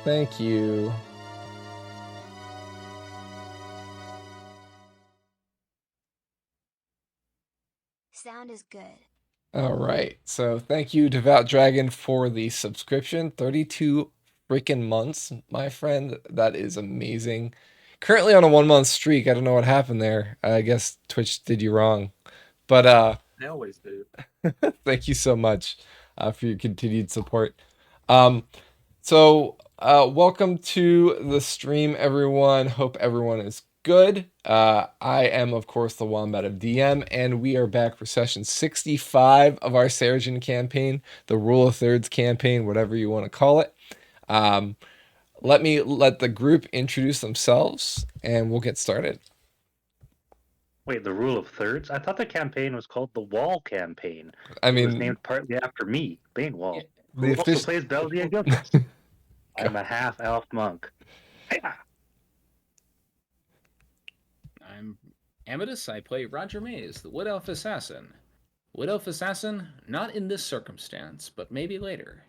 Thank you. Sound is good. All right. So thank you, Devout Dragon, for the subscription. 32 freaking months, my friend. That is amazing. Currently on a 1 month streak. I don't know what happened there. I guess Twitch did you wrong. But They always do. thank you so much for your continued support. Um, welcome to the stream, everyone. Hope everyone is good. I am, of course, the Wombat of DM, and we are back for session 65 of our Seregen campaign, the Rule of Thirds campaign, whatever you want to call it. Let the group introduce themselves, and we'll get started. Wait, the Rule of Thirds? I thought the campaign was called the Wall Campaign. I It was mean, named partly after me, Banewall, the who also official. plays Belgian Gilchrist. I'm a half-elf monk. Hiya! I'm Amadeus. I play Roger Mays, the Wood Elf Assassin. Wood Elf Assassin, not in this circumstance, but maybe later.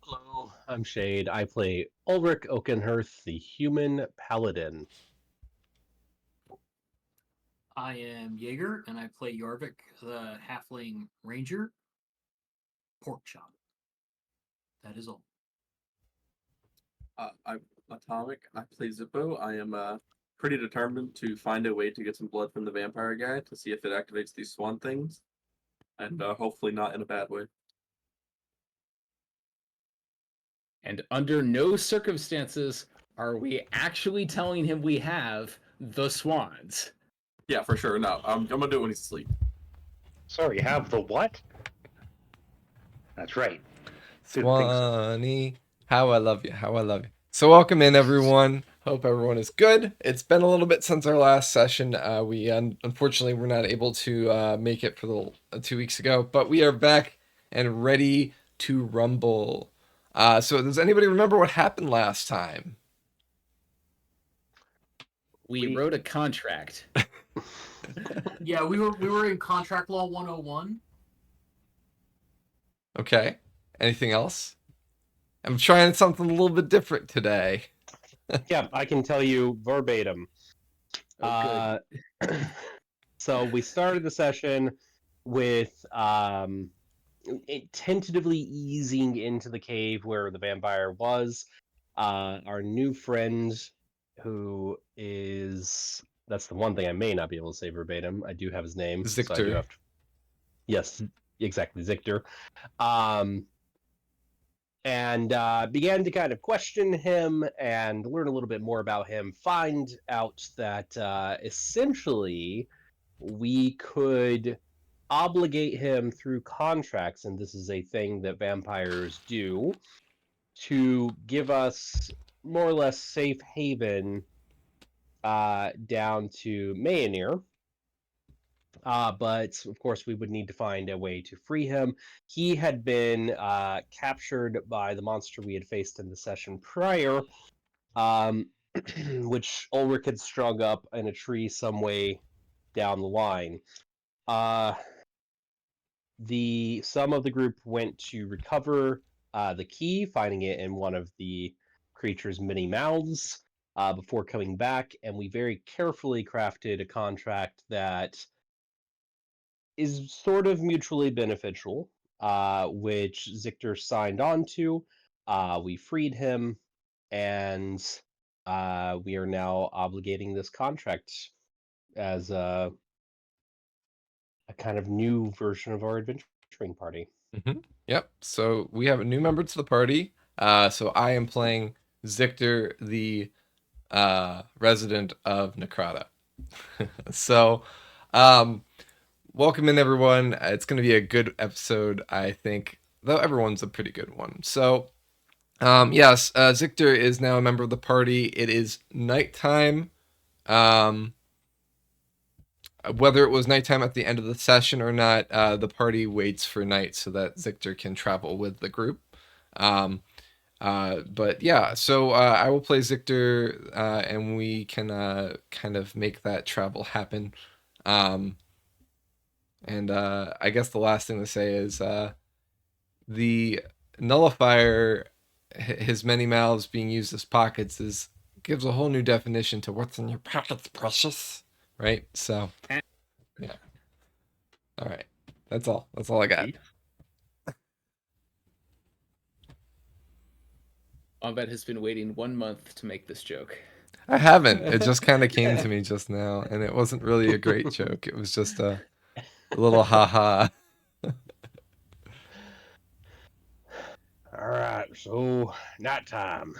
Hello, I'm Shade. I play Ulrich Oakenhearth, the Human Paladin. I am Jaeger, and I play Jorvik, the Halfling Ranger. Pork chop. That is all. I'm Atomic. I play Zippo. I am pretty determined to find a way to get some blood from the vampire guy to see if it activates these swan things, and hopefully not in a bad way. And under no circumstances are we actually telling him we have the swans. Yeah, for sure. No, I'm gonna do it when he's asleep. Sorry, have the what? That's right. Swanee, how I love you, how I love you. So welcome in, everyone. Hope everyone is good. It's been a little bit since our last session. We unfortunately were not able to make it for the 2 weeks ago, but we are back and ready to rumble. So does anybody remember what happened last time? We wrote a contract. Yeah, we were in Contract Law 101. Okay. Anything else? I'm trying something a little bit different today. Yeah, I can tell you verbatim. So we started the session with tentatively easing into the cave where the vampire was. Our new friend, who is... That's the one thing I may not be able to say verbatim. I do have his name. Zictor. So I do have to... Yes, exactly, Zictor. And began to kind of question him and learn a little bit more about him. Find out that essentially we could obligate him through contracts, and this is a thing that vampires do, to give us more or less safe haven down to Mayanir. But of course, we would need to find a way to free him. He had been captured by the monster we had faced in the session prior, which Ulrich had strung up in a tree some way down the line. Some of the group went to recover the key, finding it in one of the creature's many mouths before coming back, and we very carefully crafted a contract that is sort of mutually beneficial, which Zictor signed on to. We freed him, and we are now obligating this contract as a kind of new version of our adventuring party. Mm-hmm. Yep. So we have a new member to the party. So I am playing Zictor, the resident of Necrata. So, welcome in, everyone. It's going to be a good episode, I think, though everyone's a pretty good one. So, yes, Zictor is now a member of the party. It is nighttime. Whether it was nighttime at the end of the session or not, the party waits for night so that Zictor can travel with the group. But yeah, so I will play Zictor, and we can kind of make that travel happen. And I guess the last thing to say is the nullifier his many mouths being used as pockets gives a whole new definition to what's in your pockets, precious. Right? So, yeah. All right. That's all. That's all I got. Wombat has been waiting 1 month to make this joke. I haven't. It just kind of came to me just now, and it wasn't really a great joke. It was just a little ha-ha. All right, so nighttime.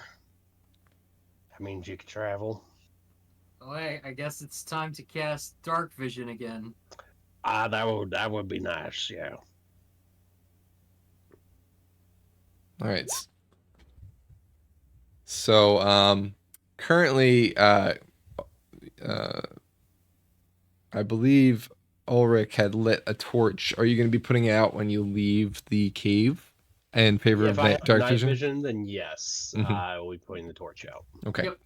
That means you can travel. Well, I guess it's time to cast Dark Vision again. That would be nice, yeah. All right. So, currently, I believe Ulrich had lit a torch. Are you going to be putting it out when you leave the cave in favor Yeah, of if I have dark night vision? vision, then yes, Mhm. I will be putting the torch out. Okay. Yep.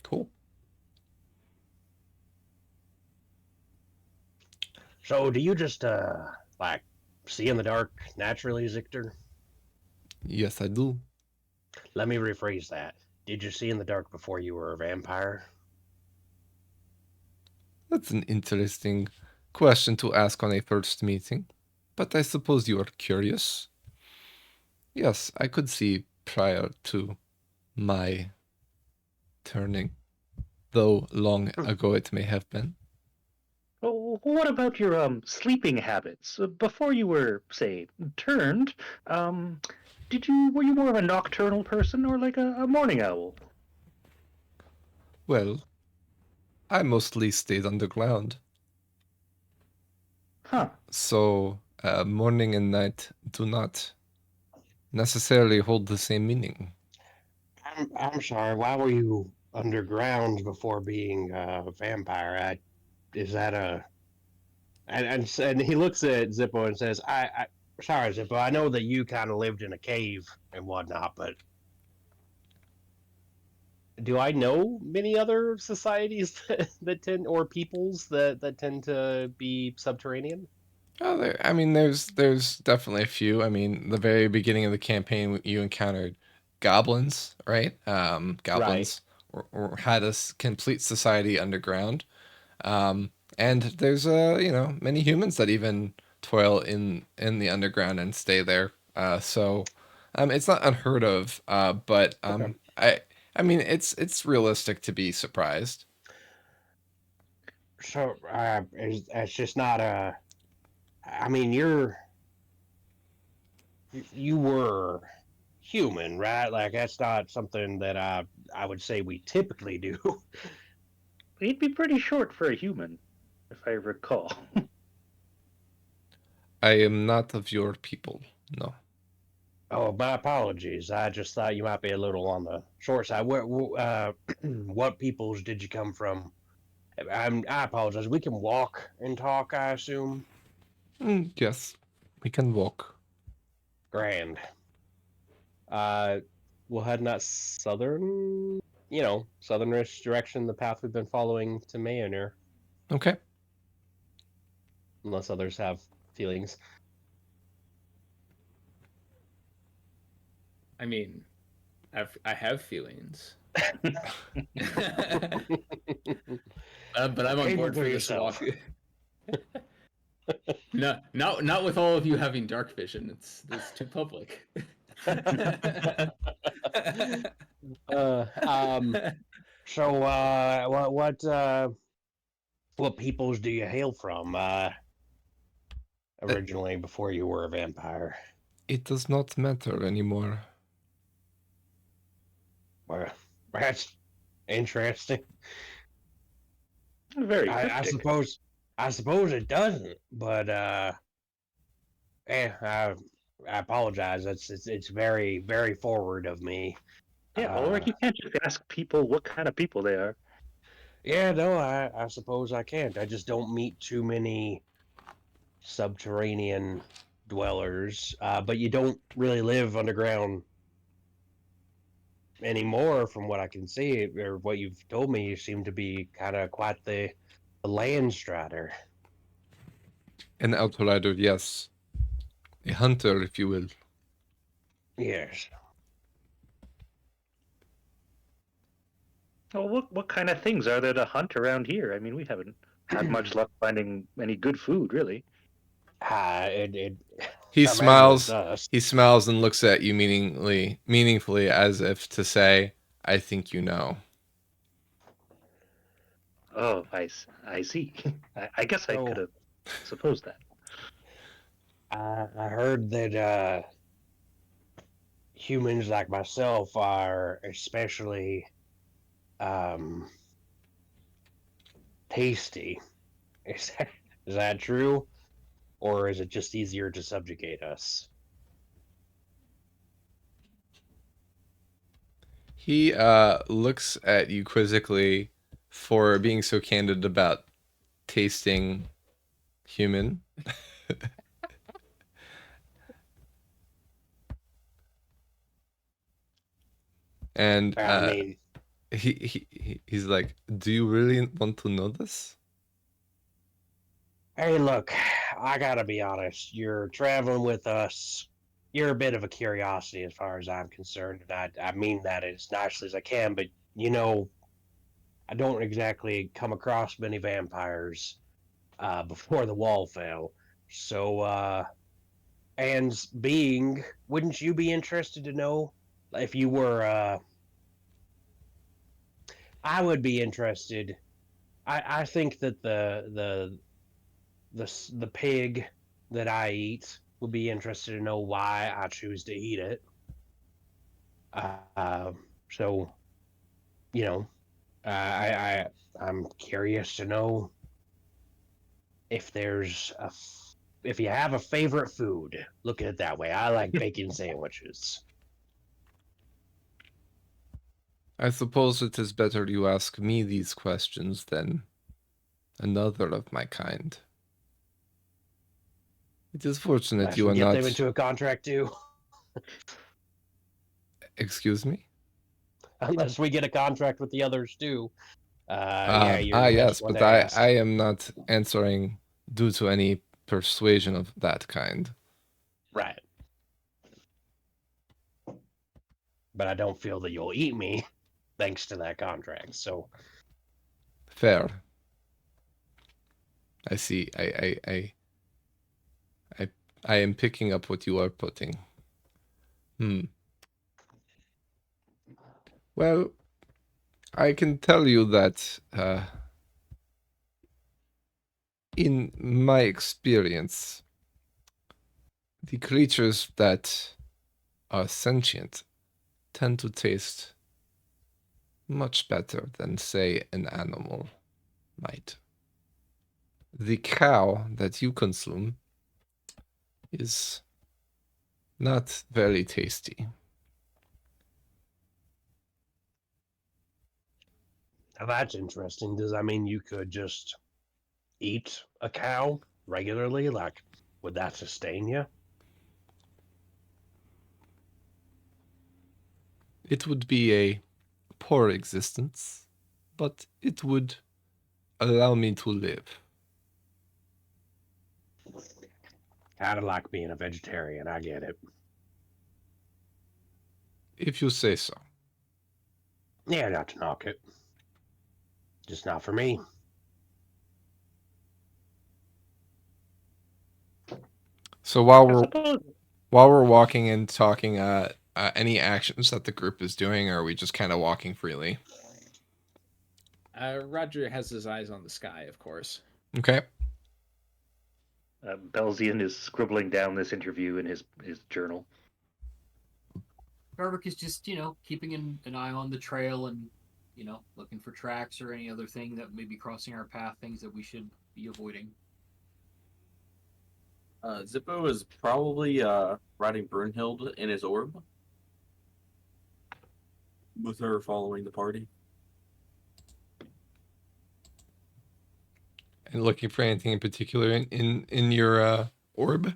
Cool. So, do you just like see in the dark naturally, Zictor? Yes, I do. Let me rephrase that. Did you see in the dark before you were a vampire? That's an interesting question to ask on a first meeting, but I suppose you are curious. Yes, I could see prior to my turning, though long ago it may have been. Oh, what about your sleeping habits? Before you were, say, turned, were you more of a nocturnal person or like a morning owl? Well, I mostly stayed underground, Huh. so morning and night do not necessarily hold the same meaning. I'm sorry. Why were you underground before being a vampire? Is that a and he looks at Zippo and says, I sorry, Zippo. I know that you kind of lived in a cave and whatnot, but do I know many other societies that tend or peoples that tend to be subterranean? Oh, I mean, there's definitely a few. I mean, the very beginning of the campaign, you encountered goblins, right? Goblins had a complete society underground, and there's many humans that even toil in the underground and stay there. So, it's not unheard of. But Okay. I mean, it's realistic to be surprised. So it's just not a. I mean, you were human, right? Like that's not something that I would say we typically do. He'd be pretty short for a human, if I recall. I am not of your people. No. Oh, my apologies. I just thought you might be a little on the short side. What peoples did you come from? I apologize. We can walk and talk, I assume. Yes, we can walk. Grand. We'll head in that southern, southernerish direction, the path we've been following to Mayonnaire, Okay. unless others have feelings. I mean, I have feelings. But I'm on Keep board it for to this yourself. walk. No, not with all of you having dark vision. It's too public. uh, um, so, what peoples do you hail from? Originally, before you were a vampire. It does not matter anymore. Well, that's interesting. Very I cryptic. suppose it doesn't, but I apologize. It's very very forward of me. Yeah, Ulrich, you can't just ask people what kind of people they are. Yeah, no, I suppose I can't. I just don't meet too many subterranean dwellers. But you don't really live underground anymore, from what I can see, or what you've told me. You seem to be kind of quite the land strider. An outrider, yes. A hunter, if you will. Yes. Well, what kind of things are there to hunt around here? I mean, we haven't had much luck finding any good food, really. It He I'm envious smiles. us. He smiles and looks at you meaningfully, as if to say, "I think you know." Oh, I see. I guess I So could have supposed that. I heard that humans like myself are especially um, tasty. Is that true? Or is it just easier to subjugate us? He looks at you quizzically for being so candid about tasting human. And I mean, he's like, "Do you really want to know this?" hey, look, I gotta be honest. You're traveling with us. You're a bit of a curiosity as far as I'm concerned, and I mean that as nicely as I can, but you know, I don't exactly come across many vampires before the wall fell. So, and being, wouldn't you be interested to know if you were, I would be interested. I think that the pig that I eat would be interested to know why I choose to eat it. Uh, so you know, I'm curious to know if there's if you have a favorite food. Look at it that way. I like bacon sandwiches. I suppose it is better you ask me these questions than another of my kind. It is fortunate Unless you we are get them not. into a contract too. Excuse me? Unless we get a contract with the others too. Yeah, you're the Yes, best one but to ask. I am not answering due to any persuasion of that kind. Right. But I don't feel that you'll eat me thanks to that contract. So Fair. I see. I, I am picking up what you are putting. Well, I can tell you that in my experience, the creatures that are sentient tend to taste much better than, say, an animal might. The cow that you consume is not very tasty. now that's interesting. Does that mean you could just eat a cow regularly? Like, would that sustain you? It would be a poor existence, but it would allow me to live. Kind of like being a vegetarian. I get it. If you say so. Yeah, not to knock it. Just not for me. So I suppose. while we're walking and talking, any actions that the group is doing, or are we just kind of walking freely? Roger has his eyes on the sky, of course. Okay. Belzian is scribbling down this interview in his journal. Garvik is just, keeping an eye on the trail and, looking for tracks or any other thing that may be crossing our path, things that we should be avoiding. Zippo is probably riding Brunhild in his orb, with her following the party. And looking for anything in particular in your orb?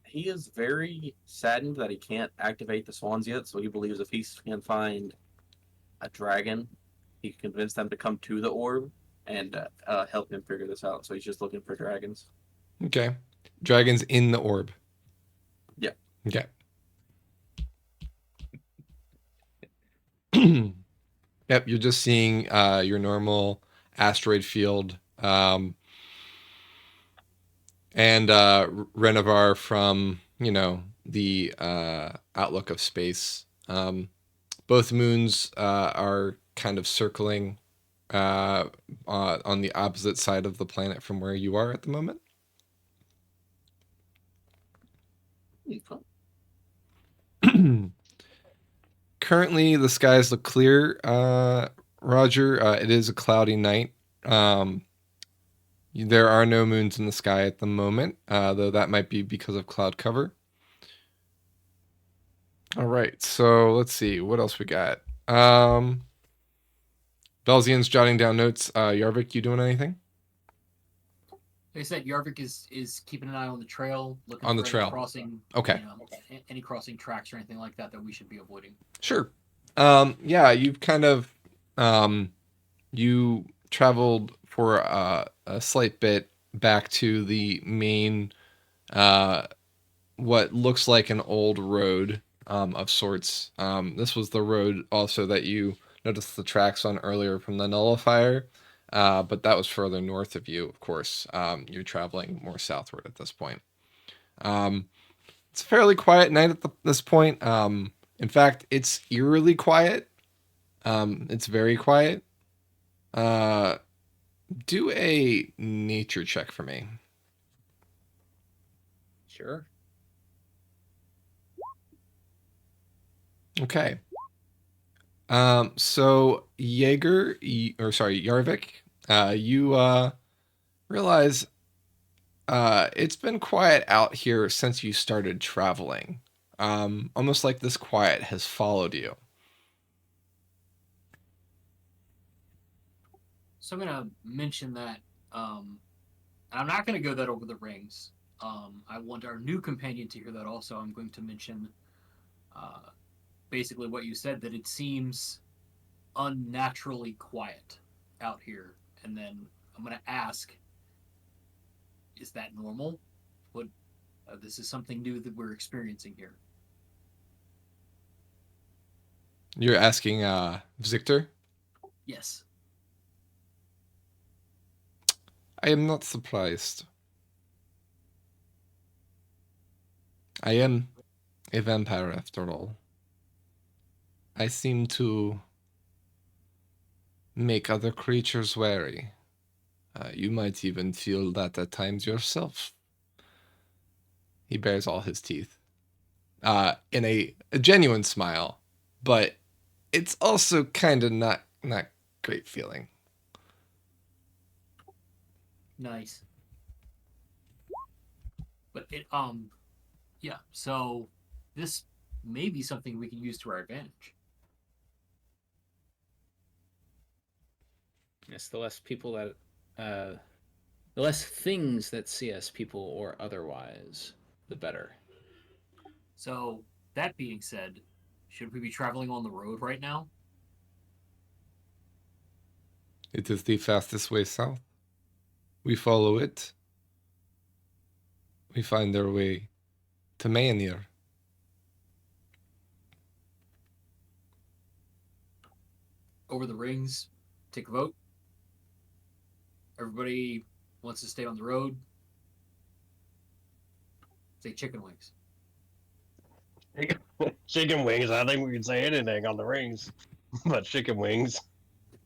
He is very saddened that he can't activate the swans yet, so he believes if he can find a dragon, he can convince them to come to the orb and help him figure this out. So he's just looking for dragons. Okay. Dragons in the orb. Yeah. Okay. Yep, you're just seeing your normal asteroid field. And Renovar from, the outlook of space. Both moons are kind of circling on the opposite side of the planet from where you are at the moment. Currently, the skies look clear, Roger. It is a cloudy night. There are no moons in the sky at the moment, though that might be because of cloud cover. All right, so let's see what else we got. Belzian's jotting down notes. Yarvik, you doing anything? Like I said, Yarvik is keeping an eye on the trail, looking On for the any trail. crossing. Okay. Any crossing tracks or anything like that that we should be avoiding. Sure. Yeah, you've kind of you traveled for a slight bit back to the main what looks like an old road of sorts. This was the road also that you noticed the tracks on earlier from the nullifier, but that was further north of you, of course. You're traveling more southward at this point. It's a fairly quiet night at this point. In fact, it's eerily quiet. It's very quiet. Do a nature check for me. Sure. Okay. So Yarvik, you realize it's been quiet out here since you started traveling. Almost like this quiet has followed you. So I'm gonna mention that, and I'm not gonna go that over the rings. I want our new companion to hear that also. I'm going to mention basically what you said, that it seems unnaturally quiet out here, and then I'm gonna ask, is that normal? What this is something new that we're experiencing here. You're asking Victor? Yes. I am not surprised. I am a vampire after all. I seem to make other creatures wary. You might even feel that at times yourself. He bares all his teeth. In a genuine smile, but it's also kind of not great feeling. Nice. But yeah, so this may be something we can use to our advantage. Yes, the less people that, the less things that see us, people or otherwise, the better. So that being said, should we be traveling on the road right now? It is the fastest way south. We follow it. We find our way to Maynir. Over the rings, take a vote. Everybody wants to stay on the road. Say chicken wings. Chicken wings. I think we can say anything on the rings, but chicken wings.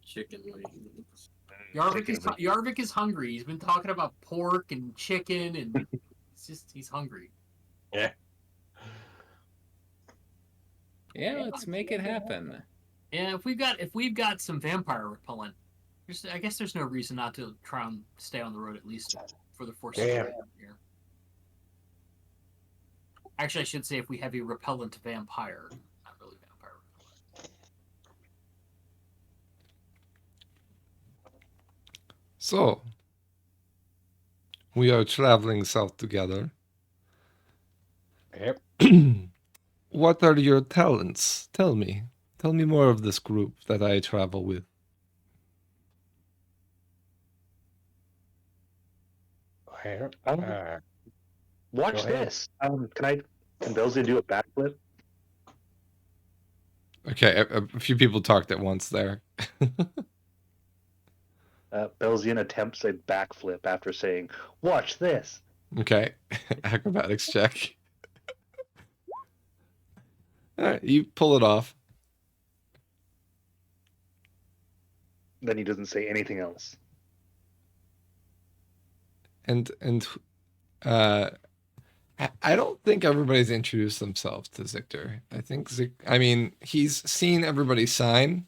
Chicken wings. Yarvik is hungry. He's been talking about pork and chicken, and he's hungry. Yeah. Yeah, let's make it happen. And if we've got some vampire repellent, I guess there's no reason not to try and stay on the road, at least for the foreseeable here. Actually, I should say if we have a repellent vampire, not really vampire repellent. So, we are traveling south together. Yep. What are your talents? Tell me. Tell me more of this group that I travel with. Where? Watch Go ahead. this. Can Belzy do a backflip? Okay, a few people talked at once there. Belzian attempts a backflip after saying, "Watch this." Okay, acrobatics check. All right, you pull it off. Then he doesn't say anything else. And uh, I don't think everybody's introduced themselves to Zictor. I think I mean, he's seen everybody sign,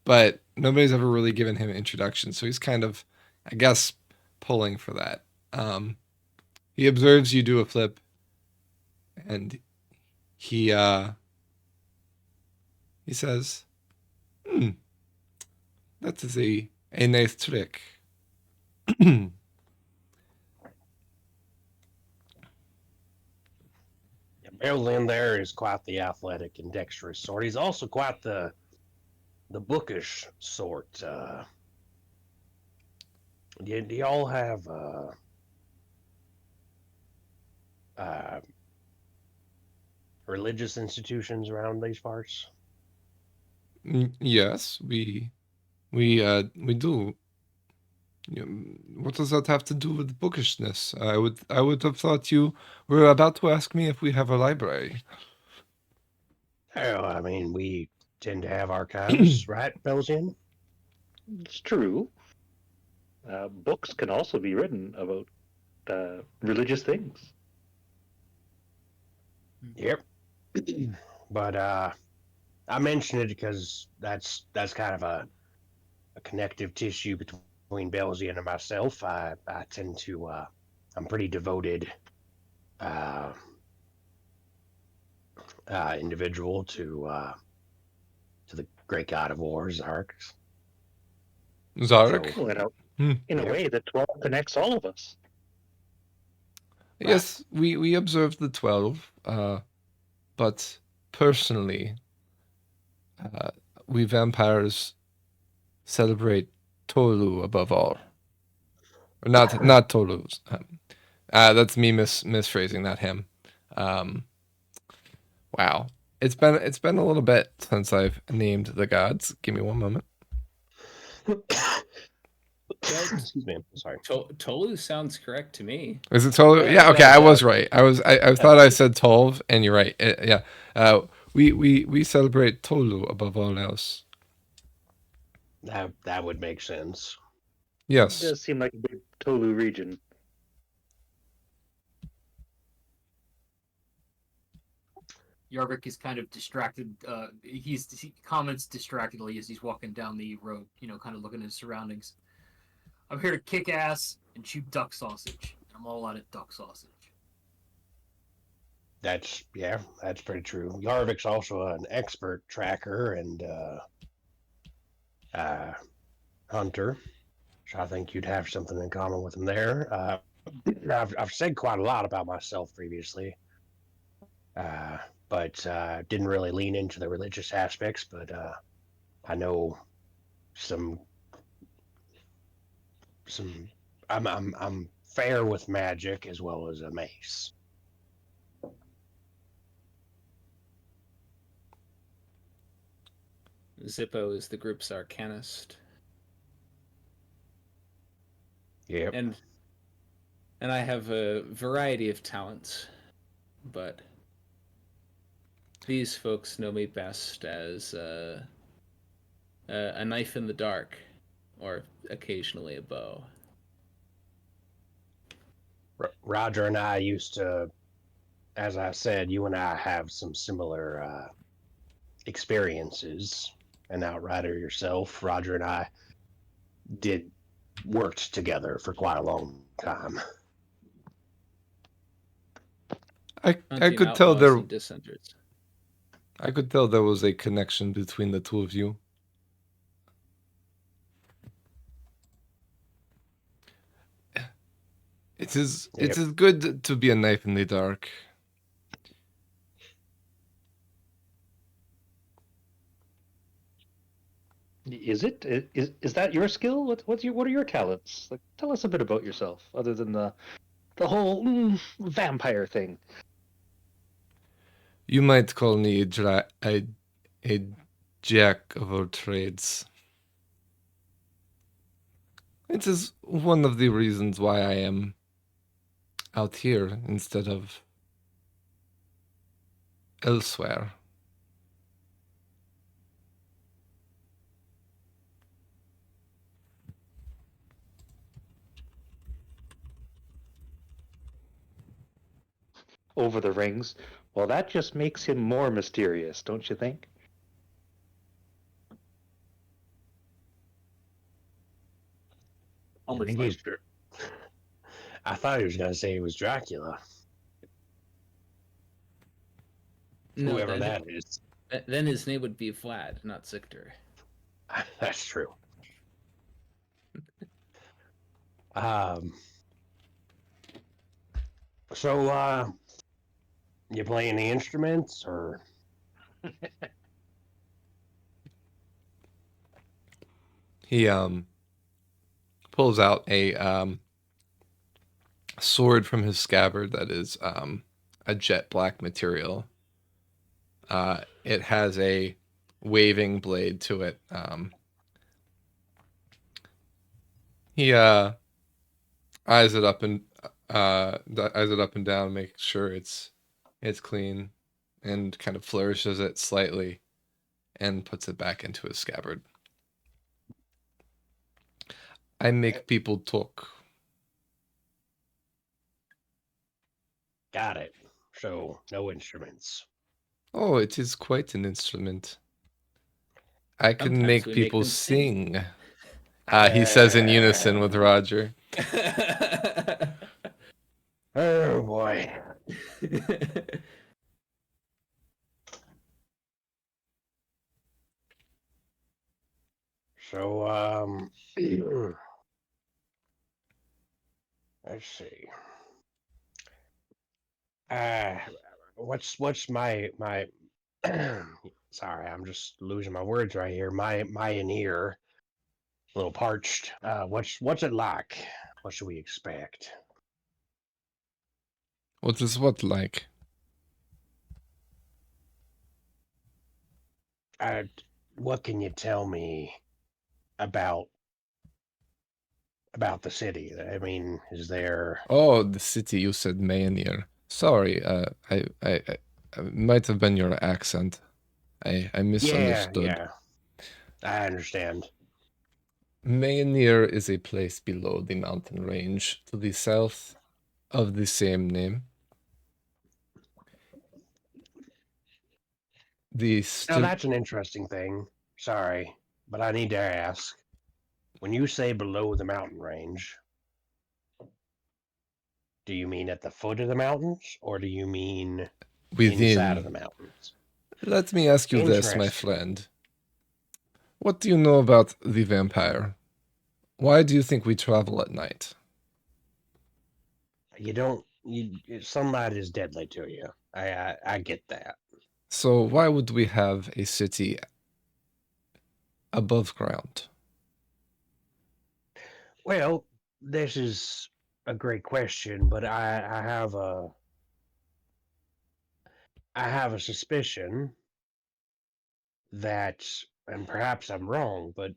but nobody's ever really given him introduction. So he's kind of, I guess, pulling for that. He observes you do a flip, and he says, that is a nice trick. Erlin there is quite the athletic and dexterous sort. He's also quite the bookish sort. Do y'all have religious institutions around these parts? Yes, we do. What does that have to do with bookishness? I would have thought you were about to ask me if we have a library. Oh, I mean, we tend to have archives, right, Belgian? It's true. Books can also be written about religious things. Yep. But I mention it because that's kind of a connective tissue between Belgian and myself. I tend to I'm pretty devoted individual to the great god of war, Zark. Zarek? So, Well, in a way, the 12 connects all of us. Yes, we observe the 12, but personally, we vampires celebrate Tolu above all. Or not Tolu's. That's me misphrasing, not him. Wow. It's been a little bit since I've named the gods. Give me one moment. excuse me, sorry. Tolu sounds correct to me. Is it Tolu? Yeah, Yeah, okay, yeah, I was yeah. right. I thought I said 12, and you're right. Yeah. We celebrate Tolu above all else. That would make sense. It Yes. does seem like a big Tolu region. Yarvik is kind of distracted. He comments distractedly as he's walking down the road, kind of looking at his surroundings. I'm here to kick ass and chew duck sausage. I'm all out of duck sausage. That's pretty true. Yarvik's also an expert tracker and hunter, so I think you'd have something in common with him there. I've said quite a lot about myself previously, but didn't really lean into the religious aspects. But I know some. I'm fair with magic as well as a mace. Zippo is the group's arcanist. Yep. And I have a variety of talents, but these folks know me best as a knife in the dark, or occasionally a bow. Roger and I used to, as I said, you and I have some similar experiences. An outrider yourself, Roger and I worked together for quite a long time. I Hunting could tell outlaws and dissenters. I could tell there was a connection between the two of you. It is good to be a knife in the dark. Is it? Is that your skill? What are your talents? Like, tell us a bit about yourself, other than the the whole vampire thing. You might call me a jack of all trades. It is one of the reasons why I am out here instead of elsewhere. Over the rings. Well, that just makes him more mysterious, don't you think? Only think slightly. he's- I thought he was going to say he was Dracula. No, Whoever then, that is. then his name would be Vlad, not Zictor. That's true. Um. So, you play any instruments or? He pulls out a sword from his scabbard that is a jet black material. It has a waving blade to it. He eyes it up and down, make sure it's clean, and kind of flourishes it slightly, and puts it back into his scabbard. I make people talk. Got it. So, no instruments. Oh, it is quite an instrument. I can Sometimes make we make people them sing. sing. He says in unison with Roger. Oh boy. So, let's see. What's my sorry, I'm just losing my words right here. My in ear, a little parched. What's it like? What should we expect? What is what like? What can you tell me about the city? I mean, is there? Oh, the city, you said Maynir. Sorry, I might have been your accent. I misunderstood. Yeah, I understand. Maynir is a place below the mountain range to the south of the same name. Now that's an interesting thing. Sorry, but I need to ask. When you say below the mountain range, do you mean at the foot of the mountains, or do you mean inside of the within. mountains? Let me ask you this, my Interesting. friend. What do you know about the vampire? Why do you think we travel at night? You don't. Sunlight is deadly to you. I get that. So why would we have a city above ground? Well, this is a great question, but I have a suspicion that, and perhaps I'm wrong, but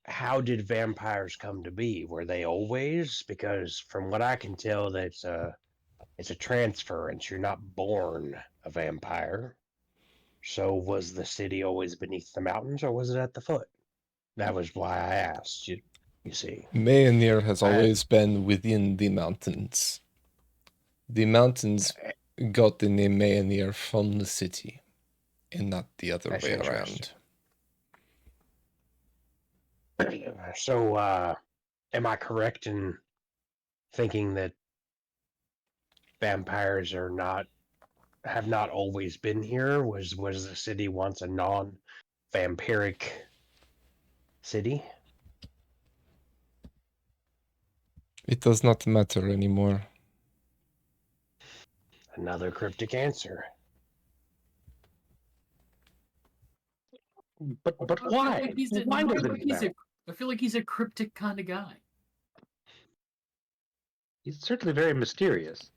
how did vampires come to be? Were they always? Because from what I can tell, it's a transference. You're not born a vampire. So was the city always beneath the mountains, or was it at the foot? That was why I asked. You see, Maynir has I, always been within the mountains. The mountains got the name Maynir from the city, and not the other that's way interesting. around. So, am I correct in thinking that vampires have not always been here? Was the city once a non-vampiric city? It does not matter anymore. Another cryptic answer. But I feel why? like he's a- Why I does feel it like he's matter? a- I feel like he's a cryptic kind of guy. He's certainly very mysterious.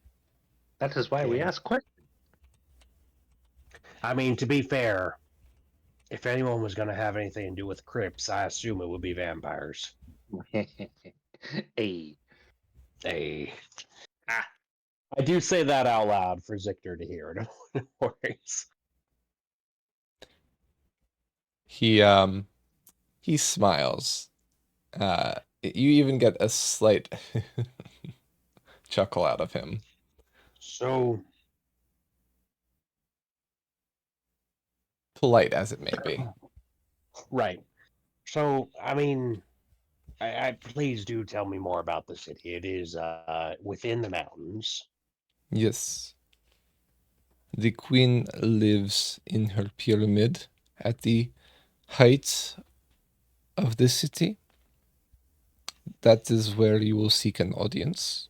That is why we Yeah. ask questions. I mean, to be fair, if anyone was going to have anything to do with crypts, I assume it would be vampires. Hey, Hey. I do say that out loud for Zictor to hear. No worries. He smiles. You even get a slight chuckle out of him. So, Polite as it may be. right. So, I mean, I please do tell me more about the city. It is within the mountains. Yes. The queen lives in her pyramid at the height of the city. That is where you will seek an audience.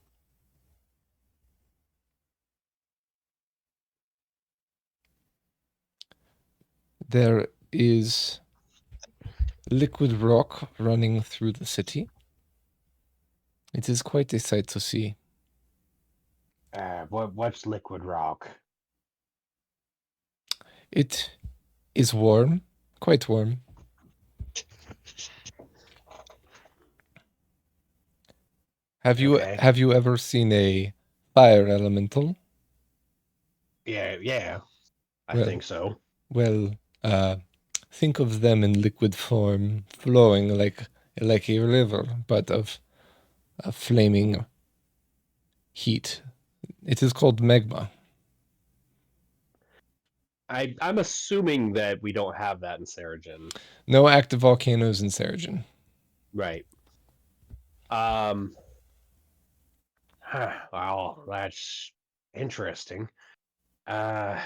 There is liquid rock running through the city. It is quite a sight to see. What's liquid rock? It is warm, quite warm. Have Okay. you ever seen a fire elemental? Yeah. I Well- think so. Well, think of them in liquid form, flowing like a river, but of a flaming heat. It is called magma. I'm assuming that we don't have that in Seregen. No active volcanoes in Seregen. Right. Well, that's interesting. I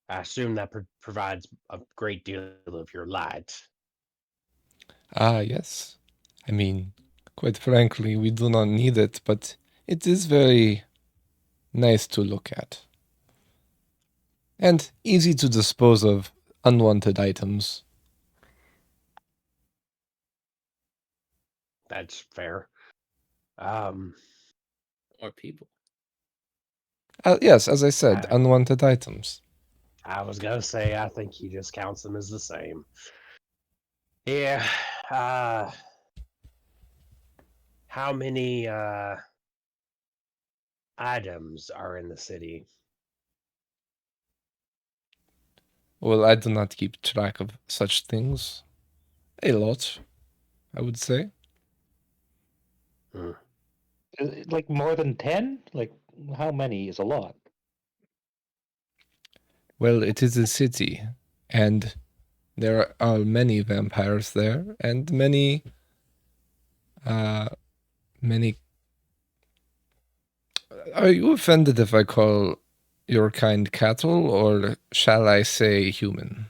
assume that provides a great deal of your light. Ah, yes. I mean, quite frankly, we do not need it, but it is very nice to look at. And easy to dispose of unwanted items. That's fair. Or people. Yes, as I said, unwanted items. I was gonna say I think he just counts them as the same. Yeah. How many items are in the city? Well, I do not keep track of such things. A lot, I would say. like more than 10? Like, how many is a lot? Well, it is a city, and there are many vampires there, and many. Are you offended if I call your kind cattle, or shall I say human?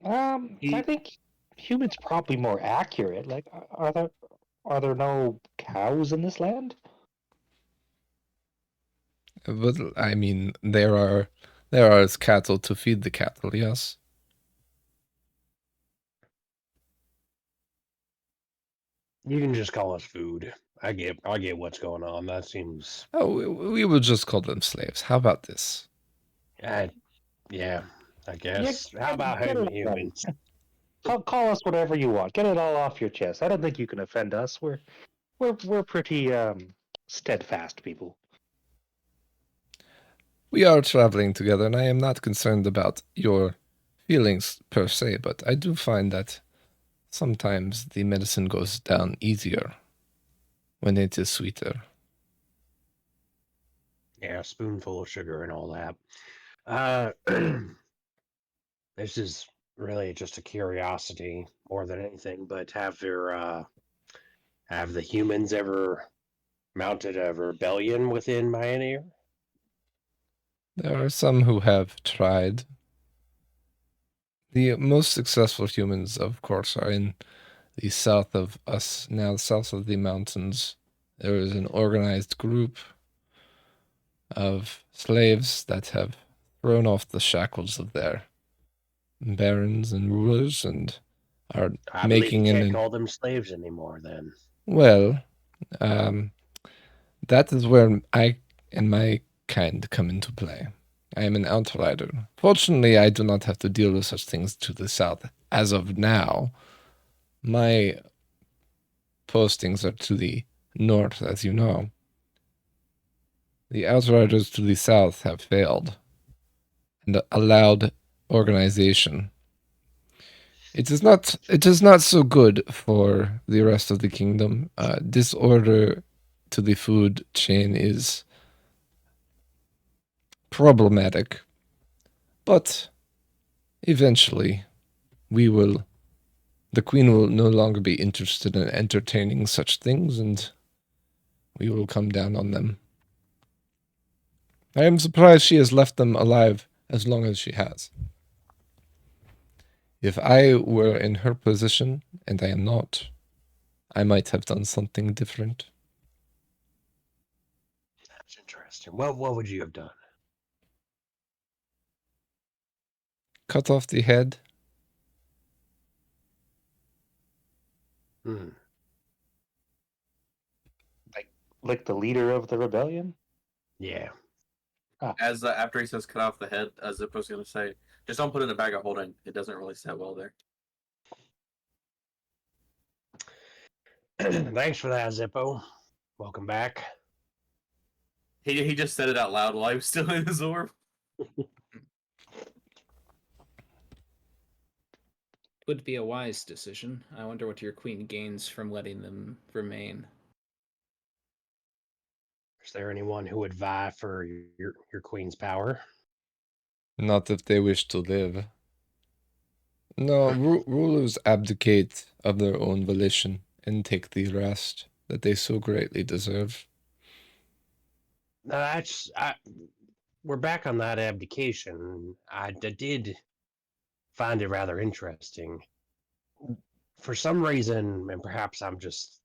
I think humans probably more accurate. Like, are there no cows in this land? But I mean, there are cattle to feed the cattle. Yes. You can just call us food. I get what's going on. That seems Oh, we will just call them slaves. How about this? yeah, I guess. How about get it humans? Call us whatever you want. Get it all off your chest. I don't think you can offend us. We're pretty steadfast people. We are traveling together, and I am not concerned about your feelings per se, but I do find that sometimes the medicine goes down easier when it is sweeter. Yeah, a spoonful of sugar and all that. This is really just a curiosity more than anything, but have the humans ever mounted a rebellion within Mioneer? There are some who have tried. The most successful humans, of course, are in the south of us, now south of the mountains. There is an organized group of slaves that have thrown off the shackles of their barons and rulers and are I believe making you an can't call them slaves anymore. Then well, that is where I and my kind come into play. I am an outrider. Fortunately, I do not have to deal with such things to the south as of now. My postings are to the north, as you know. The outriders to the south have failed and allowed organization. It is not so good for the rest of the kingdom. Disorder to the food chain is problematic, but eventually the queen will no longer be interested in entertaining such things, and we will come down on them. I am surprised she has left them alive as long as she has. If I were in her position, and I am not, I might have done something different. that's interesting. What would you have done? Cut off the head. Hmm. Like the leader of the rebellion? Yeah. As after he says cut off the head, as Zippo's gonna say, just don't put it in a bag of holding. It doesn't really set well there. Thanks for that, Zippo. Welcome back. He just said it out loud while I was still in his orb. Would be a wise decision. I wonder what your queen gains from letting them remain. Is there anyone who would vie for your queen's power? Not if they wish to live. No, rulers abdicate of their own volition and take the rest that they so greatly deserve. No, we're back on that abdication. I did find it rather interesting. For some reason, and perhaps I'm just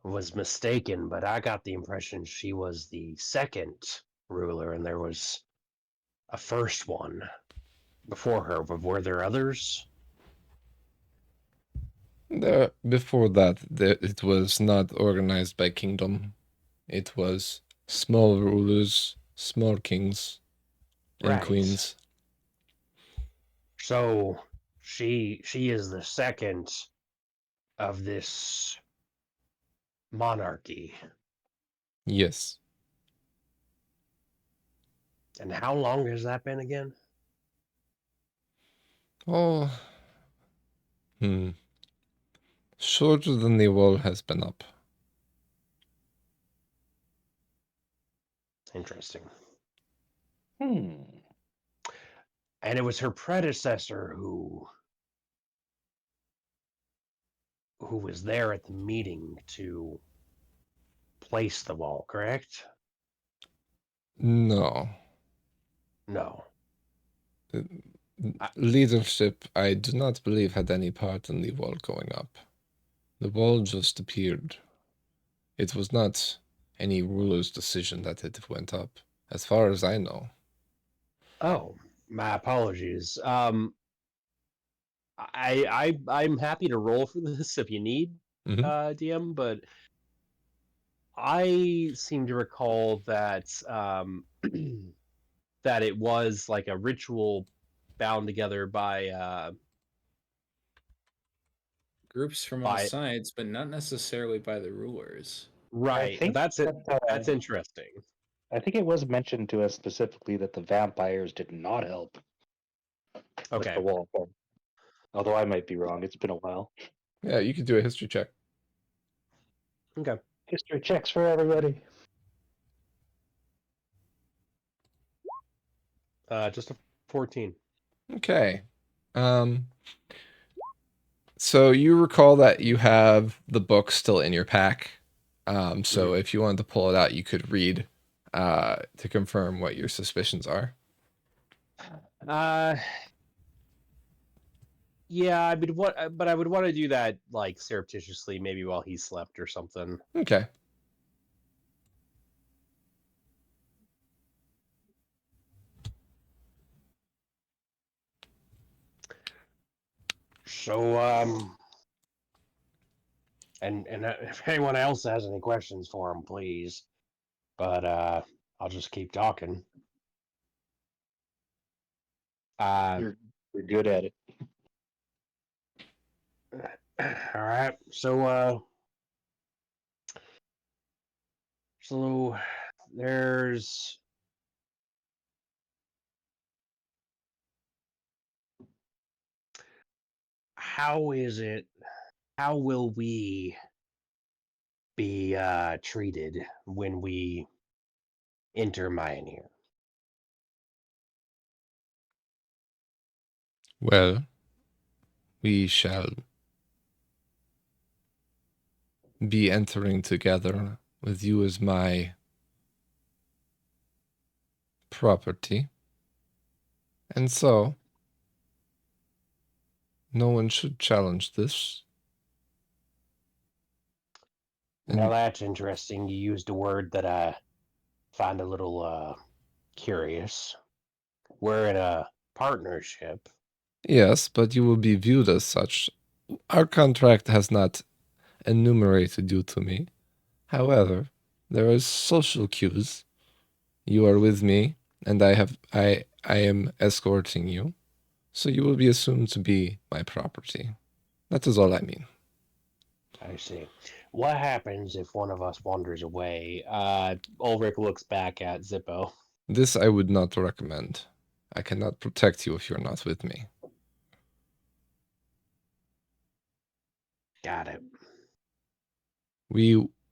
was mistaken, but I got the impression she was the second ruler and there was a first one before her. But were there others? Before that, it was not organized by kingdom. It was small rulers, small kings, and Right. queens. So she is the second of this monarchy. Yes. And how long has that been again? Oh. Shorter than the wall has been up. Interesting. Hmm. And it was her predecessor who was there at the meeting to place the wall, correct? No. No. Leadership, I do not believe, had any part in the wall going up. The wall just appeared. It was not any ruler's decision that it went up, as far as I know. Oh, my apologies. I'm happy to roll for this if you need, DM, but I seem to recall that that it was like a ritual bound together by Groups from all sides, but not necessarily by the rulers. right. I think That's it. That's that, interesting. I think it was mentioned to us specifically that the vampires did not help with Okay. the wall. Although I might be wrong. It's been a while. Yeah, you could do a history check. Okay. History checks for everybody. Just a 14. Okay. So you recall that you have the book still in your pack. So if you wanted to pull it out, you could read to confirm what your suspicions are. Yeah, I mean, but I would want to do that like surreptitiously, maybe while he slept or something. Okay. So, and if anyone else has any questions for him, please. But I'll just keep talking. You're good at it. All right. So there's how is it? How will we be treated when we enter Mioneer? Well, we shall be entering together with you as my property. And so, no one should challenge this. Now And that's interesting. You used a word that I find a little curious. We're in a partnership. yes, but you will be viewed as such. Our contract has not enumerated you to me. However, there are social cues. You are with me, and I am escorting you. So you will be assumed to be my property. That is all I mean. I see. What happens if one of us wanders away? Ulrich looks back at Zippo. This I would not recommend. I cannot protect you if you're not with me. Got it.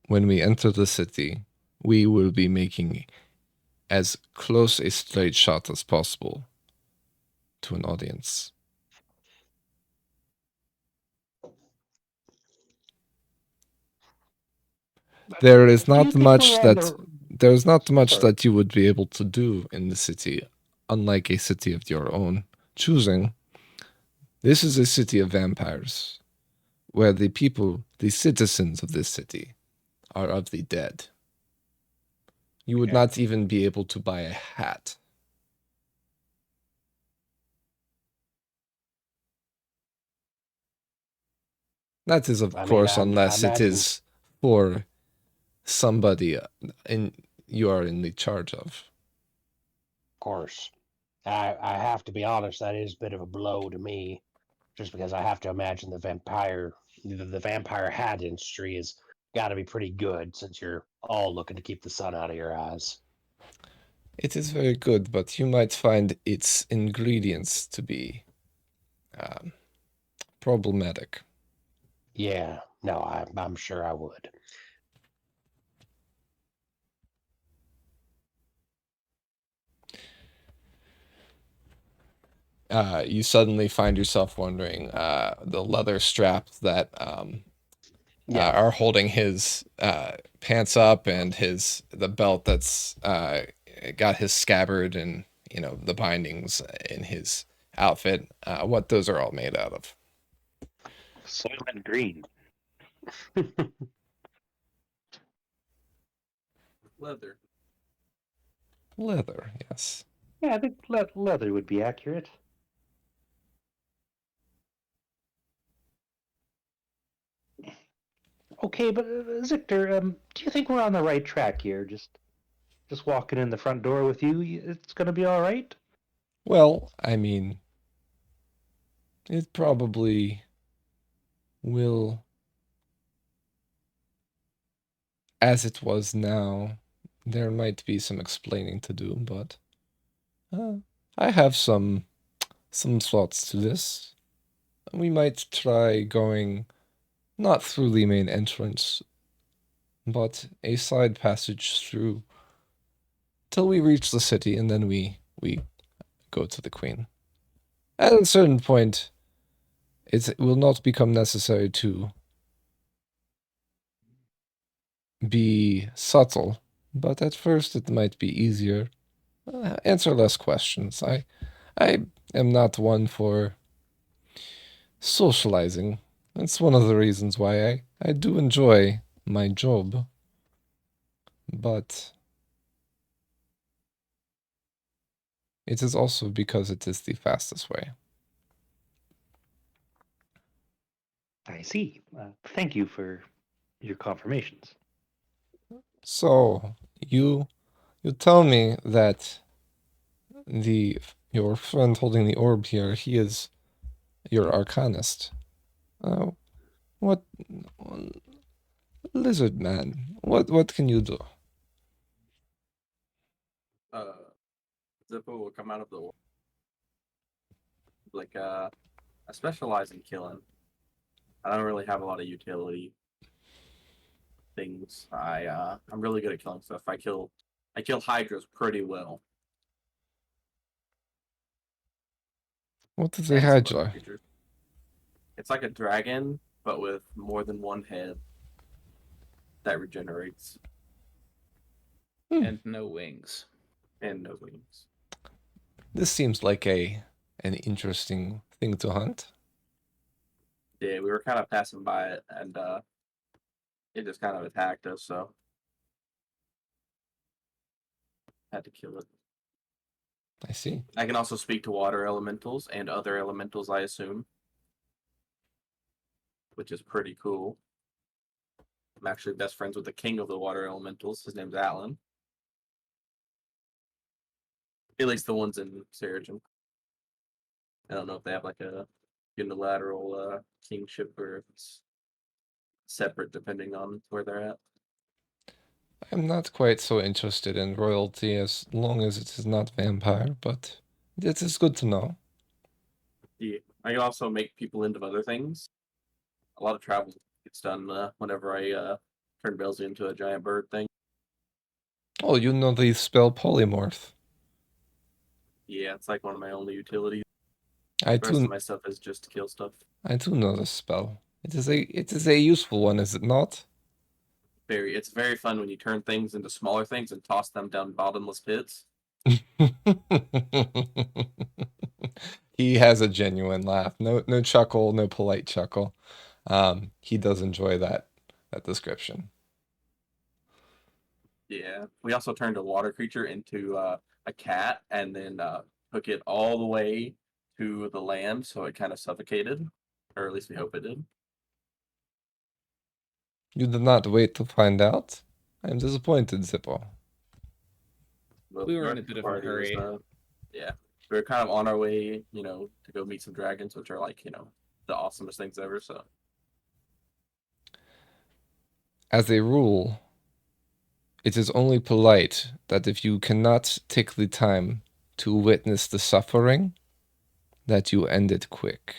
When we enter the city, we will be making as close a straight shot as possible to an audience. There is Do you not think much we're on that the- there's not much Sorry. that you would be able to do in the city, unlike a city of your own choosing. This is a city of vampires, where the people, the citizens of this city, are of the dead. You would Okay. not even be able to buy a hat. That is, of I mean, course, I unless it imagine, is for somebody you are in the charge of. of course. I have to be honest, that is a bit of a blow to me, just because I have to imagine the vampire hat industry has got to be pretty good since you're all looking to keep the sun out of your eyes. It is very good, but you might find its ingredients to be problematic. Yeah, no, I'm sure I would. You suddenly find yourself wondering the leather straps that Yeah, are holding his pants up and the belt that's got his scabbard and the bindings in his outfit. What those are all made out of. Soylent Green. Leather. Leather, yes. Yeah, I think leather would be accurate. Okay, but Zictor, do you think we're on the right track here? Just walking in the front door with you, it's gonna be all right? Well, I mean, it probably will, as it was now. There might be some explaining to do, but I have some thoughts to this. We might try going not through the main entrance, but a side passage through till we reach the city, and then we go to the Queen. At a certain point, it will not become necessary to be subtle, but at first it might be easier. Answer less questions. I am not one for socializing. That's one of the reasons why I do enjoy my job. But it is also because it is the fastest way. I see. Thank you for your confirmations. So you tell me that your friend holding the orb here, he is your arcanist. Uh, what lizard man? What can you do? Zippo will come out of the like I specialize in killing. I don't really have a lot of utility things. I'm really good at killing stuff. I kill hydras pretty well. What is a And some other Hydra? creatures. It's like a dragon, but with more than one head that regenerates And no wings. and no wings. This seems like an interesting thing to hunt. Yeah, we were kind of passing by it, and it just kind of attacked us, so had to kill it. I see. I can also speak to water elementals and other elementals, I assume, which is pretty cool. I'm actually best friends with the king of the water elementals. His name's Alan. At least the ones in Seregen. I don't know if they have like a unilateral kingship or if it's separate depending on where they're at. I'm not quite so interested in royalty as long as it is not vampire, but it is good to know. Yeah. I also make people into other things. A lot of travel gets done whenever I turn Belzy into a giant bird thing. Oh, you know the spell polymorph. Yeah, it's like one of my only utilities. I The rest of too my stuff is just to kill stuff. know the spell. It is a useful one, is it not? It's very fun when you turn things into smaller things and toss them down bottomless pits. He has a genuine laugh. No chuckle, no polite chuckle. He does enjoy that description. Yeah. We also turned a water creature into a cat and then took it all the way to the land, so it kind of suffocated, or at least we hope it did. You did not wait to find out? I am disappointed, Zippo. But We the were in rest a of the bit of a party was, hurry. yeah, we were kind of on our way, to go meet some dragons, which are like, the awesomest things ever. So As a rule, it is only polite that if you cannot take the time to witness the suffering, that you end it quick.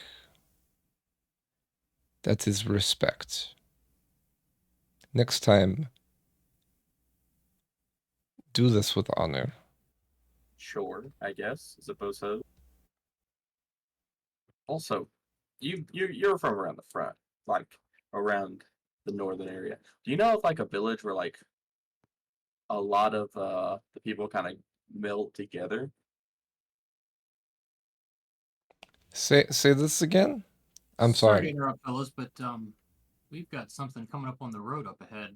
That is respect. Next time, do this with honor. sure, I guess, I suppose so. Also, you're from around the front, like around the northern area. Do you know of like a village where like a lot of the people kind of meld together? Say this again? I'm Sorry to sorry. interrupt, fellas, but we've got something coming up on the road up ahead.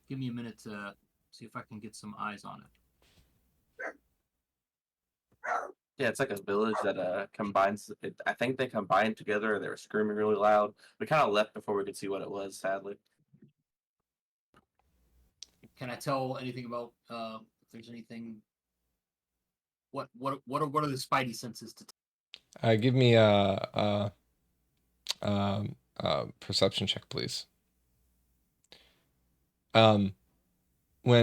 Give me a minute to see if I can get some eyes on it. Yeah, it's like a village that combines. I think they combined together. They were screaming really loud. We kind of left before we could see what it was. Sadly, Can I tell anything about if there's anything? What are the spidey senses to? Give me a perception check, please. When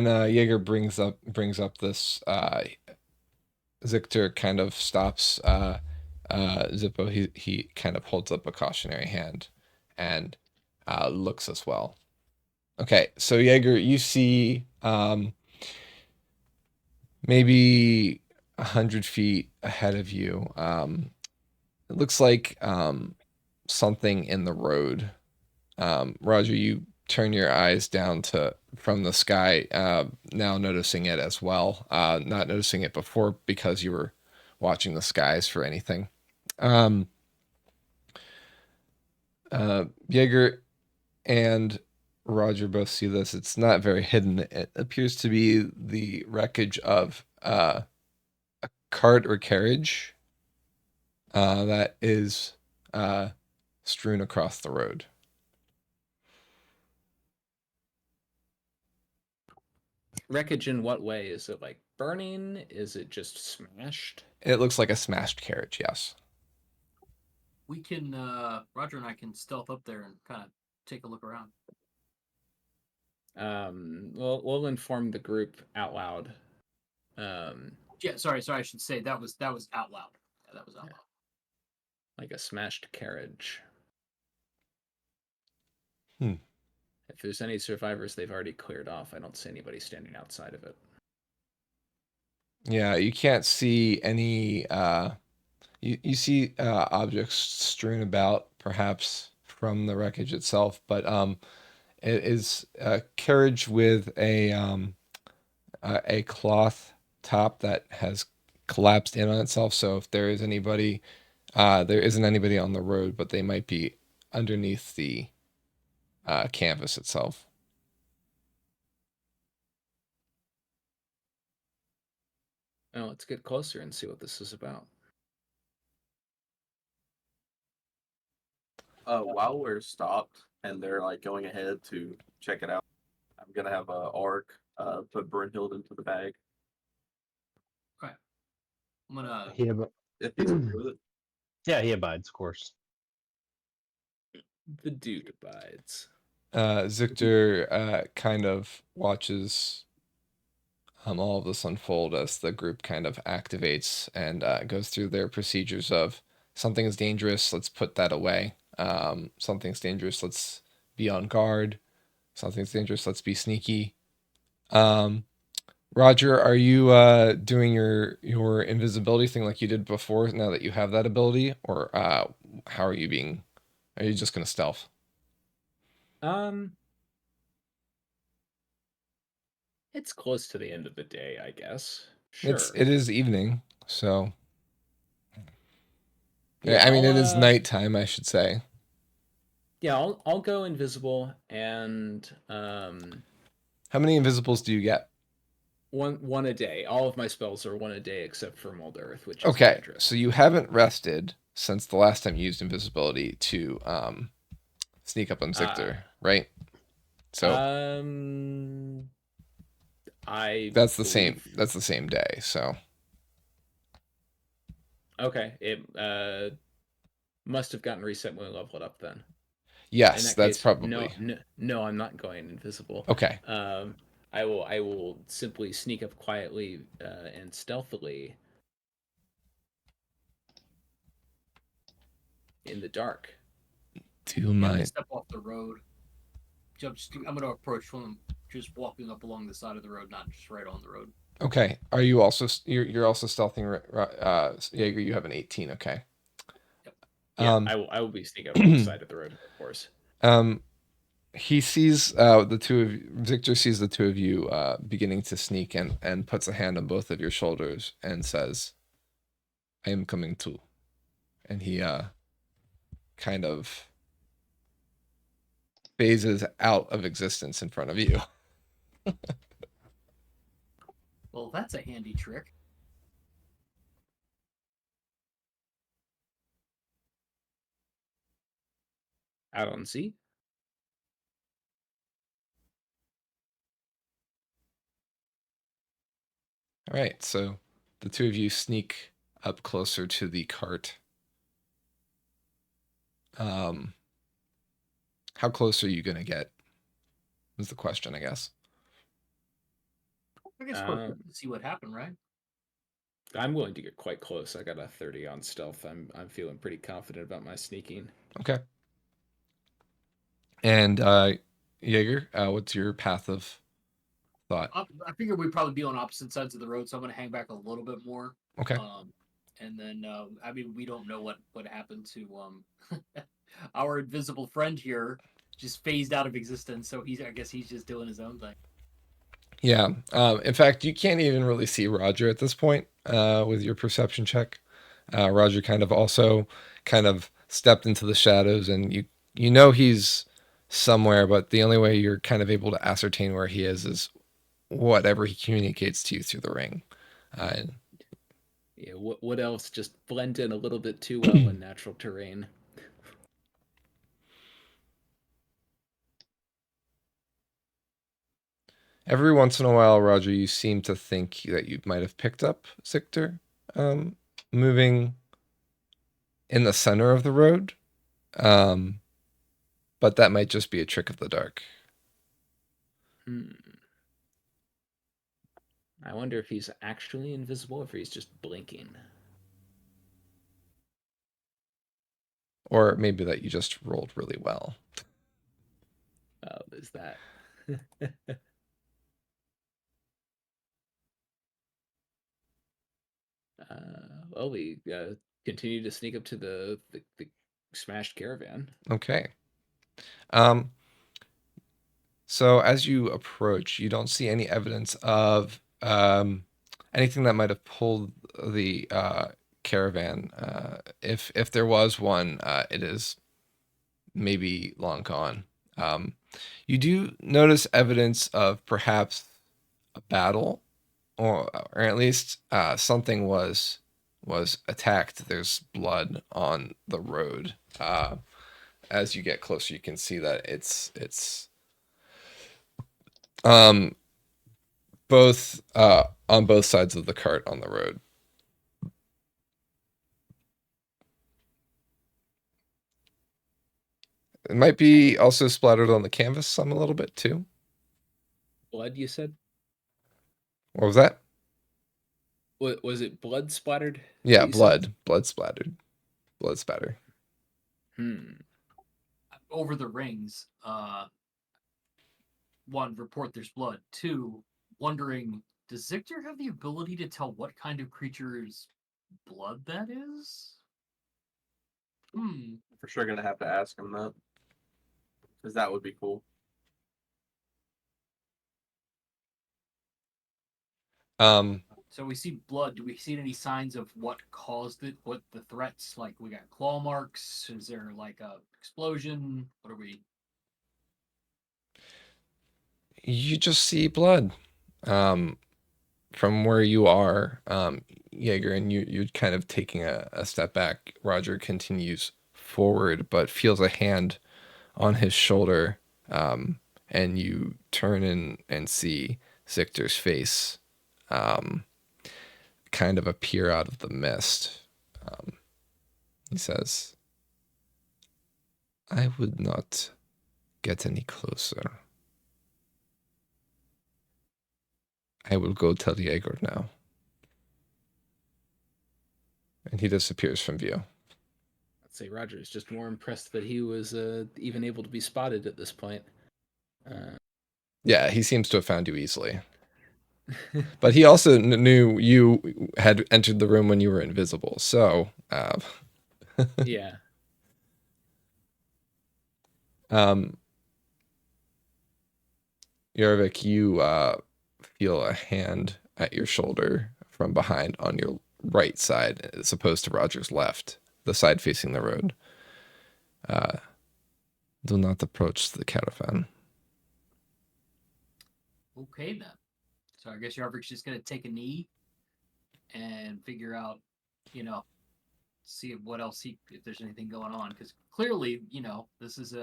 Jaeger brings up this, Zictor kind of stops Zippo. He kind of holds up a cautionary hand and looks as well. Okay, so Jaeger, you see maybe 100 feet ahead of you. It looks like something in the road. Roger, you turn your eyes down from the sky, now noticing it as well. Not noticing it before because you were watching the skies for anything. Jaeger and Roger both see this. It's not very hidden. It appears to be the wreckage of a cart or carriage that is strewn across the road. Wreckage in what way? Is it like burning? Is it just smashed? It looks like a smashed carriage, yes. We can, Roger and I can stealth up there and kind of take a look around. We'll inform the group out loud. Yeah, sorry, I should say that was out loud. Yeah, that was out loud. Like a smashed carriage. Hmm. If there's any survivors, they've already cleared off. I don't see anybody standing outside of it. Yeah, you can't see any. You see objects strewn about, perhaps from the wreckage itself, but it is a carriage with a cloth top that has collapsed in on itself. So if there is anybody, there isn't anybody on the road, but they might be underneath the canvas itself. Oh, let's get closer and see what this is about. While we're stopped and they're like going ahead to check it out, I'm gonna have a Ark put Brynhild into the bag I'm gonna. if he's okay with it. Yeah, he abides, of course. The dude abides. Zictor kind of watches all of this unfold as the group kind of activates and goes through their procedures of something is dangerous, let's put that away. Something's dangerous, let's be on guard. Something's dangerous, let's be sneaky. Roger, are you doing your invisibility thing like you did before now that you have that ability? Or how are you being... Are you just going to stealth? It's close to the end of the day, I guess. Sure. It is evening, so... Yeah, I mean, it is I'll, nighttime, I should say. Yeah, I'll go invisible and How many invisibles do you get? one a day. All of my spells are one a day except for Mold Earth, which is Okay, dangerous. so you haven't rested since the last time you used invisibility to sneak up on Zictor, right? So that's the same. That's the same day. So okay, it must have gotten reset when we leveled up then. yes, that's case, probably no. I'm not going invisible. okay. I will simply sneak up quietly and stealthily in the dark. Do you I'm gonna mind? step off the road. I'm gonna approach them, just walking up along the side of the road, not just right on the road. Okay. Are you also you're also stealthing? Jaeger, you have an 18. Okay. Yep. Yeah, I will be sneaking up on the side of the road, of course. He sees the two of Zictor sees the two of you beginning to sneak and puts a hand on both of your shoulders and says, "I am coming too." And he kind of phases out of existence in front of you. Well, that's a handy trick. Out on sea. All right, so the two of you sneak up closer to the cart. How close are you gonna get? Is the question, I guess. I guess we'll see what happened, right? I'm willing to get quite close. I got a 30 on stealth. I'm feeling pretty confident about my sneaking. Okay. And Jaeger, what's your path of thought? I figure we'd probably be on opposite sides of the road, so I'm gonna hang back a little bit more. Okay. And then I mean, we don't know what happened to our invisible friend here. Just phased out of existence, so I guess he's just doing his own thing. Yeah. In fact, you can't even really see Roger at this point with your perception check. Roger kind of stepped into the shadows, and you know he's somewhere, but the only way you're kind of able to ascertain where he is whatever he communicates to you through the ring. Yeah. What else? Just blend in a little bit too well in natural terrain. Every once in a while, Roger, you seem to think that you might have picked up Victor moving in the center of the road. But that might just be a trick of the dark. I wonder if he's actually invisible or if he's just blinking. Or maybe that you just rolled really well. Oh, there's that. Well, we continue to sneak up to the smashed caravan. Okay. So as you approach, you don't see any evidence of anything that might have pulled the caravan. If there was one, it is maybe long gone. You do notice evidence of perhaps a battle, or at least something was attacked. There's blood on the road. As you get closer, you can see that it's both on both sides of the cart on the road. It might be also splattered on the canvas some a little bit too. Blood, you said? What was that? What was it? Blood splattered? Yeah, You said? blood splattered, blood spatter. Over the rings, one, report there's blood. Two, wondering, does Zictor have the ability to tell what kind of creature's blood that is? For sure gonna have to ask him that. Because that would be cool. So we see blood. Do we see any signs of what caused it? What the threats? Like, we got claw marks. Is there like a explosion? What are we? You just see blood from where you are, Jaeger, and you're kind of taking a step back. Roger continues forward, but feels a hand on his shoulder, and you turn and see Zictor's face kind of appear out of the mist. He says, "I would not get any closer. I will go tell Jaeger now." And he disappears from view. I'd say Roger is just more impressed that he was even able to be spotted at this point. Yeah, he seems to have found you easily. But he also knew you had entered the room when you were invisible, so Yeah. Yarvik, you feel a hand at your shoulder from behind on your right side, as opposed to Roger's left, the side facing the road. Do not approach the caravan. Okay then. So I guess Yarvik's just gonna take a knee and figure out, see what else if there's anything going on, because clearly, this is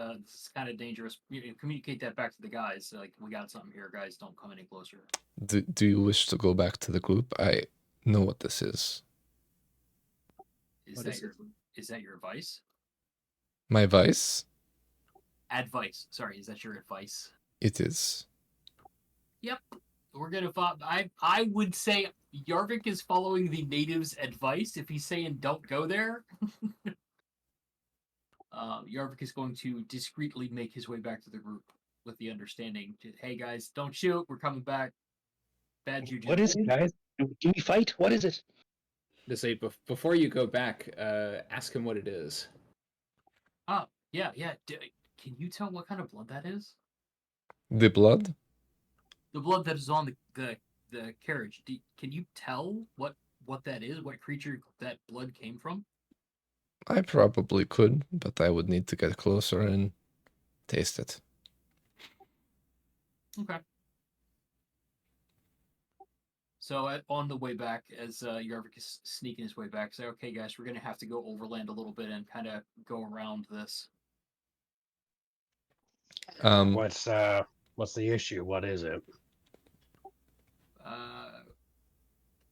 kind of dangerous. Communicate that back to the guys. Like, we got something here, guys. Don't come any closer. Do you wish to go back to the group? I know what this is. Is that your advice? My advice? Advice. Sorry, is that your advice? It is. Yep. We're gonna follow. I would say Yarvik is following the natives' advice if he's saying don't go there. Yarvik is going to discreetly make his way back to the group with the understanding, hey guys, don't shoot. We're coming back. Bad juju. What is it, guys? Do we fight? What is it? To say before you go back, ask him what it is. Yeah. Can you tell what kind of blood that is? The blood? The blood that is on the carriage. Can you tell what that is? What creature that blood came from? I probably could, but I would need to get closer and taste it. Okay. So on the way back, as Yarvik is sneaking his way back, say, okay, guys, we're going to have to go overland a little bit and kind of go around this. What's the issue? What is it?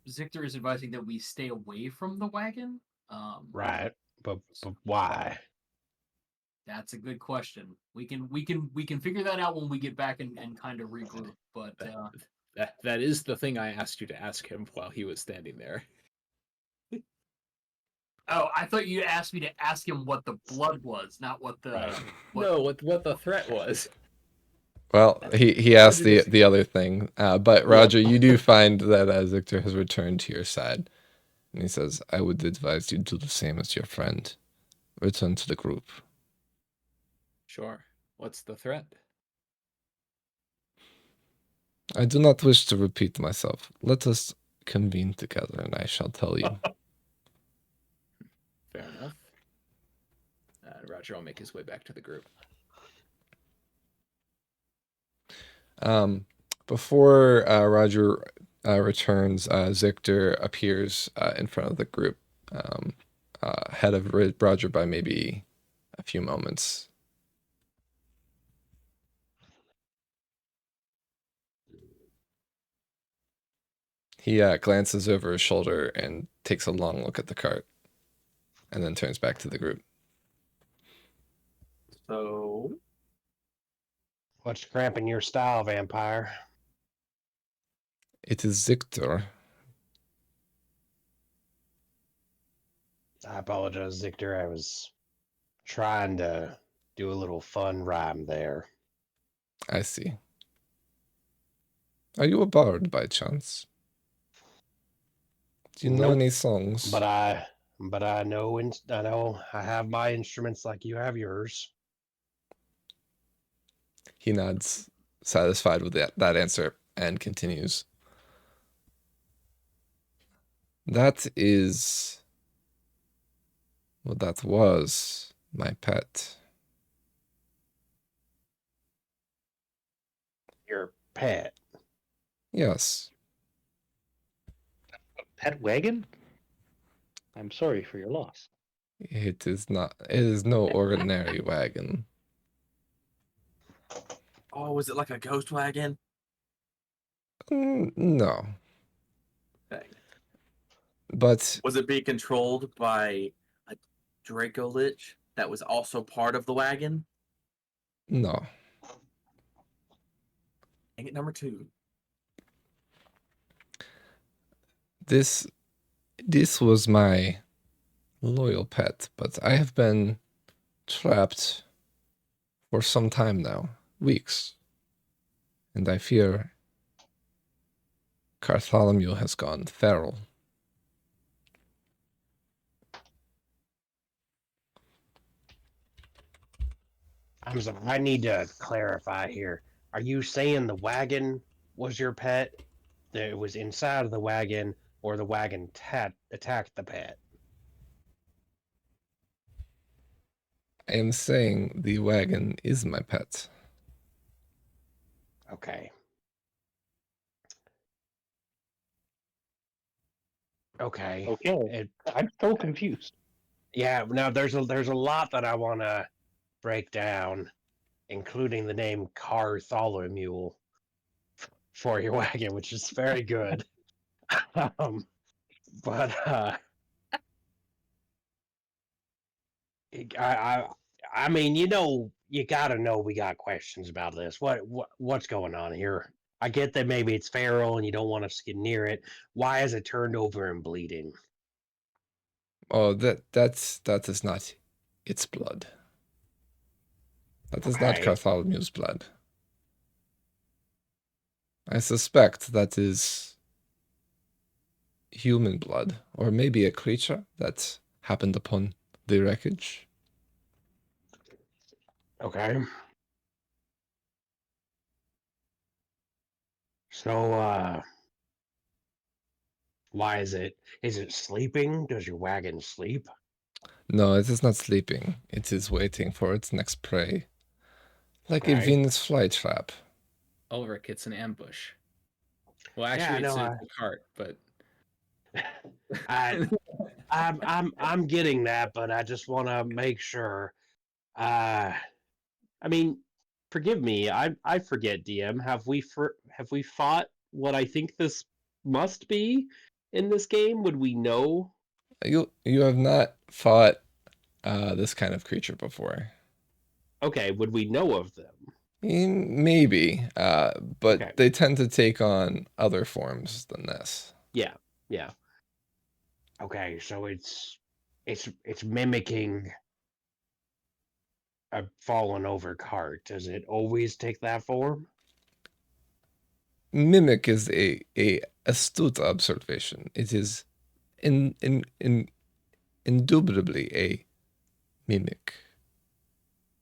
Zictor is advising that we stay away from the wagon. Right. But why? That's a good question. We can figure that out when we get back and kind of regroup. But That is the thing I asked you to ask him while he was standing there. oh, I thought you asked me to ask him what the blood was, not what the Right. No, what the threat was. Well, he asked Roger the other thing, but Well- Roger, you do find that Zictor has returned to your side, and he says, "I would advise you do the same as your friend. Return to the group." Sure. What's the threat? I do not wish to repeat myself. Let us convene together, and I shall tell you. Fair enough. Roger will make his way back to the group. Before Roger returns, Zictor appears in front of the group, ahead of Roger by maybe a few moments. He glances over his shoulder and takes a long look at the cart, and then turns back to the group. So, What's cramping your style, vampire? It is Zictor. I apologize, Victor. I was trying to do a little fun rhyme there. I see. Are you a bard by chance? Do you know Nope. any songs? But I know I have my instruments like you have yours. He nods, satisfied with that answer, and continues. That is... Well, that was my pet. Your pet. Yes. Pet wagon? I'm sorry for your loss. It is not... It is no ordinary wagon. oh, was it like a ghost wagon? No. Dang. But Was it being controlled by a Draco Lich that was also part of the wagon? no. Dang it, number 2. This was my loyal pet, but I have been trapped for some time now, weeks. And I fear Bartholomew has gone feral. I'm sorry, I need to clarify here. Are you saying the wagon was your pet? That it was inside of the wagon, or the wagon attacked the pet? I am saying the wagon is my pet. Okay. Okay. Okay. I'm so confused. Yeah. Now there's a lot that I want to break down, including the name Bartholomew for your wagon, which is very good. But I mean, you gotta know we got questions about this. What's going on here? I get that maybe it's feral and you don't want us to get near it. Why is it turned over and bleeding? Oh, that is not its blood. That is not Okay. Bartholomew's blood. I suspect that is human blood, or maybe a creature that happened upon the wreckage. Okay. So, why is it sleeping? Does your wagon sleep? No, it is not sleeping. It is waiting for its next prey. Like a Okay. Venus flytrap. Ulrich, it's an ambush. Well, Yeah, actually, it's no, a cart, but I'm getting that, but I just want to make sure. I mean, forgive me. I forget, DM. Have we fought what I think this must be? in this game? Would we know? You have not fought this kind of creature before. Okay, would we know of them? Maybe, but Okay. they tend to take on other forms than this. Yeah. Okay, so it's mimicking a fallen over cart. Does it always take that form? Mimic is a astute observation. It is in indubitably a mimic.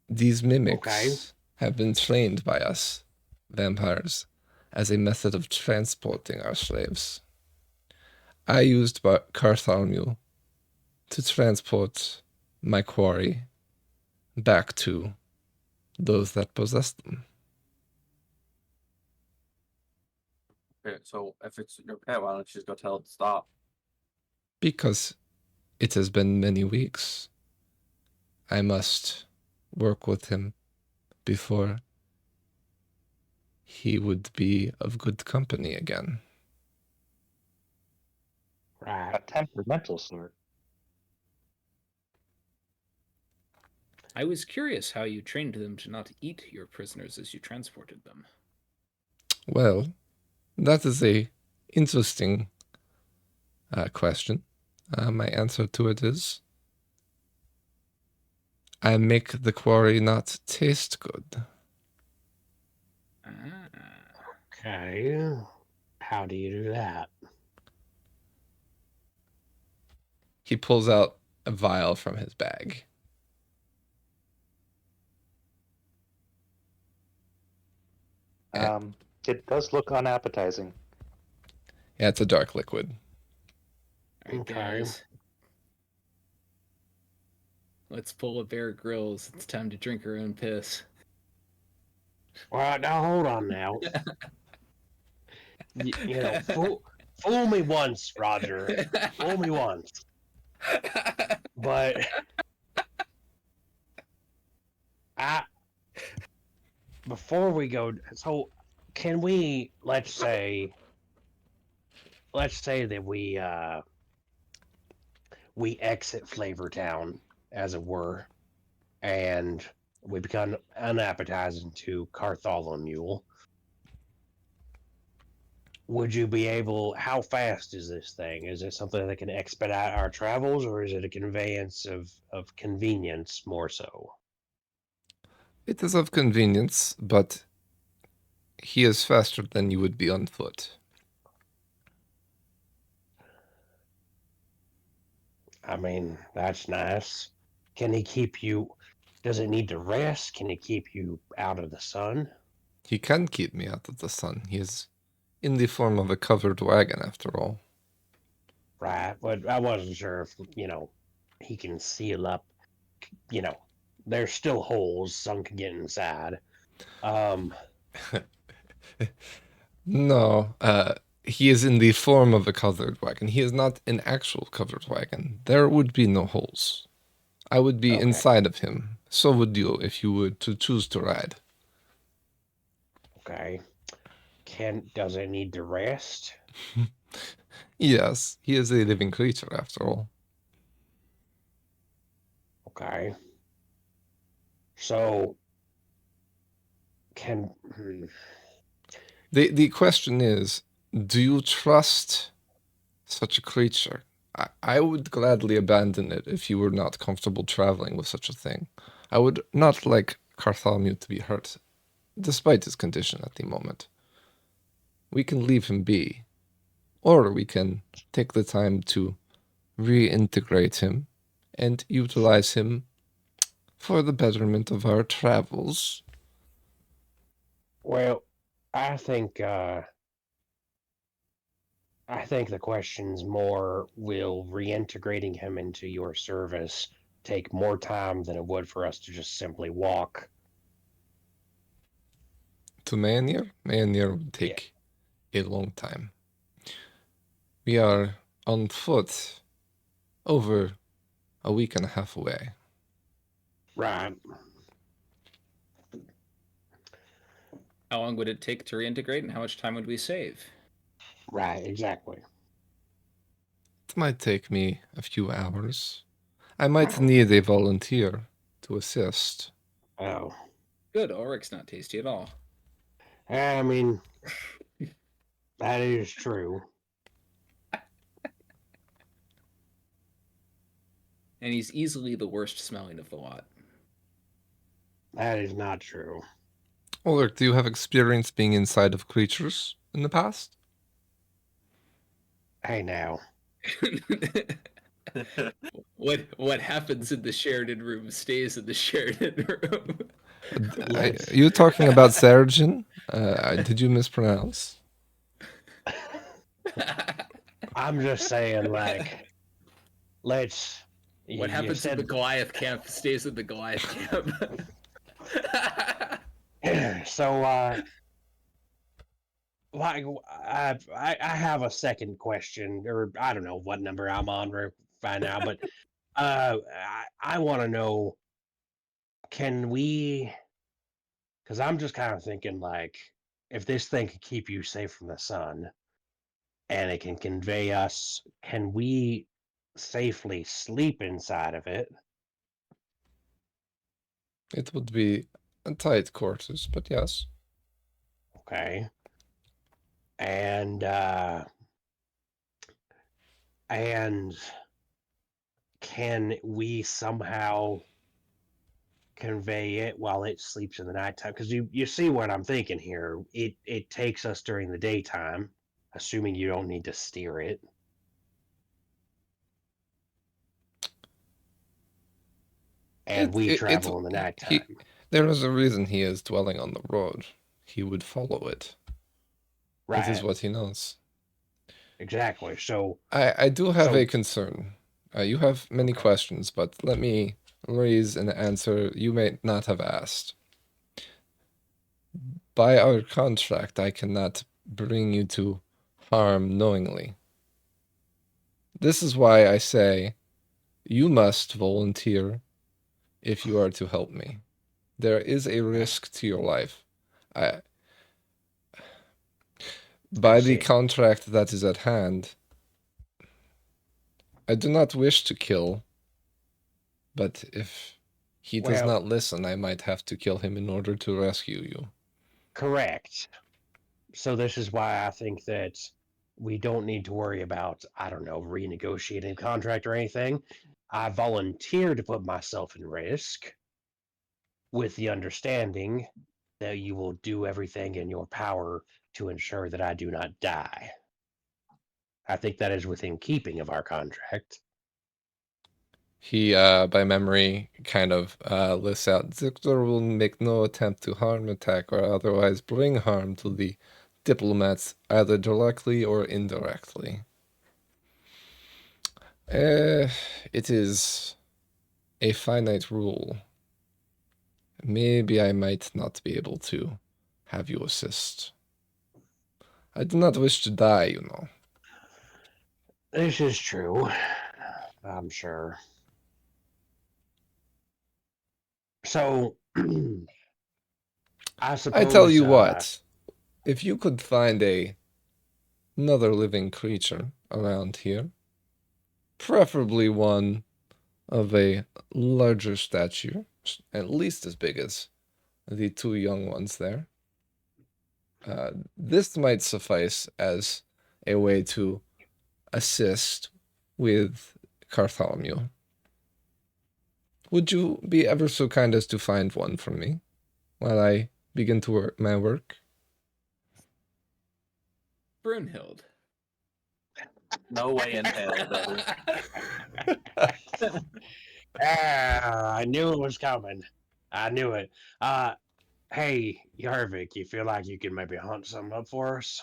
These mimics have been trained by us, vampires, as a method of transporting our slaves. I used Cartholomew to transport my quarry back to those that possess them. Okay, so if it's your pet, why don't you just go tell it to stop? Because it has been many weeks. I must work with him before he would be of good company again. Right. A temperamental sort. I was curious how you trained them to not eat your prisoners as you transported them. Well, that is a interesting question. My answer to it is I make the quarry not taste good. Okay. How do you do that? He pulls out a vial from his bag. It does look unappetizing. Yeah, it's a dark liquid. All right, Okay. guys. Let's pull a Bear Grylls. It's time to drink our own piss. Well, now hold on now. You know, fool me once, Roger. Fool me once. But before we go, so can we let's say that we exit Flavortown, as it were, and we become unappetizing to Cartholomew. Would you be able? How fast is this thing? Is it something that can expedite our travels, or is it a conveyance of convenience more so? It is of convenience, but he is faster than you would be on foot. I mean, that's nice. Can he keep you? Does it need to rest? Can he keep you out of the sun? He can keep me out of the sun. He is in the form of a covered wagon, after all. Right, but I wasn't sure if he can seal up. There's still holes. Sun can get inside. No, he is in the form of a covered wagon. He is not an actual covered wagon. There would be no holes. I would be Okay. inside of him. So would you if you were to choose to ride. Okay. Does it need to rest? Yes, he is a living creature, after all. Okay. So The question is, do you trust such a creature? I would gladly abandon it if you were not comfortable traveling with such a thing. I would not like Cartholomew to be hurt, despite his condition at the moment. We can leave him be, or we can take the time to reintegrate him and utilize him for the betterment of our travels. Well, I think the question's more, will reintegrating him into your service take more time than it would for us to just simply walk? To Mayanir would take a long time. We are on foot over a week and a half away. Right. How long would it take to reintegrate, and how much time would we save? Right, exactly. It might take me a few hours. I might need a volunteer to assist. Oh, Good. Ulrich's not tasty at all. I mean, that is true. And he's easily the worst smelling of the lot. That is not true. Ulrich, do you have experience being inside of creatures in the past? Hey, now. What happens in the Sheridan room stays in the Sheridan room. Yes. You talking about Seregen? Did you mispronounce? I'm just saying, like, let's. What you happens in said- the Goliath camp stays in the Goliath camp. So, like, I have a second question, or I don't know what number I'm on right now, but I want to know, can we? Because I'm just kind of thinking, like, if this thing can keep you safe from the sun, and it can convey us, can we safely sleep inside of it? It would be a tight quarters, but yes. Okay. And can we somehow convey it while it sleeps in the nighttime? Because you see what I'm thinking here. It takes us during the daytime, assuming you don't need to steer it. And we travel in the nighttime. There is a reason he is dwelling on the road. He would follow it. Right. This is what he knows. Exactly. So I do have a concern. You have many questions, but let me raise an answer you may not have asked. By our contract, I cannot bring you to harm knowingly. This is why I say you must volunteer if you are to help me. There is a risk to your life. By the contract that is at hand, I do not wish to kill, but if he does not listen, I might have to kill him in order to rescue you. correct. So this is why I think that we don't need to worry about, I don't know, renegotiating a contract or anything. I volunteer to put myself in risk with the understanding that you will do everything in your power to ensure that I do not die. I think that is within keeping of our contract. He, by memory, kind of lists out, Ziegler will make no attempt to harm, attack, or otherwise bring harm to the diplomats, either directly or indirectly. It is a finite rule. Maybe I might not be able to have you assist. I do not wish to die, you know. This is true, I'm sure. So, I suppose... I tell you what, if you could find another living creature around here, preferably one of a larger stature, at least as big as the two young ones there, this might suffice as a way to assist with Bartholomew. Would you be ever so kind as to find one for me while I begin to work my work? Brunhild. No way in hell, brother. I knew it was coming. I knew it. Hey, Yarvik, you feel like you can maybe hunt something up for us?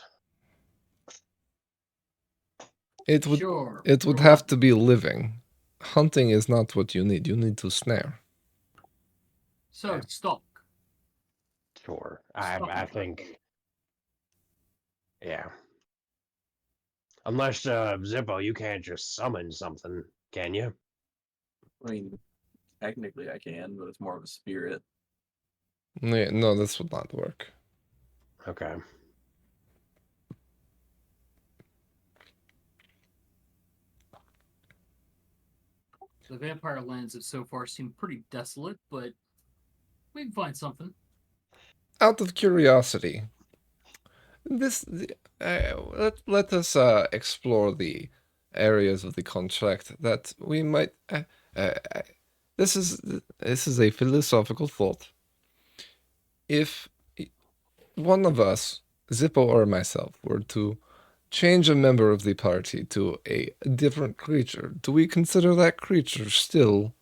It would Sure. it would have to be living. Hunting is not what you need. You need to snare. So stop. Sure. I think... Yeah. Unless, Zippo, you can't just summon something, can you? I mean, technically I can, but it's more of a spirit. No, this would not work. Okay. The vampire lands have so far seemed pretty desolate, but we can find something. Out of curiosity, let us explore the areas of the contract that we might. Uh, uh, this is a philosophical thought. If one of us, Zippo or myself, were to change a member of the party to a different creature, do we consider that creature still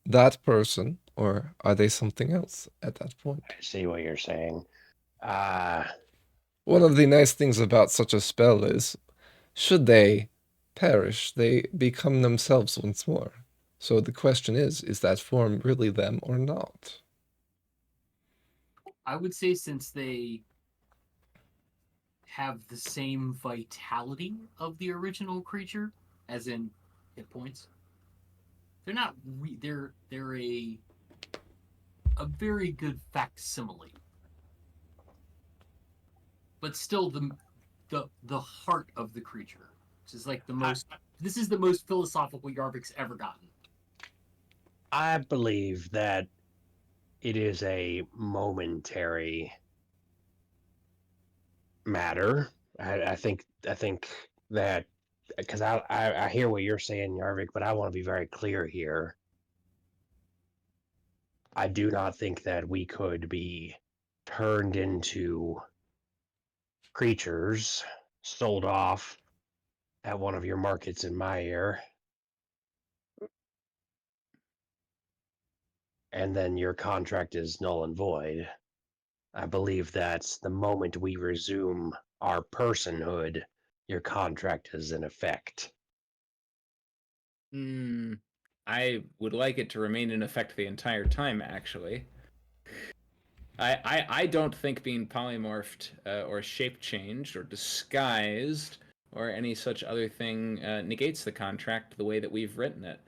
that person, or are they something else at that point? I see what you're saying. One of the nice things about such a spell is, should they perish, they become themselves once more. So the question is that form really them or not? I would say since they have the same vitality of the original creature, as in hit points, they're not. They're a very good facsimile, but still the heart of the creature, which is like the most. This is the most philosophical Yarvik's ever gotten. I believe that it is a momentary matter. I think that because I hear what you're saying, Yarvik, but I want to be very clear here. I do not think that we could be turned into creatures sold off at one of your markets in my ear, and then your contract is null and void. I believe that the moment we resume our personhood, your contract is in effect. I would like it to remain in effect the entire time, actually. I don't think being polymorphed or shape changed or disguised or any such other thing negates the contract the way that we've written it.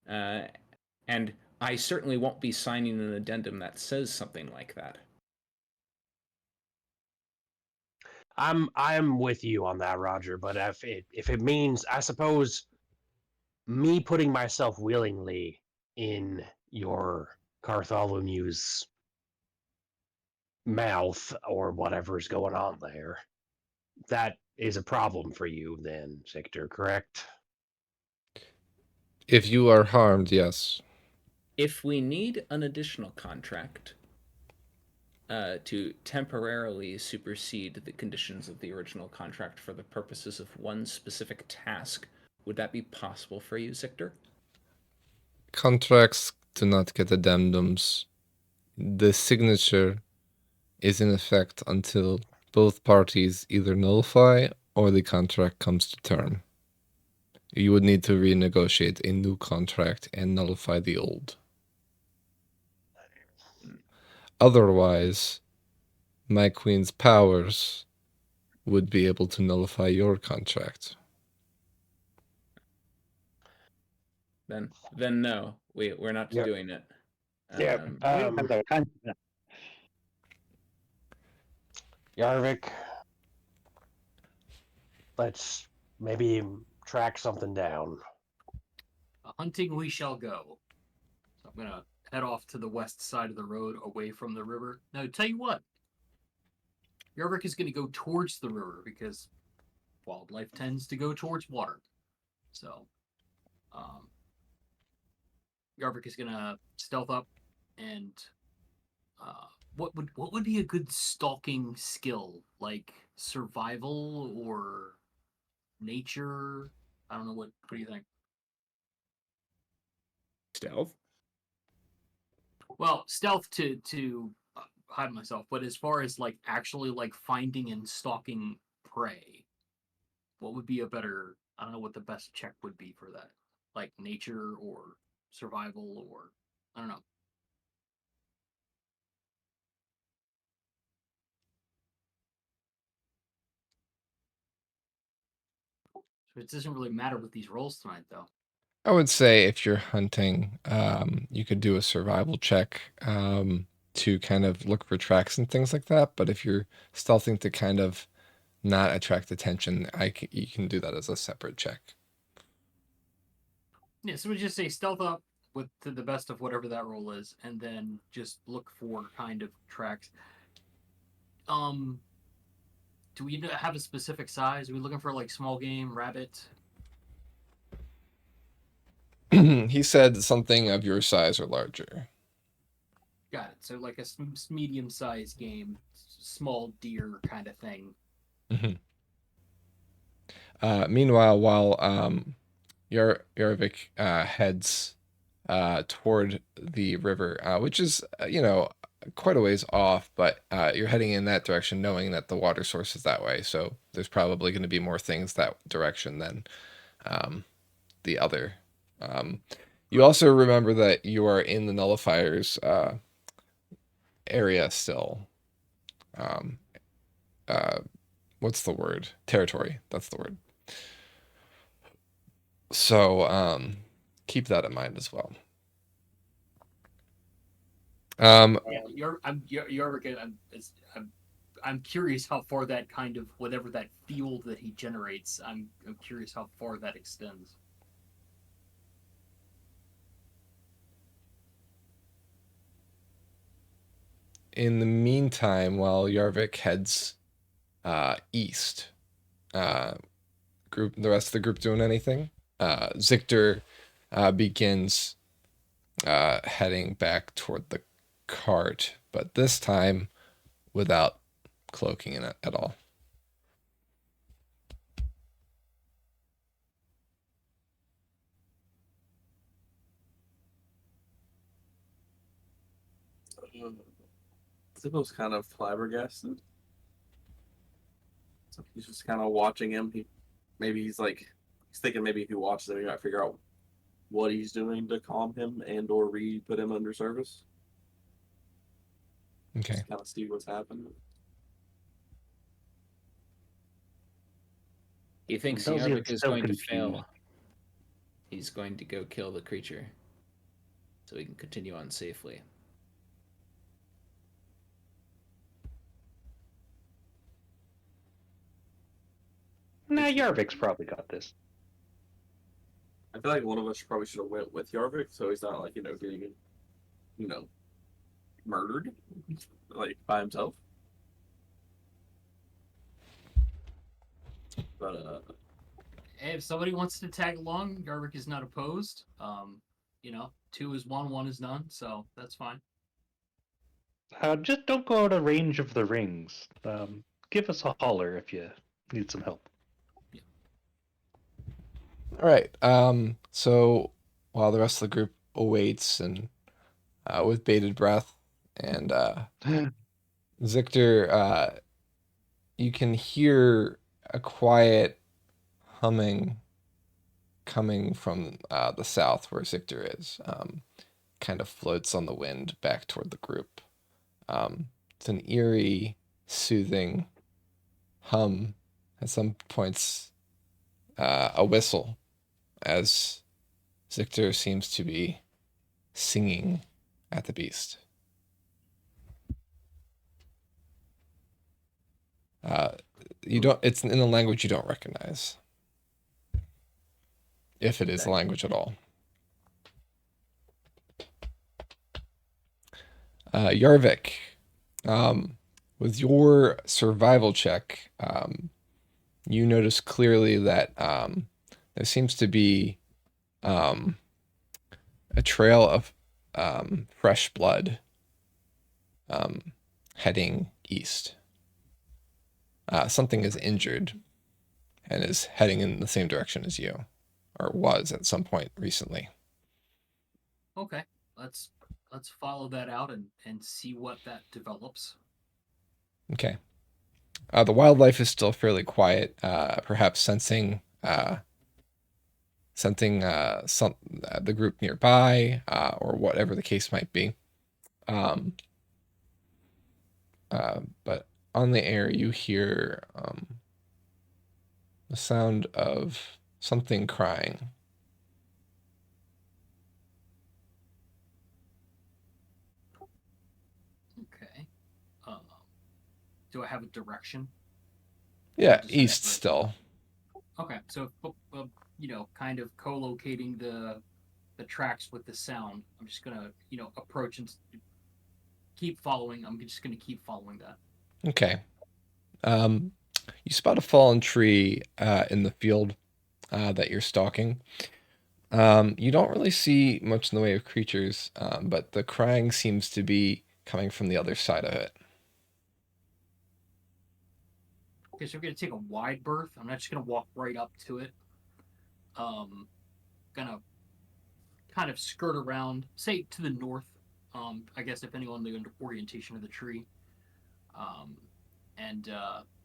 And I certainly won't be signing an addendum that says something like that. I'm with you on that, Roger. But if it means, I suppose, me putting myself willingly in your Cartholomew's mouth or whatever's going on there, that is a problem for you, then, Victor. Correct? If you are harmed, yes. If we need an additional contract to temporarily supersede the conditions of the original contract for the purposes of one specific task, would that be possible for you, Zictor? Contracts do not get addendums. The signature is in effect until both parties either nullify or the contract comes to term. You would need to renegotiate a new contract and nullify the old. Otherwise, my queen's powers would be able to nullify your contract. Then no, we're not Yep. doing it. Yeah. We don't have the time. Yarvik, let's maybe track something down. Hunting we shall go. So I'm gonna head off to the west side of the road, away from the river. Now, tell you what, Yarvik is gonna go towards the river because wildlife tends to go towards water. So, Yarvik is gonna stealth up and what would be a good stalking skill? Like survival or nature? I don't know. What do you think? Stealth? Well, stealth to hide myself, but as far as like actually like finding and stalking prey, what would be a better? I don't know what the best check would be for that. Like nature or survival or I don't know. So it doesn't really matter with these rolls tonight, though. I would say if you're hunting, you could do a survival check to kind of look for tracks and things like that. But if you're stealthing to kind of not attract attention, you can do that as a separate check. Yeah, so we just say stealth up with to the best of whatever that roll is, and then just look for kind of tracks. Do we have a specific size? Are we looking for like small game, rabbit? He said something of your size or larger. Got it. So like a medium-sized game, small deer kind of thing. Meanwhile, while Yarvik heads toward the river, which is quite a ways off, but you're heading in that direction, knowing that the water source is that way. So there's probably going to be more things that direction than the other. You also remember that you are in the nullifiers area still. What's the word? Territory. That's the word. So keep that in mind as well. I'm curious how far that kind of whatever that field that he generates. I'm curious how far that extends. In the meantime, while Yarvik heads east, the rest of the group doing anything? Zictor begins heading back toward the cart, but this time without cloaking in it at all. Zippo's kind of flabbergasted. So he's just kind of watching him. He's thinking maybe if he watches him, he might figure out what he's doing to calm him and/or put him under service. Okay. Just kind of see what's happening. He thinks Tells you Yarvik it's is so going to confused. fail. He's going to go kill the creature so he can continue on safely. Nah, Yarvik's probably got this. I feel like one of us probably should have went with Yarvik, so he's not like getting murdered like by himself. But If somebody wants to tag along, Garvik is not opposed. 2 is 1, 1 is none, so that's fine. Just don't go out of range of the rings. Give us a holler if you need some help. All right. So while the rest of the group awaits and with bated breath, and Zictor, you can hear a quiet humming coming from the south where Zictor is. Kind of floats on the wind back toward the group. It's an eerie, soothing hum. At some points, a whistle, as Zictor seems to be singing at the beast. It's in a language you don't recognize, if it is a language at all. Yarvik, with your survival check, you notice clearly that there seems to be a trail of fresh blood heading east. Something is injured and is heading in the same direction as you, or was at some point recently. Okay, let's follow that out and see what that develops. Okay. The wildlife is still fairly quiet, perhaps sensing the group nearby, or whatever the case might be. But on the air, you hear the sound of something crying. Okay. Do I have a direction? Yeah, Just east still. Okay, so kind of co-locating the tracks with the sound. I'm just gonna, approach and keep following. I'm just gonna keep following that. Okay. You spot a fallen tree in the field that you're stalking. You don't really see much in the way of creatures, but the crying seems to be coming from the other side of it. Okay, so I'm gonna take a wide berth. I'm not just gonna walk right up to it. Gonna kind of skirt around, say to the north. I guess depending on the orientation of the tree. And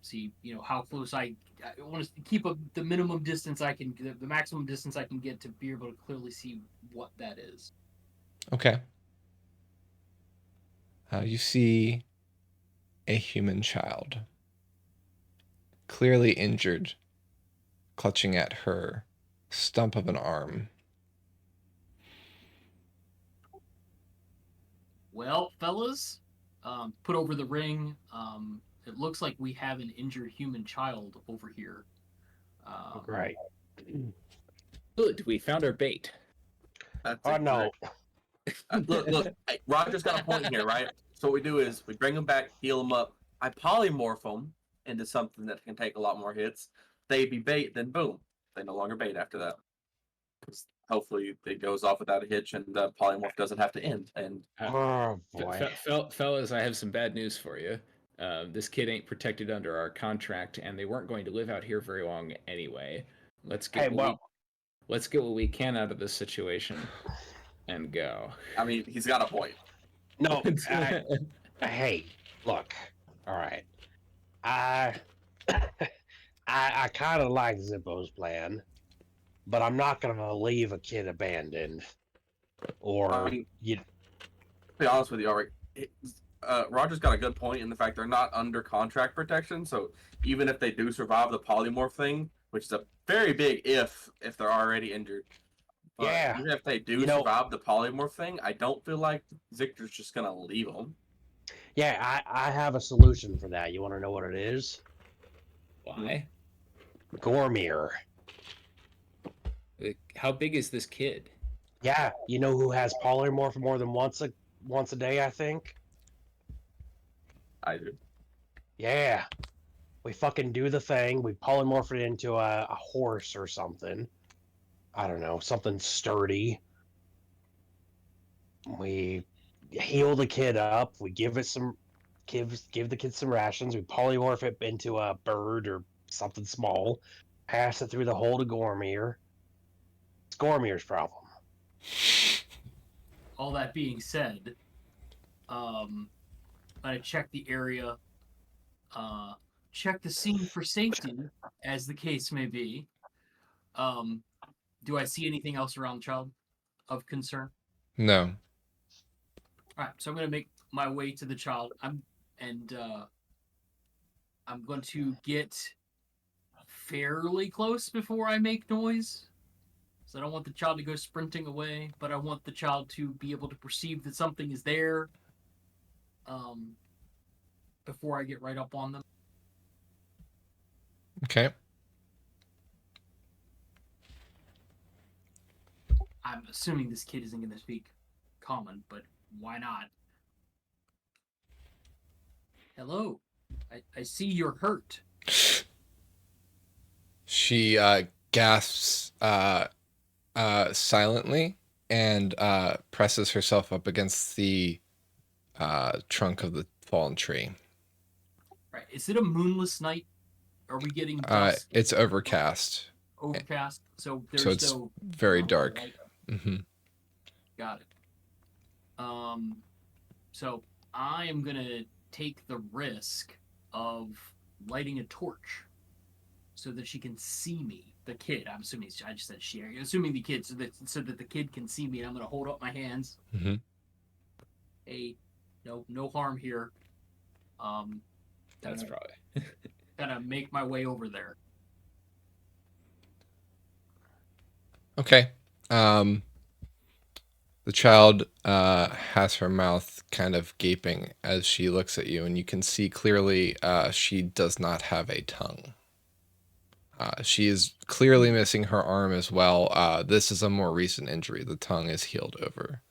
see, how close I want to keep the minimum distance I can, the maximum distance I can get to be able to clearly see what that is. Okay. You see a human child, clearly injured, clutching at her stump of an arm. Well, fellas, put over the ring. It looks like we have an injured human child over here. Right. Good, we found our bait. That's Oh no. Look. Hey, Roger's got a point here, right? So what we do is we bring him back, heal him up. I polymorph them into something that can take a lot more hits. They be bait, then boom, they no longer bait after that. Hopefully, it goes off without a hitch, and the polymorph doesn't have to end. And Oh boy. Fellas, I have some bad news for you. This kid ain't protected under our contract, and they weren't going to live out here very long anyway. Let's get what we can out of this situation, and go. I mean, he's got a point. No. Hey, look. All right. I kind of like Zippo's plan, but I'm not gonna leave a kid abandoned. Or I mean, you. To be honest with you, all right. Roger's got a good point in the fact they're not under contract protection. So even if they do survive the polymorph thing, which is a very big if they're already injured. But Yeah. even if they do survive the polymorph thing, I don't feel like Zictor's just gonna leave them. Yeah, I have a solution for that. You want to know what it is? Why? Gormir. How big is this kid? Yeah, you know who has polymorph more than once a day, I think? I do. Yeah. We fucking do the thing. We polymorph it into a horse or something. I don't know, something sturdy. We heal the kid up. We give the kid some rations. We polymorph it into a bird or something small. Pass it through the hole to Gormir. It's Gormir's problem. All that being said, I check the area, check the scene for safety, as the case may be. Do I see anything else around the child of concern? No. All right, so I'm going to make my way to the child. I'm going to get fairly close before I make noise. So I don't want the child to go sprinting away, but I want the child to be able to perceive that something is there before I get right up on them. Okay. I'm assuming this kid isn't going to speak common, but why not? Hello. I see you're hurt. She gasps silently and presses herself up against the trunk of the fallen tree. Right. Is it a moonless night? Are we getting dusk? It's overcast. Overcast. So there's So it's no very dark. light. Mm-hmm. Got it. So I am gonna take the risk of lighting a torch so that she can see me. The kid. I'm assuming. I just said she. Assuming the kid, so that the kid can see me. And I'm gonna hold up my hands. Mm-hmm. Hey, no harm here. That's probably. Gonna make my way over there. Okay. The child has her mouth kind of gaping as she looks at you, and you can see clearly she does not have a tongue. She is clearly missing her arm as well. This is a more recent injury. The tongue is healed over.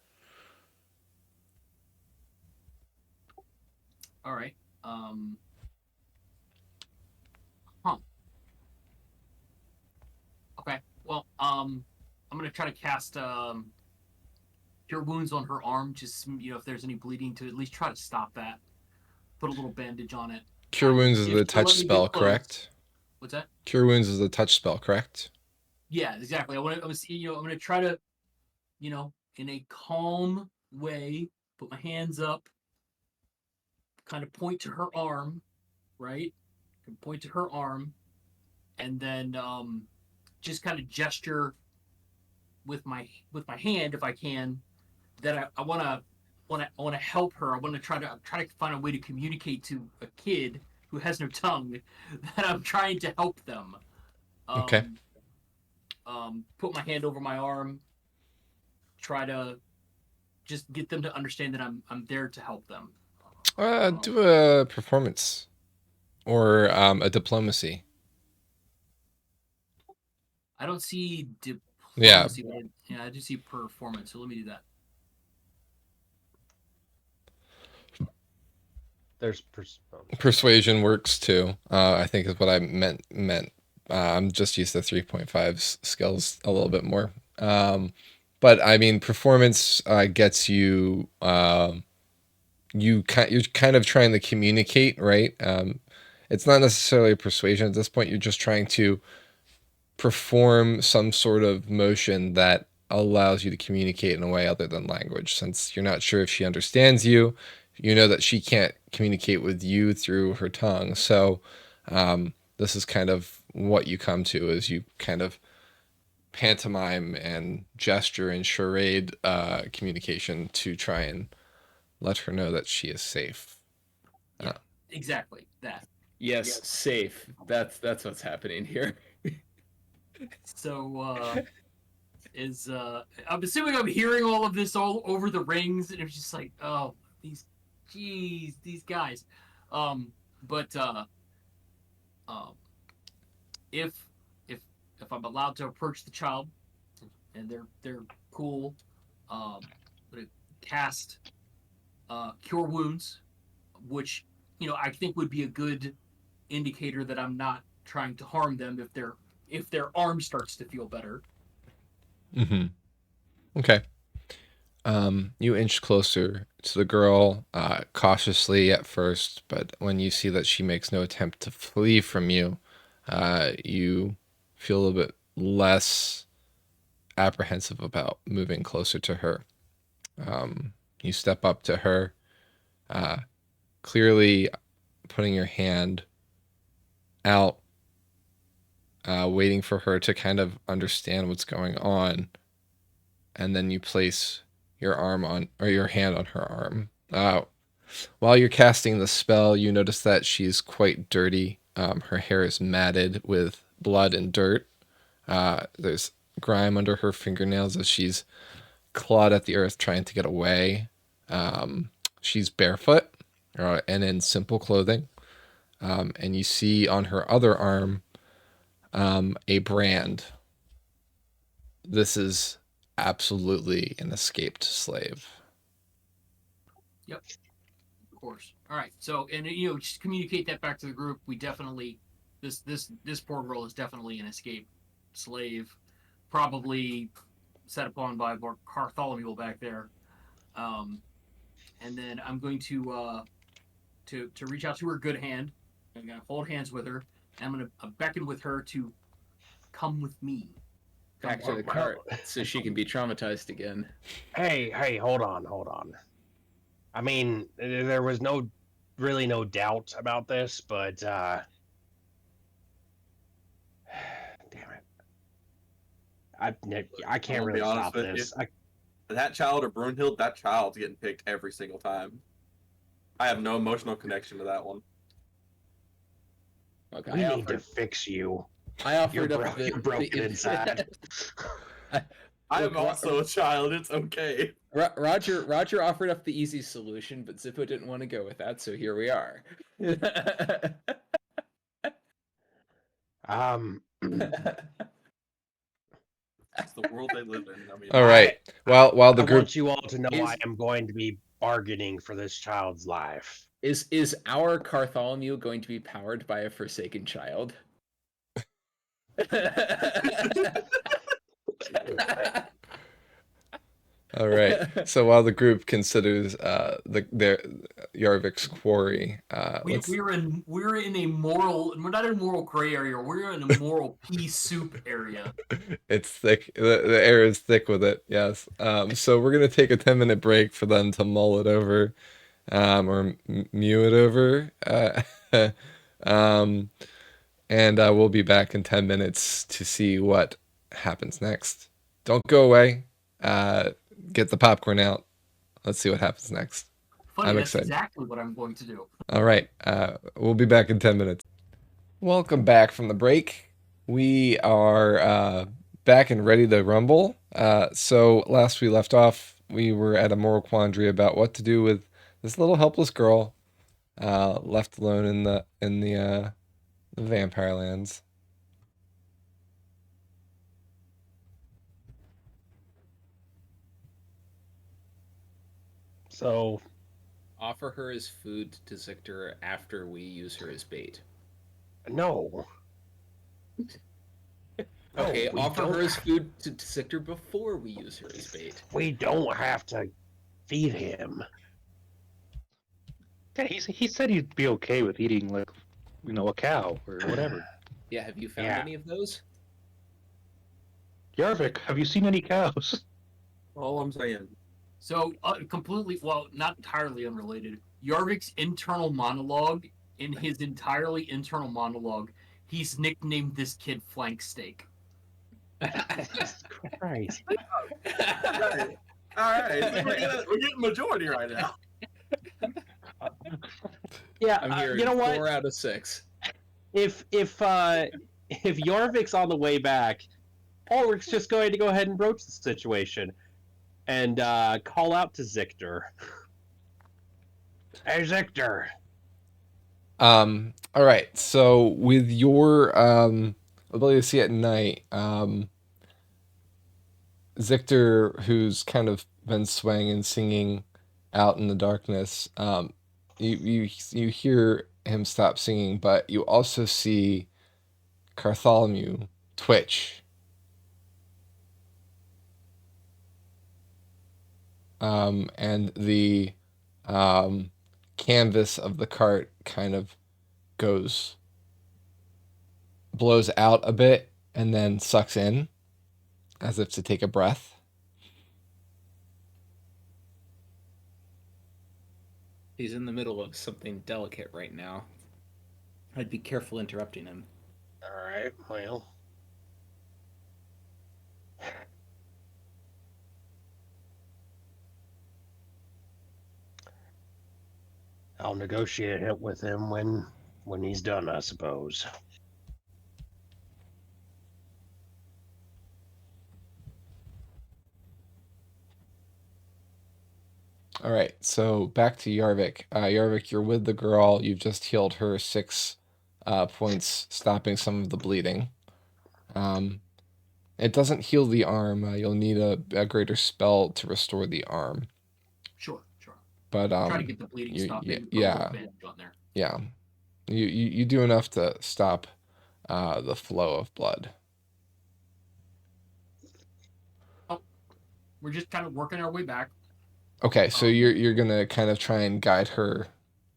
All right. Huh. Okay. Well, I'm gonna try to cast cure wounds on her arm. Just if there's any bleeding, to at least try to stop that. Put a little bandage on it. Cure Wounds is If the she'll touch let me get spell, close- correct? What's that? Cure Wounds is the touch spell, correct? Yeah, exactly. I'm gonna try to, in a calm way, put my hands up, kind of point to her arm, right? Point to her arm, and then just kind of gesture with my hand, if I can, that I want to help her. I want to try to find a way to communicate to a kid who has no tongue that I'm trying to help them. Okay. Put my hand over my arm, try to just get them to understand that I'm there to help them. Do a performance or a diplomacy. I don't see Yeah. diplomacy, but I do see performance. So let me do that. There's Persuasion works too. I think is what I meant. I'm just used to 3.5 skills a little bit more. But I mean, performance gets you. You're kind of trying to communicate, right? It's not necessarily a persuasion at this point. You're just trying to perform some sort of motion that allows you to communicate in a way other than language. Since you're not sure if she understands you, you know that she can't communicate with you through her tongue. So this is kind of what you come to, is you kind of pantomime and gesture and charade communication to try and let her know that she is safe. Exactly that. Yes, safe. That's what's happening here. So I'm assuming I'm hearing all of this all over the rings, and it's just like, oh, these guys. If I'm allowed to approach the child, and they're cool, I'm gonna cast cure wounds, which I think would be a good indicator that I'm not trying to harm them if their arm starts to feel better. Mm-hmm. Okay. You inch closer to the girl, cautiously at first, but when you see that she makes no attempt to flee from you, you feel a little bit less apprehensive about moving closer to her. You step up to her, clearly putting your hand out, waiting for her to kind of understand what's going on, and then you place your hand on her arm. While you're casting the spell, you notice that she's quite dirty. Her hair is matted with blood and dirt. There's grime under her fingernails as she's clawed at the earth trying to get away. She's barefoot and in simple clothing. And you see on her other arm a brand. This is absolutely an escaped slave. Yep, of course. All right. So, and just communicate that back to the group. We definitely this poor girl is definitely an escaped slave, probably set upon by Bartholomew back there. And then I'm going to reach out to her good hand. I'm gonna hold hands with her. And I'm gonna beckon with her to come with me. Back to the cart so she can be traumatized again. Hey, hold on. I mean, there was really no doubt about this, but damn it. I can't really stop this. That child or Brunhild, that child's getting picked every single time. I have no emotional connection to that one. Look, We need to fix you. I offered You're broken inside. I am also a child. It's okay. Roger offered up the easy solution, but Zippo didn't want to go with that, so here we are. That's the world they live in. I mean, All right. While the I group want you all to know I Is- am going to be bargaining for this child's life. Is our Cartholomew going to be powered by a forsaken child? All right. So while the group considers their Yarvik's quarry, let's We're in a moral. We're not in a moral gray area. We're in a moral pea soup area. it's thick. The air is thick with it. Yes. So we're gonna take a 10-minute break for them to mull it over, or mew it over. Um, and we'll be back in 10 minutes to see what happens next. Don't go away. Get the popcorn out. Let's see what happens next. Funny, I'm that's excited. exactly what I'm going to do. All right. We'll be back in 10 minutes. Welcome back from the break. We are back and ready to rumble. So last we left off, we were at a moral quandary about what to do with this little helpless girl left alone in the vampire lands. So, Offer her as food to Zictor after we use her as bait. no. Okay, we offer don't her as food to Zictor before we use her as bait. We don't have to feed him. Yeah, he said he'd be okay with eating, like, a cow or whatever. Yeah, have you found Yeah. any of those? Yarvik, have you seen any cows? all I'm saying. So, completely, well, not entirely unrelated. Yarvik's internal monologue, in his entirely internal monologue, he's nicknamed this kid Flank Steak. Jesus Christ. All right. We're getting majority right now. Yeah, I'm hearing you know what? 4 out of 6. If Yarvik's on the way back, Ulrich's just going to go ahead and broach the situation and call out to Zictor. Hey, Zictor. All right. So with your ability to see at night, Zictor, who's kind of been swaying and singing out in the darkness, you hear him stop singing, but you also see Cartholomew twitch. And the canvas of the cart kind of blows out a bit and then sucks in as if to take a breath. He's in the middle of something delicate right now. I'd be careful interrupting him. All right, well. I'll negotiate it with him when he's done, I suppose. All right, so back to Yarvik. Yarvik, you're with the girl. You've just healed her 6 points, stopping some of the bleeding. It doesn't heal the arm. You'll need a greater spell to restore the arm. Sure. But Try to get the bleeding stopped. Maybe put a little bandage on there. Yeah, you do enough to stop the flow of blood. We're just kind of working our way back. Okay, so you're gonna kind of try and guide her.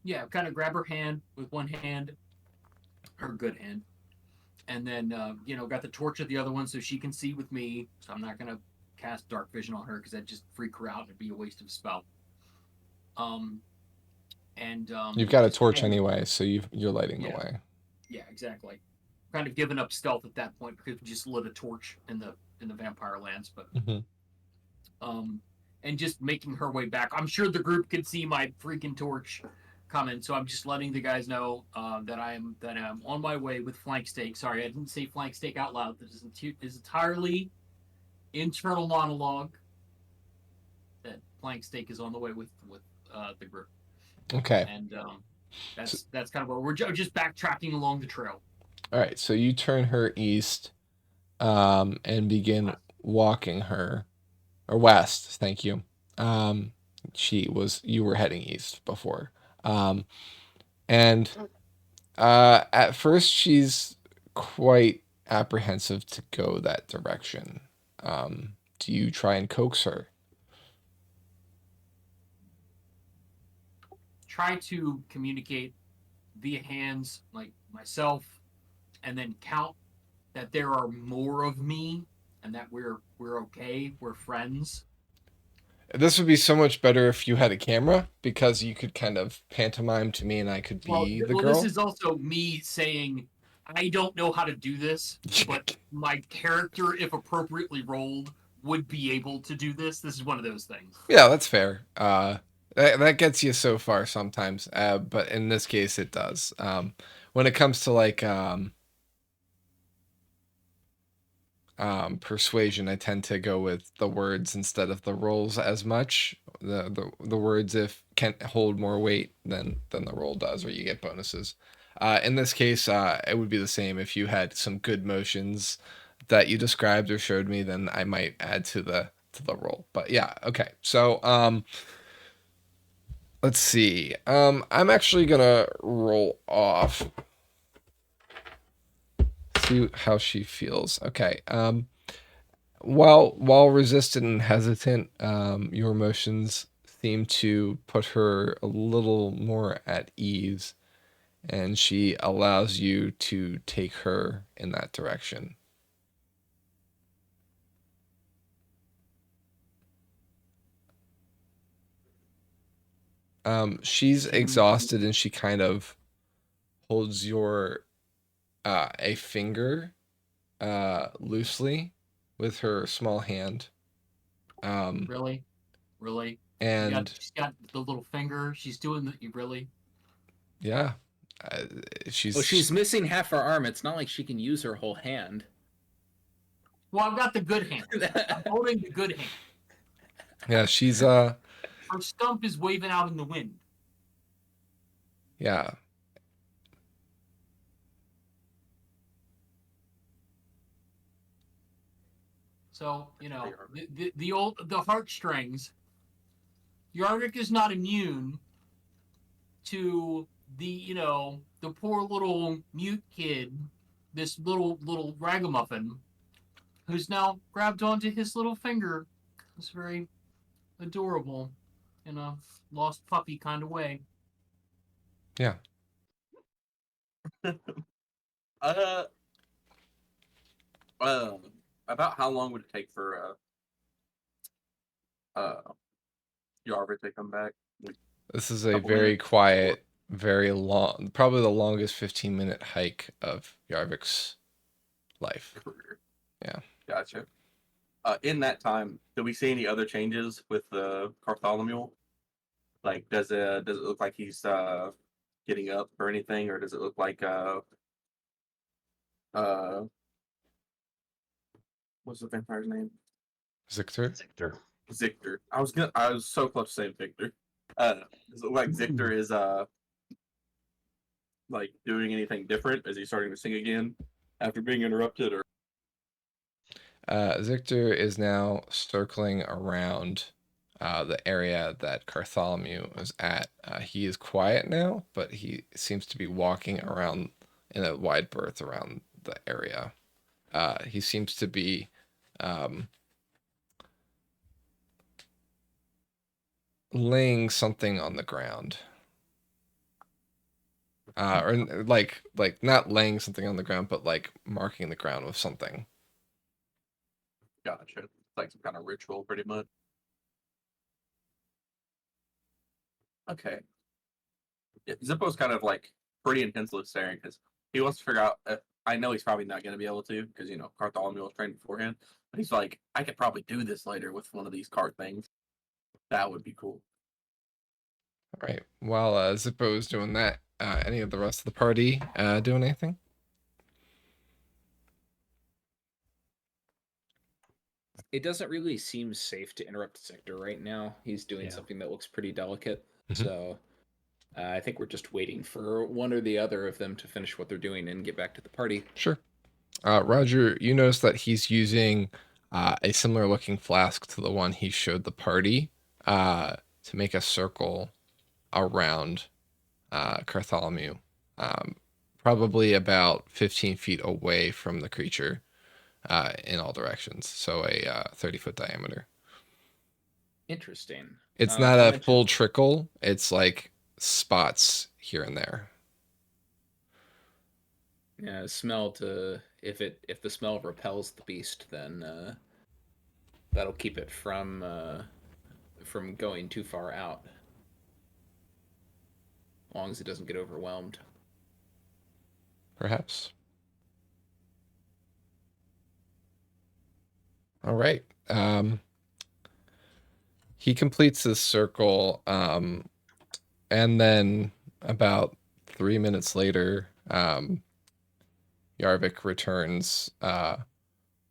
Yeah, kind of grab her hand with one hand, her good hand, and then got the torch of the other one so she can see with me. So I'm not gonna cast dark vision on her because that'd just freak her out and it'd be a waste of a spell. You've got a torch anyway, so you're lighting the Yeah. way. Yeah, exactly. Kind of giving up stealth at that point because we just lit a torch in the vampire lands, but and just making her way back. I'm sure the group can see my freaking torch coming, so I'm just letting the guys know that I'm on my way with Flank Steak. Sorry, I didn't say Flank Steak out loud. This is entirely internal monologue. That Flank Steak is on the way with the group. Okay. And that's kind of where we're just backtracking along the trail. All right, so you turn her east, and begin walking her, or west. Thank you. You were heading east before, and at first she's quite apprehensive to go that direction. Do you try and coax her? Try to communicate via hands, like myself, and then count that there are more of me, and that we're okay, we're friends. This would be so much better if you had a camera, because you could kind of pantomime to me and I could Well, be the well, girl. this is also me saying I don't know how to do this, but my character, if appropriately rolled, would be able to do this. This is one of those things. Yeah, that's fair. That gets you so far sometimes, but in this case it does. When it comes to like persuasion, I tend to go with the words instead of the rolls as much. The words if can hold more weight than the roll does, or you get bonuses. In this case, it would be the same. If you had some good motions that you described or showed me, then I might add to the roll. But yeah, okay. So let's see. I'm actually gonna roll off. See how she feels. Okay. While resistant and hesitant, your emotions seem to put her a little more at ease, and she allows you to take her in that direction. She's exhausted, and she kind of holds your a finger loosely with her small hand. Really, And she's got the little finger. She's doing the really. yeah, She's missing half her arm. It's not like she can use her whole hand. Well, I've got the good hand. I'm holding the good hand. yeah, she's Her stump is waving out in the wind. yeah. So the heartstrings. Yarvik is not immune to the poor little mute kid, this little ragamuffin, who's now grabbed onto his little finger. It's very adorable in a lost puppy kind of way. Yeah. About how long would it take for Yarvik to come back? This is a Couple very minutes, quiet, very long, probably the longest 15-minute hike of Yarvik's life. career. Yeah. Gotcha. In that time, do we see any other changes with Bartholomew? Like, does it look like he's getting up or anything, or does it look like what's the vampire's name? Zictor? Zictor. I was so close to saying Victor. Does it look like Zictor is like doing anything different? Is he starting to sing again after being interrupted, or Zictor is now circling around the area that Bartholomew is at. He is quiet now, but he seems to be walking around in a wide berth around the area. He seems to be laying something on the ground. Or like not laying something on the ground, but like marking the ground with something. gotcha? It's like some kind of ritual, pretty much. Okay. Yeah, Zippo's kind of like pretty intensely staring because he wants to figure out. I know he's probably not going to be able to because Bartholomew was trained beforehand. But he's like, I could probably do this later with one of these card things. That would be cool. All right. While Zippo is doing that, any of the rest of the party doing anything? It doesn't really seem safe to interrupt Sector right now. He's doing something that looks pretty delicate. Mhm. So I think we're just waiting for one or the other of them to finish what they're doing and get back to the party. Sure. Roger, you notice that he's using a similar looking flask to the one he showed the party to make a circle around Bartholomew, probably about 15 feet away from the creature in all directions. So a 30-foot diameter. Interesting. It's I not a mentioned- full trickle. It's like spots here and there. Yeah, smell to if the smell repels the beast, then that'll keep it from going too far out. As long as it doesn't get overwhelmed. Perhaps. All right. He completes his circle, and then about 3 minutes later, Yarvik returns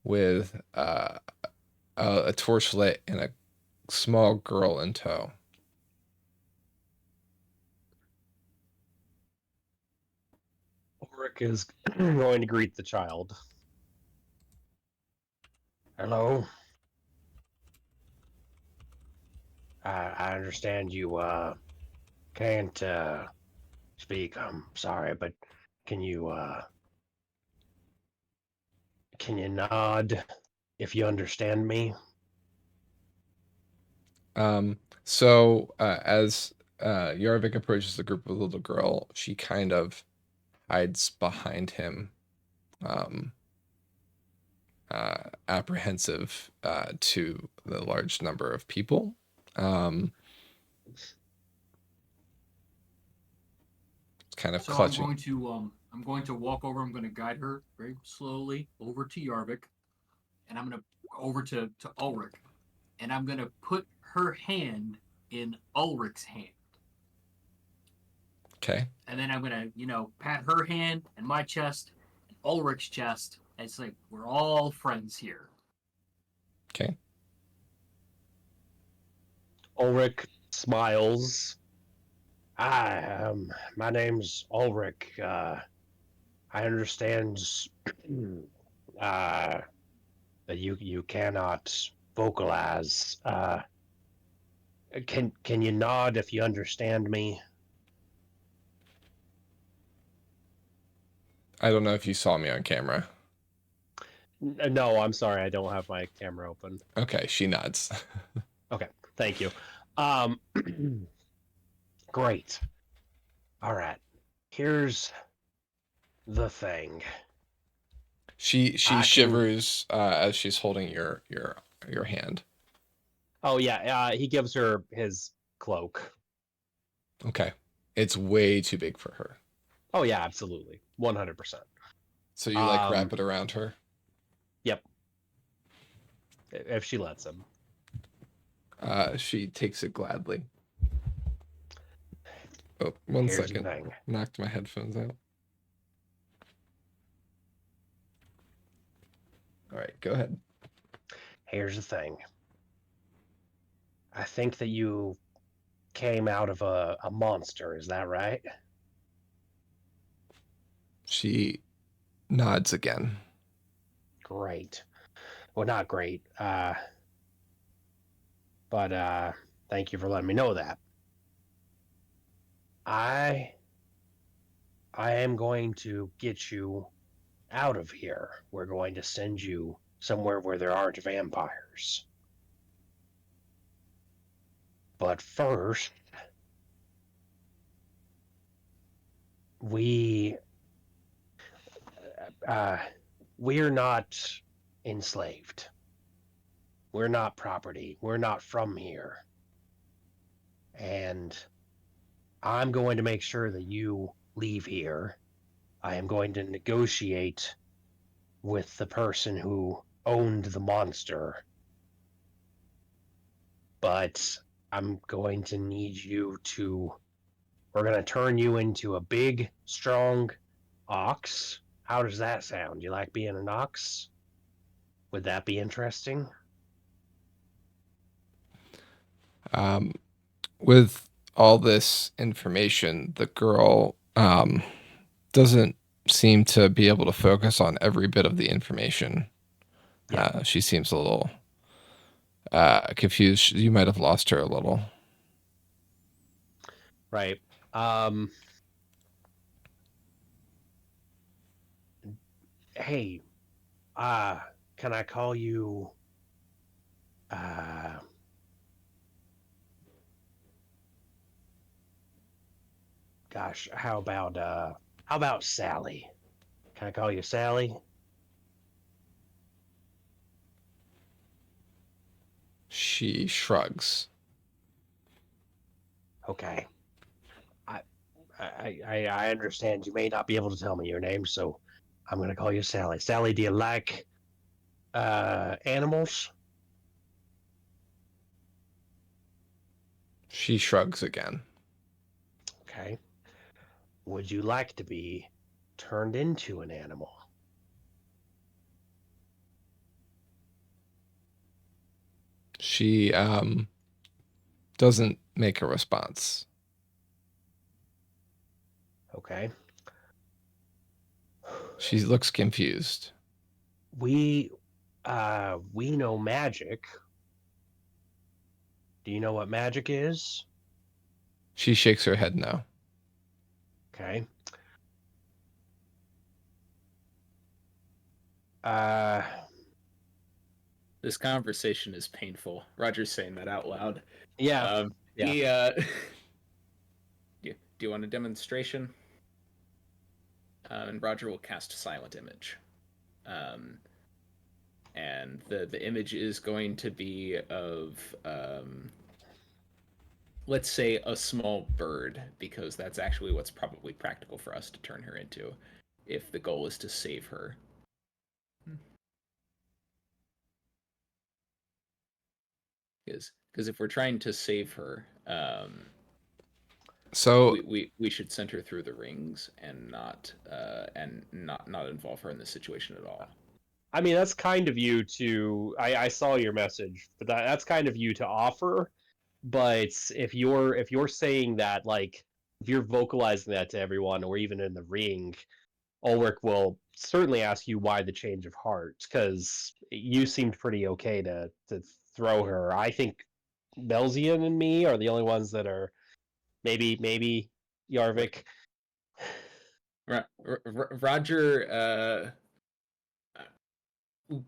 with a torchlight and a small girl in tow. Ulrich is going to greet the child. Hello. I understand you can't speak. I'm sorry, but can you nod if you understand me? So as Yarvik approaches the group of the little girl, she kind of hides behind him, apprehensive to the large number of people. It's kind of So clutching. I'm going to walk over. I'm going to guide her very slowly over to Yarvik, and I'm going to over to Ulrich, and I'm going to put her hand in Ulrich's hand. Okay. And then I'm going to, pat her hand and my chest and Ulrich's chest. And it's like we're all friends here. Okay. Ulrich smiles. Hi, my name's Ulrich. I understand that you cannot vocalize. Can you nod if you understand me? I don't know if you saw me on camera. No, I'm sorry, I don't have my camera open. Okay, she nods. Okay, thank you. Great. All right. Here's the thing. She I can- shivers as she's holding your hand. Oh yeah, he gives her his cloak. Okay. It's way too big for her. Oh yeah, absolutely. 100%. So you like wrap it around her? Yep. If she lets him. She takes it gladly. Oh, one Here's second. the thing. Knocked my headphones out. All right, go ahead. Here's the thing. I think that you came out of a monster, is that right? She nods again. Great. Well, not great. But thank you for letting me know that. I am going to get you out of here. We're going to send you somewhere where there aren't vampires. But first, we're not enslaved. We're not property. We're not from here. And I'm going to make sure that you leave here. I am going to negotiate with the person who owned the monster. But I'm going to need you to... We're going to turn you into a big, strong ox. How does that sound? You like being an ox? Would that be interesting? With all this information, the girl doesn't seem to be able to focus on every bit of the information. Yeah. She seems a little confused. You might have lost her a little. Right. Hey, can I call you gosh, how about Sally? Can I call you Sally? She shrugs. Okay. I understand you may not be able to tell me your name, so I'm gonna call you Sally. Sally, do you like animals? She shrugs again. Okay. Would you like to be turned into an animal? She doesn't make a response. Okay. She looks confused. We know magic. Do you know what magic is? She shakes her head no. Okay. This conversation is painful. Roger's saying that out loud. Yeah. He, do you want a demonstration? And Roger will cast Silent Image. And the image is going to be of, let's say, a small bird, because that's actually what's probably practical for us to turn her into, if the goal is to save her. Because if we're trying to save her, So we should send her through the rings and not involve her in this situation at all. I mean, that's kind of you to. I saw your message, but that's kind of you to offer. But if you're saying that, like, if you're vocalizing that to everyone, or even in the ring, Ulrich will certainly ask you why the change of heart, because you seemed pretty okay to throw her. I think Belzian and me are the only ones that are maybe Yarvik. Roger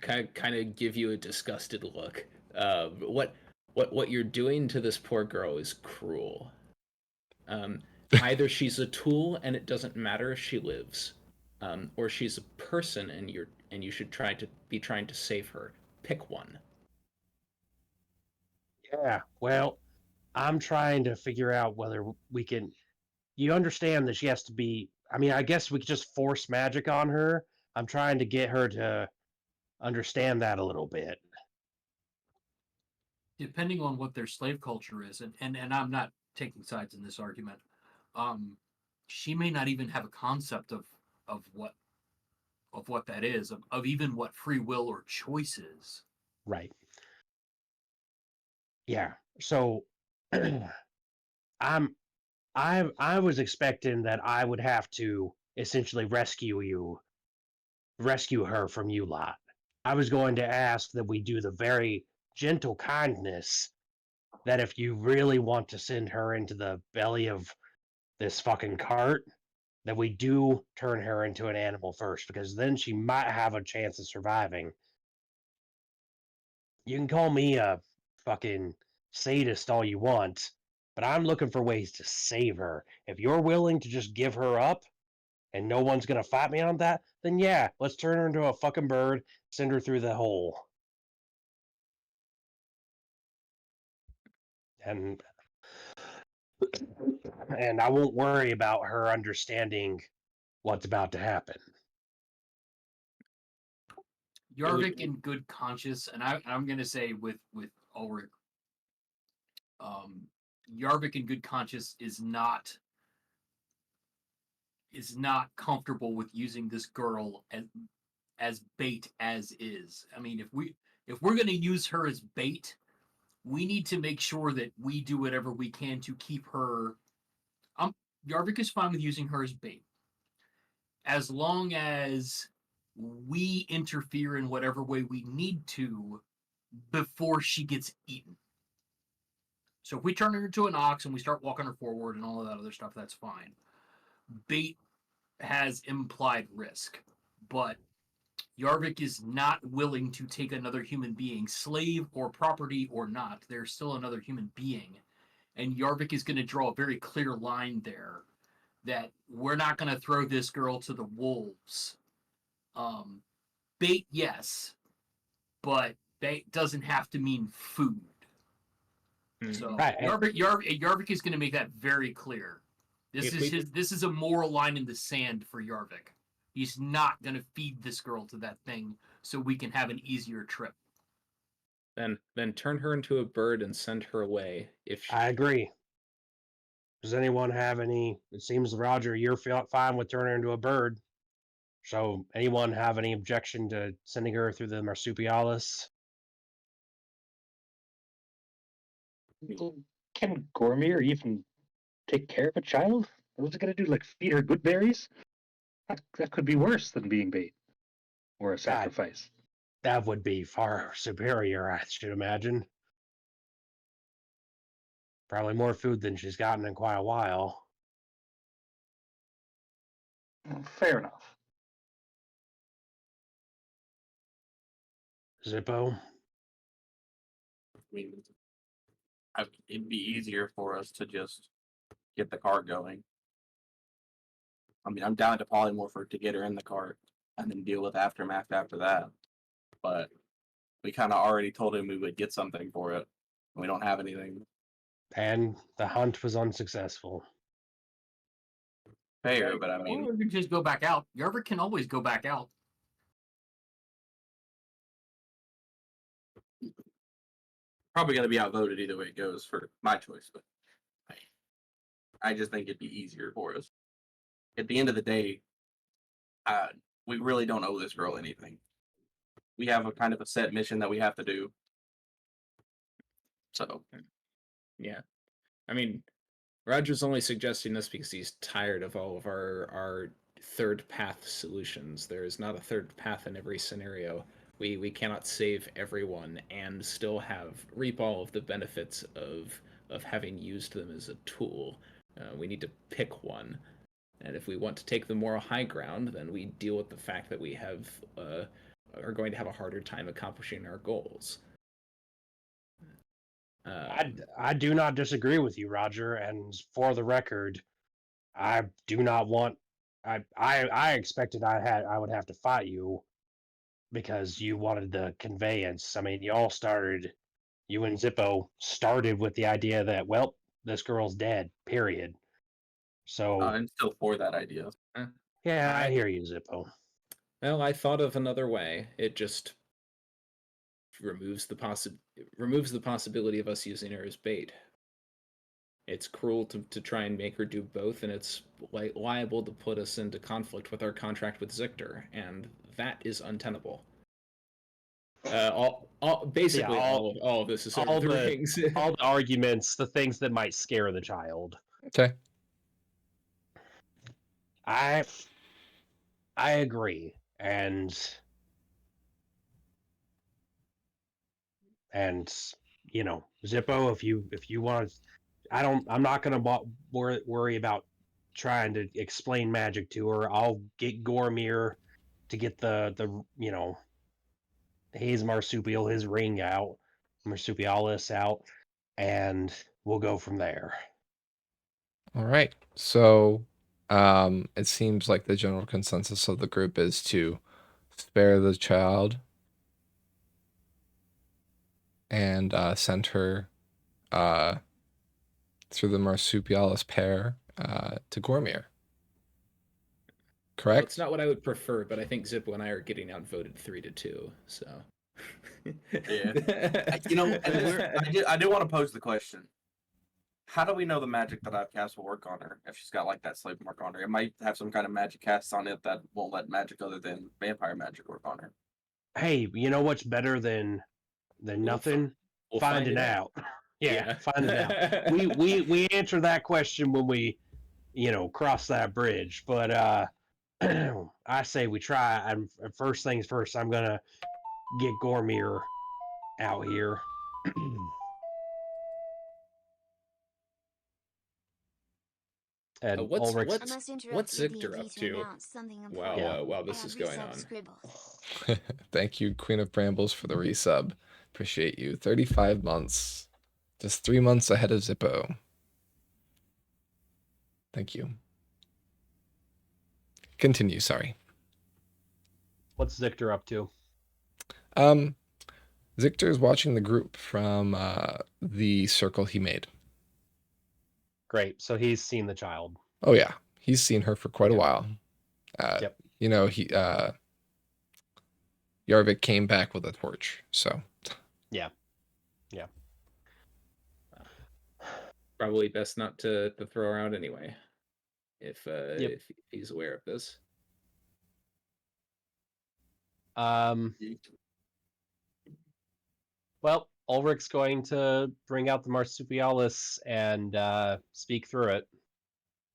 kind of give you a disgusted look. What you're doing to this poor girl is cruel. Either she's a tool and it doesn't matter if she lives, or she's a person and you should trying to save her. Pick one. Yeah, well, I'm trying to figure out whether we can. You understand that she has to be. I mean, I guess we could just force magic on her. I'm trying to get her to understand that a little bit. Depending on what their slave culture is, and I'm not taking sides in this argument, um, she may not even have a concept of what that is, of even what free will or choice is. Right. Yeah. So I'm I was expecting that I would have to essentially rescue her from you lot. I was going to ask that we do the very gentle kindness that if you really want to send her into the belly of this fucking cart, that we do turn her into an animal first, because then she might have a chance of surviving. You can call me a fucking sadist all you want, but I'm looking for ways to save her. If you're willing to just give her up and no one's gonna fight me on that, then yeah, let's turn her into a fucking bird, send her through the hole. And I won't worry about her understanding what's about to happen. Yarvik in good conscience, and I'm going to say with Ulrich, Yarvik in good conscience is not comfortable with using this girl as bait as is. I mean, if we're going to use her as bait, we need to make sure that we do whatever we can to keep her. Yarvik is fine with using her as bait, as long as we interfere in whatever way we need to before she gets eaten. So if we turn her into an ox and we start walking her forward and all of that other stuff, that's fine. Bait has implied risk, but Yarvik is not willing to take another human being, slave or property or not. They're still another human being. And Yarvik is going to draw a very clear line there that we're not going to throw this girl to the wolves. Bait, yes, but bait doesn't have to mean food. So Right. Yarvik is going to make that very clear. This is a moral line in the sand for Yarvik. He's not going to feed this girl to that thing so we can have an easier trip. Then turn her into a bird and send her away. I agree. Does anyone have any? It seems, Roger, you're fine with turning her into a bird. So, anyone have any objection to sending her through the marsupialis? Can Gormir even take care of a child? What's it gonna do? Like feed her good berries? That could be worse than being bait or a sacrifice. That would be far superior, I should imagine. Probably more food than she's gotten in quite a while. Fair enough. Zippo? I mean, it'd be easier for us to just get the cart going. I mean, I'm down to polymorph her to get her in the cart and then deal with aftermath after that. But we kind of already told him we would get something for it. We don't have anything. And the hunt was unsuccessful. Fair, but I mean, Or we can just go back out. Yarvik can always go back out. probably going to be outvoted either way it goes for my choice. But I just think it'd be easier for us. At the end of the day, we really don't owe this girl anything. We have a kind of a set mission that we have to do. So, yeah, I mean, Roger's only suggesting this because he's tired of all of our third path solutions. There is not a third path in every scenario. We cannot save everyone and still reap all of the benefits of having used them as a tool. We need to pick one, and if we want to take the moral high ground, then we deal with the fact that we are going to have a harder time accomplishing our goals. I do not disagree with you, Roger. And for the record, I do not want. I expected I would have to fight you because you wanted the conveyance. I mean, you and Zippo started with the idea that, well, this girl's dead. Period. So I'm still for that idea. yeah, I hear you, Zippo. Well, I thought of another way. It just removes the possibility of us using her as bait. It's cruel to try and make her do both, and it's liable to put us into conflict with our contract with Zictor, and that is untenable. All of this is all the rings. All the arguments, the things that might scare the child. Okay. I agree, and you know, Zippo, if you want, I'm not gonna worry about trying to explain magic to her. I'll get Gormir to get the his marsupialis out, and we'll go from there. All right. So, it seems like the general consensus of the group is to spare the child and send her through the marsupialis pair to Gormir. Correct? Well, it's not what I would prefer, but I think Zippo and I are getting outvoted 3-2. So, Yeah. I do want to pose the question: how do we know the magic that I've cast will work on her if she's got like that slave mark on her? It might have some kind of magic cast on it that won't let magic other than vampire magic work on her. Hey, you know what's better than nothing? We'll finding out. Yeah. Finding out. We answer that question when we, cross that bridge. But I say we try. And first things first, I'm gonna get Gormir out here. And Ulrich's I must interrupt what's your Zictor D&D up to to? announce something Wow, important. Yeah. I this have is going resub on. scribbles. Thank you, Queen of Brambles, for the resub. Appreciate you. 35 months. Just 3 months ahead of Zippo. Thank you. Continue, sorry. what's Zictor up to? Zictor is watching the group from the circle he made. Great. So he's seen the child. Oh yeah, he's seen her for quite a Yep. while. Yep. Yarvik came back with a torch, so Yeah. Probably best not to throw her out anyway. If he's aware of this. Well, Ulrich's going to bring out the marsupialis and speak through it.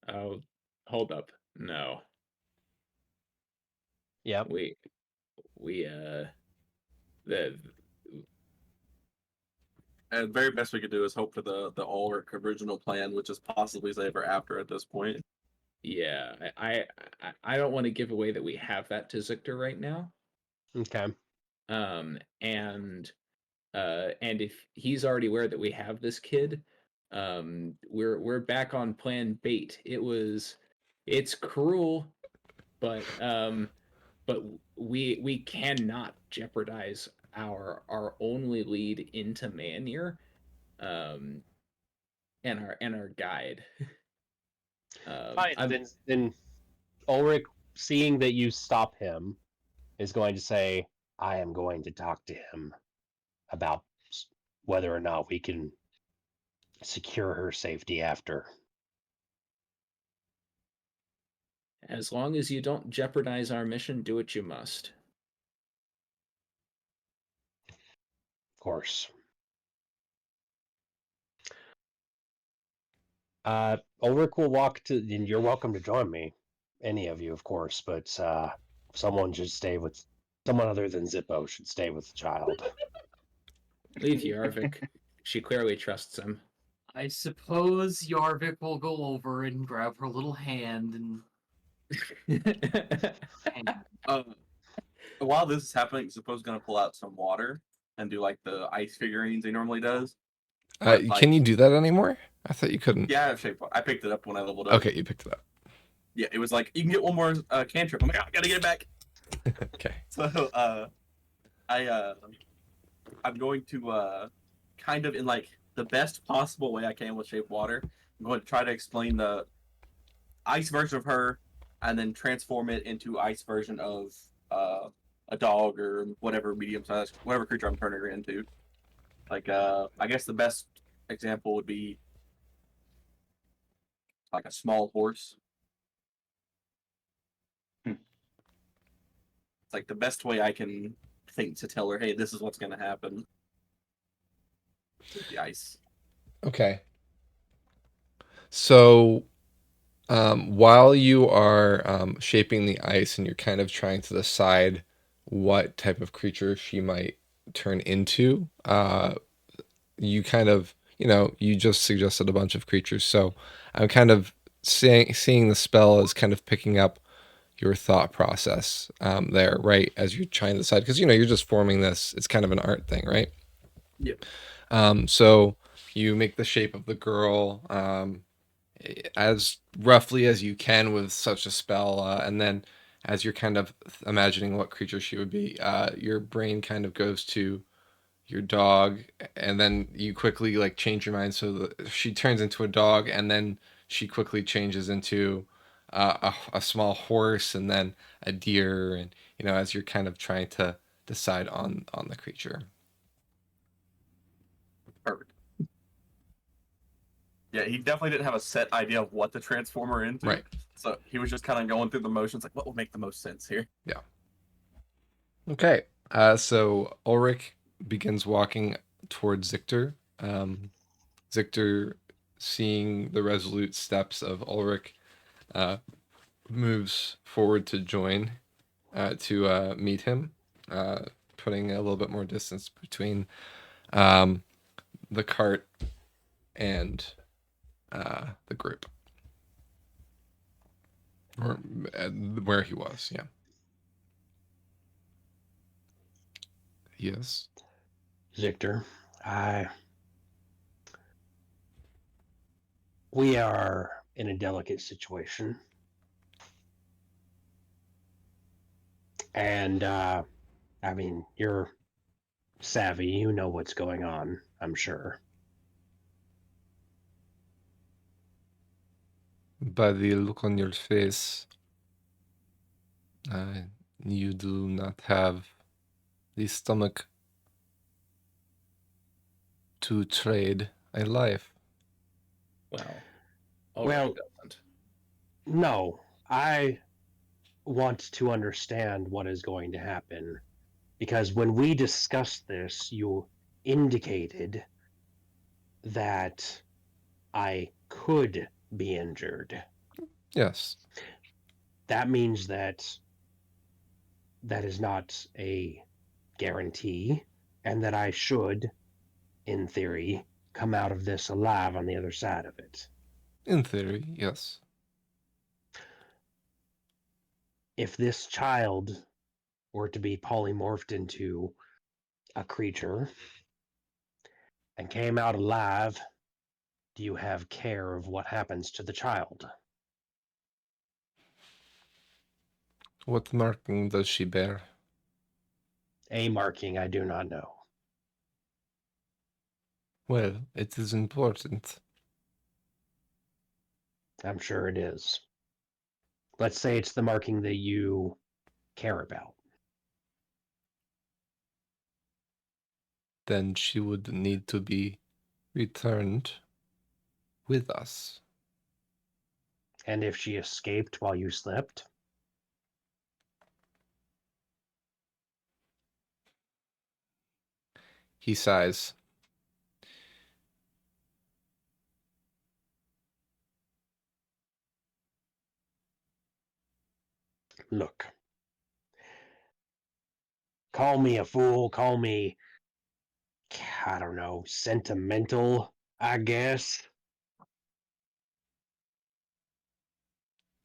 Oh, hold up. No. Yep. We the And very best we could do is hope for the Ulrich original plan, which is possibly Saber after at this point. yeah, I don't want to give away that we have that to Zictor right now. Okay. And if he's already aware that we have this kid, we're back on plan bait. It's cruel, but we cannot jeopardize our only lead into Manir, and our guide. Fine. Then Ulrich, seeing that you stop him, is going to say, "I am going to talk to him about whether or not we can secure her safety after." As long as you don't jeopardize our mission, do what you must. Of course. Ulrich will walk to, and you're welcome to join me, any of you, of course, but someone other than Zippo should stay with the child. Leave Yarvik. She clearly trusts him. I suppose Yarvik will go over and grab her little hand and. While this is happening, Zippo's gonna pull out some water and do like the ice figurines he normally does. But, can you do that anymore? I thought you couldn't. Yeah, I have shape. I picked it up when I leveled up. Okay, you picked it up. Yeah, it was like you can get one more cantrip. I'm like, I gotta get it back. Okay. So I'm going to kind of in like the best possible way I can with shape water. I'm going to try to explain the ice version of her, and then transform it into ice version of a dog or whatever medium-sized, whatever creature I'm turning her into. Like I guess the best example would be like a small horse. It's like the best way I can think to tell her, hey, this is what's going to happen with the ice. Okay. So, while you are shaping the ice and you're kind of trying to decide what type of creature she might turn into, you kind of, you just suggested a bunch of creatures. So I'm kind of seeing the spell as kind of picking up your thought process there, right? As you're trying to decide, because, you're just forming this. It's kind of an art thing, right? Yeah. So you make the shape of the girl as roughly as you can with such a spell, and then as you're kind of imagining what creature she would be, your brain kind of goes to your dog, and then you quickly like change your mind so that she turns into a dog, and then she quickly changes into a small horse, and then a deer, and as you're kind of trying to decide on the creature. Perfect. Yeah, he definitely didn't have a set idea of what to transform her into. Right. So he was just kind of going through the motions, like what would make the most sense here. Yeah. Okay. So Ulrich begins walking towards Zictor. Zictor, seeing the resolute steps of Ulrich, moves forward to join, to meet him, putting a little bit more distance between the cart and the group, or where he was. Yeah. Yes. Victor, we are in a delicate situation. And, I mean, you're savvy. You know what's going on, I'm sure. By the look on your face, you do not have the stomach to trade a life. Well, Well- doesn't. No, I want to understand what is going to happen. Because when we discussed this, you indicated that I could be injured. Yes. That means that is not a guarantee, and that I should, in theory, come out of this alive on the other side of it. In theory, yes. If this child were to be polymorphed into a creature and came out alive, do you have care of what happens to the child? What marking does she bear? A marking I do not know. Well, it is important. I'm sure it is. Let's say it's the marking that you care about. Then she would need to be returned with us. And if she escaped while you slept? He sighs. Look. Call me a fool, call me, I don't know, sentimental, I guess.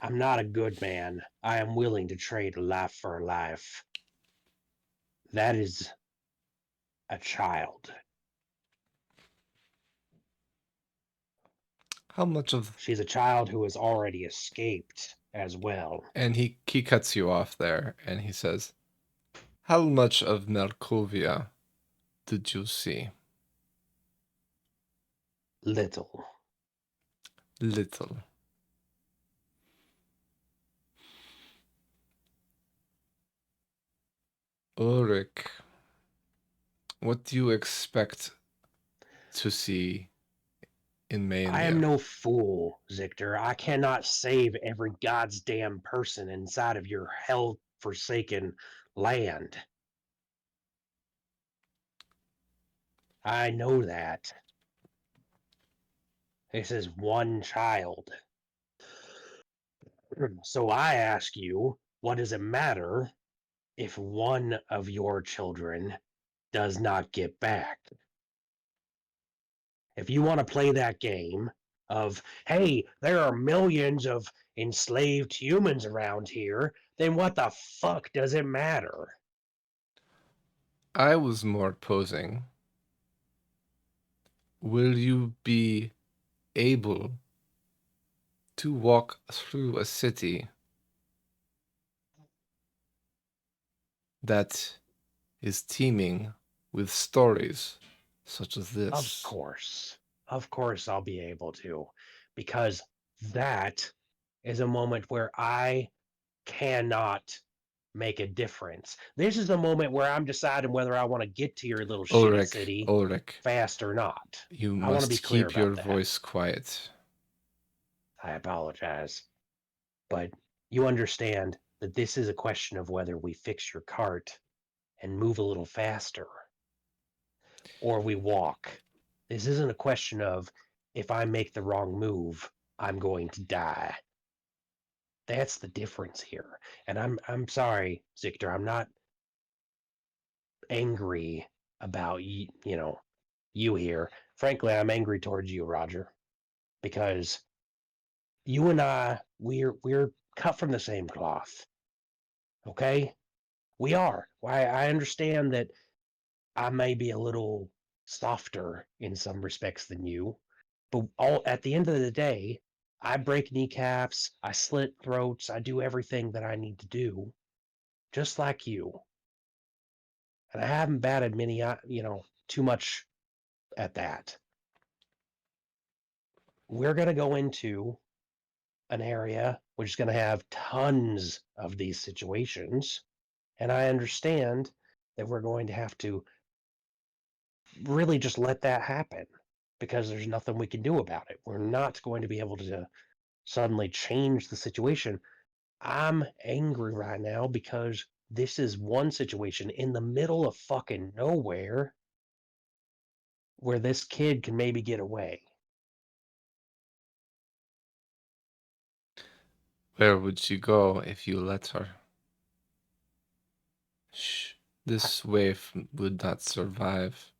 I'm not a good man. I am willing to trade a life for a life. That is a child. How much of... She's a child who has already escaped as well. And he cuts you off there, and he says, how much of Markovia did you see? Little. Little. Ulrich, what do you expect to see in Mayenia? I am no fool, Zictor. I cannot save every goddamn person inside of your hell-forsaken land. I know that. This is one child. So I ask you, what does it matter if one of your children does not get back? If you want to play that game of, hey, there are millions of enslaved humans around here, then what the fuck does it matter? I was more posing. Will you be able to walk through a city that is teeming with stories such as this? Of course I'll be able to, because that is a moment where I cannot make a difference. This is the moment where I'm deciding whether I want to get to your little shitty city Ulrich, fast or not. you I want to be must clear keep your about that. voice quiet. I apologize. But you understand that this is a question of whether we fix your cart and move a little faster. or we walk. This isn't a question of if I make the wrong move, I'm going to die. That's the difference here. And I'm sorry, Zictor, I'm not angry about you here. Frankly, I'm angry towards you, Roger, because you and I, we're cut from the same cloth. Okay? We are. Why I understand that I may be a little softer in some respects than you, but all at the end of the day, I break kneecaps, I slit throats, I do everything that I need to do, just like you. And I haven't batted many, too much at that. We're going to go into an area which is going to have tons of these situations. And I understand that we're going to have to really just let that happen because there's nothing we can do about it. We're not going to be able to suddenly change the situation. I'm angry right now because this is one situation in the middle of fucking nowhere where this kid can maybe get away. Where would she go if you let her? Shh. This wave would not survive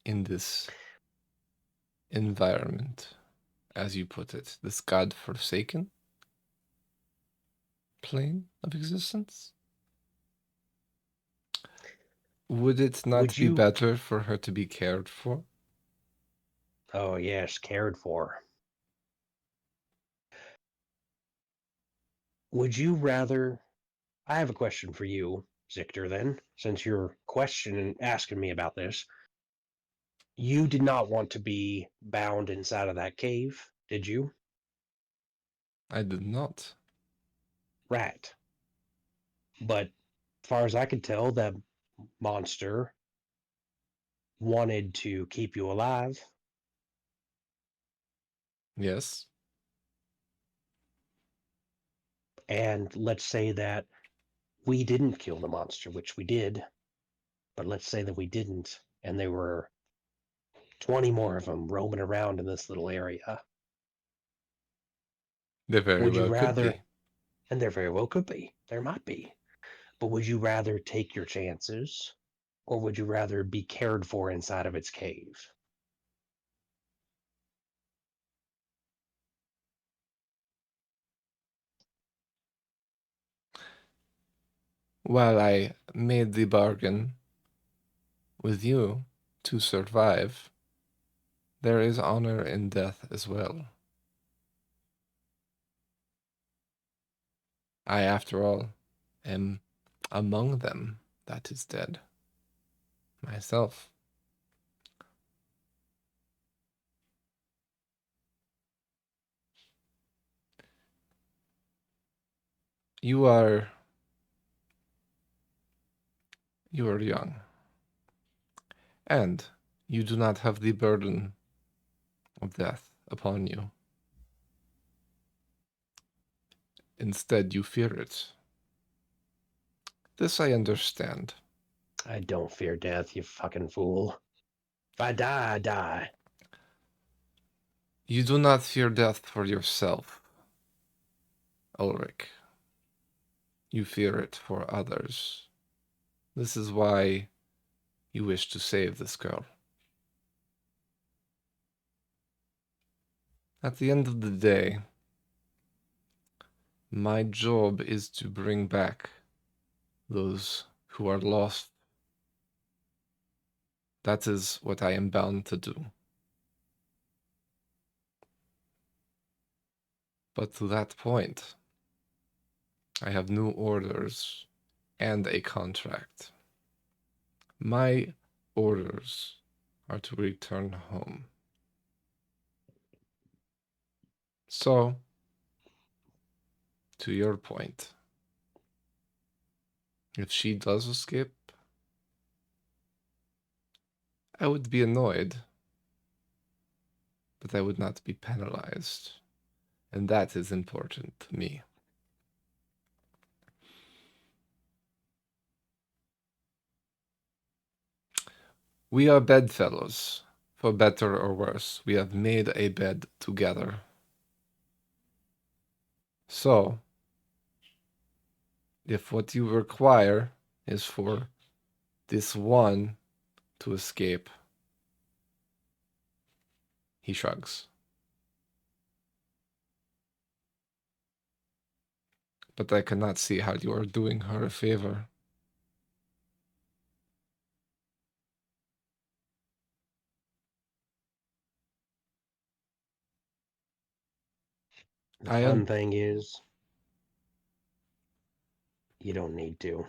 in this environment, as you put it, this god-forsaken plane of existence. Would it not Would be you? better for her to be cared for? Oh, yes, cared for. Would you rather? I have a question for you, Zictor, then, since you're questioning, asking me about this. You did not want to be bound inside of that cave, did you? I did not. Right. But as far as I could tell, that monster wanted to keep you alive. Yes. And let's say that we didn't kill the monster, which we did. But let's say that we didn't, and there were 20 more of them roaming around in this little area. They very Would you well could rather? be. And there very well could be. There might be. But would you rather take your chances, or would you rather be cared for inside of its cave? While I made the bargain with you to survive, there is honor in death as well. I, after all, am among them that is dead. Myself. You are young, and you do not have the burden of death upon you. Instead, you fear it. This I understand. I don't fear death, you fucking fool. If I die, I die. You do not fear death for yourself, Ulrich. You fear it for others. This is why you wish to save this girl. At the end of the day, my job is to bring back those who are lost. That is what I am bound to do. But to that point, I have new orders and a contract. My orders are to return home. So, to your point, if she does escape, I would be annoyed, but I would not be penalized. And that is important to me. We are bedfellows. For better or worse, we have made a bed together. So, if what you require is for this one to escape, he shrugs. But I cannot see how you are doing her a favor. The I fun am. thing is, you don't need to.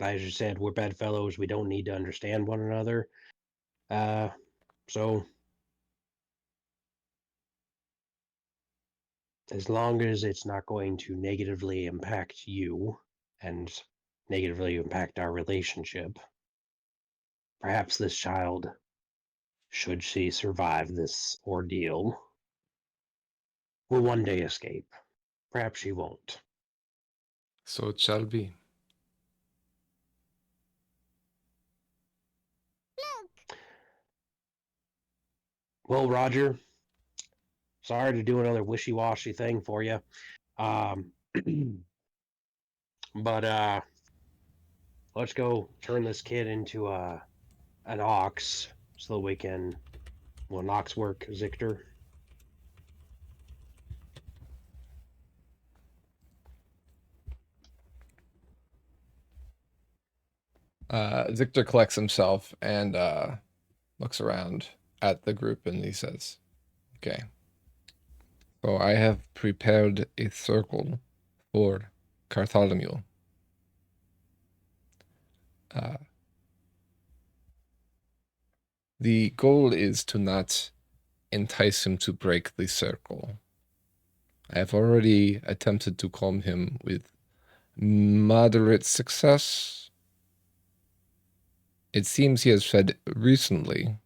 As you said, we're bedfellows. We don't need to understand one another. So as long as it's not going to negatively impact you and negatively impact our relationship, perhaps this child, should she survive this ordeal, will one day escape. Perhaps she won't. So it shall be. Well, Roger, sorry to do another wishy-washy thing for you. But let's go turn this kid into an ox so that we can. Will an ox work, Zictor? Victor collects himself and looks around at the group and he says, okay. So I have prepared a circle for Bartholomew. The goal is to not entice him to break the circle. I have already attempted to calm him with moderate success. It seems he has fed recently.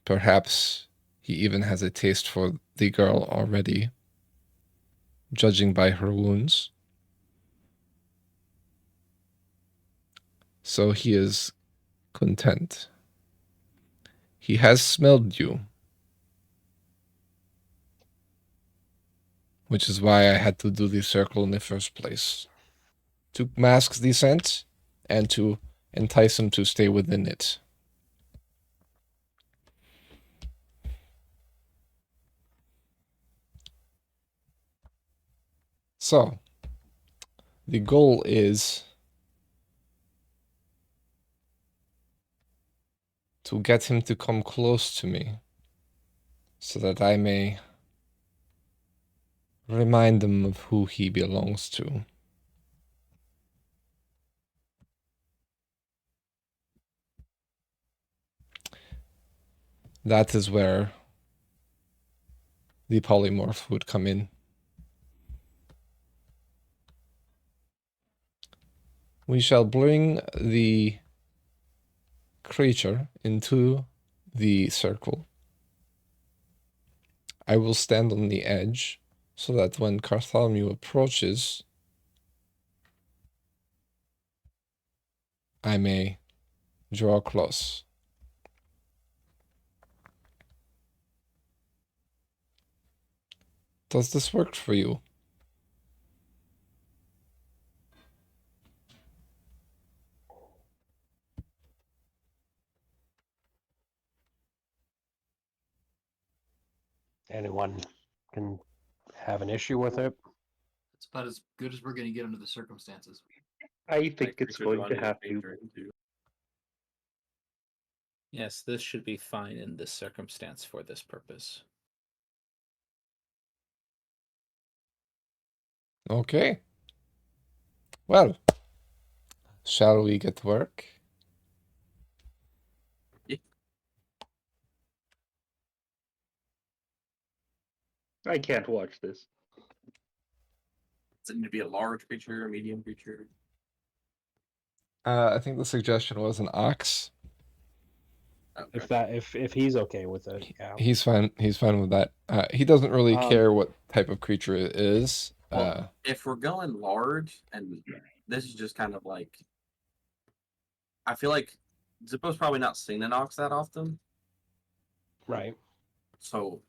Perhaps he even has a taste for the girl already, judging by her wounds. So he is content. He has smelled you, which is why I had to do the circle in the first place. To mask the scent and to entice him to stay within it. So, the goal is to get him to come close to me so that I may remind him of who he belongs to. That is where the polymorph would come in. We shall bring the creature into the circle. I will stand on the edge so that when Bartholomew approaches, I may draw close. Does this work for you? Anyone can have an issue with it. It's about as good as we're going to get under the circumstances. I think Like, it's creatures going to wanting have to. enter into- Yes, this should be fine in this circumstance for this purpose. Okay. Well, shall we get to work? I can't watch this. Does it need to be a large creature, a medium creature? I think the suggestion was an ox. Okay. If he's okay with it, yeah. He's fine. He's fine with that. He doesn't really Um, care what type of creature it is. Well, if we're going large and this is just kind of like, I feel like Zippo's probably not seen an ox that often, Right. so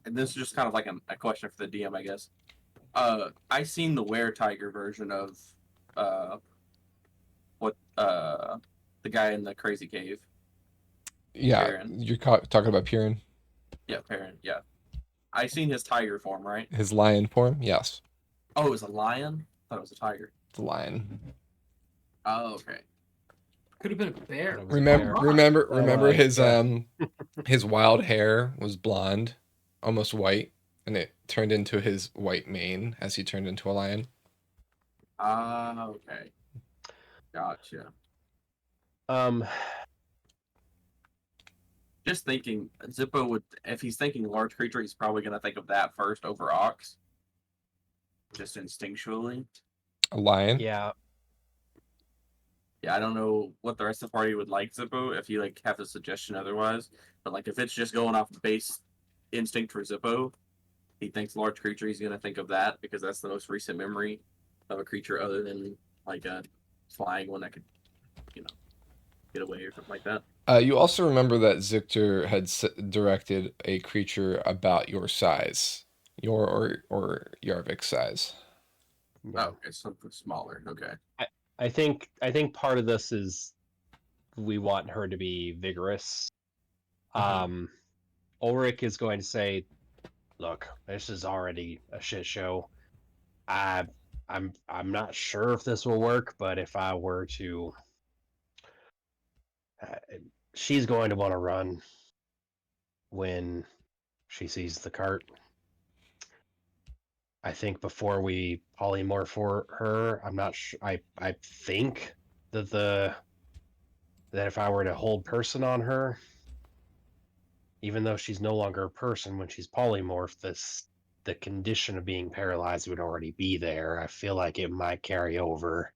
this is just kind of like a question for the DM, I guess. I seen the were tiger version of what the guy in the crazy cave. Yeah, Perrin. you're talking about Piran, Yeah, Perrin. Yeah, I seen his tiger form, right? his lion form. Yes, Oh, it was a lion. I thought it was a tiger. it's a lion. Oh, okay. Could have been a bear. Thought it was a bear. Remember his yeah. his wild hair was blonde, almost white, and it turned into his white mane as he turned into a lion. Ah, okay. Gotcha. Just thinking, Zippo would, if he's thinking large creature, he's probably going to think of that first over ox. Just instinctually. A lion. Yeah. Yeah, I don't know what the rest of the party would like Zippo if you like have a suggestion otherwise. But like if it's just going off base instinct for Zippo, he thinks large creature, he's gonna think of that because that's the most recent memory of a creature other than like a flying one that could, you know, get away or something like that. You also remember that Zictor had directed a creature about your size, your or Yarvik's size. Yeah. Oh, okay, something smaller. Okay. I think part of this is we want her to be vigorous. Ulrich is going to say, "Look, this is already a shit show. I'm not sure if this will work, but if I were to, she's going to want to run when she sees the cart. I think before we polymorph for her, I'm not sure. I think that if I were to hold person on her, even though she's no longer a person when she's polymorphed, the condition of being paralyzed would already be there. I feel like it might carry over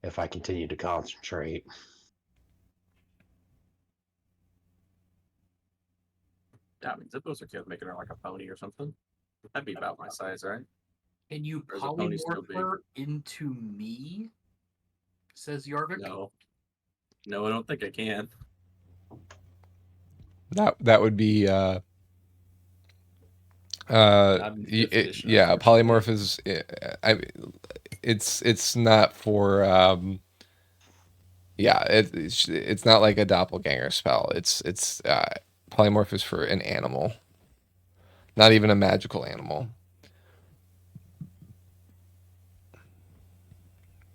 if I continue to concentrate." Yeah, I mean Zippo's okay with making her like a pony or something. That'd be about my size, right? Can you Or is a pony still polymorph big? her into me? Says Yarvik. No. No, I don't think I can. That would be Not in fifth edition, yeah, unfortunately. polymorph is it's not for yeah, it's not like a doppelganger spell. It's polymorph is for an animal, not even a magical animal.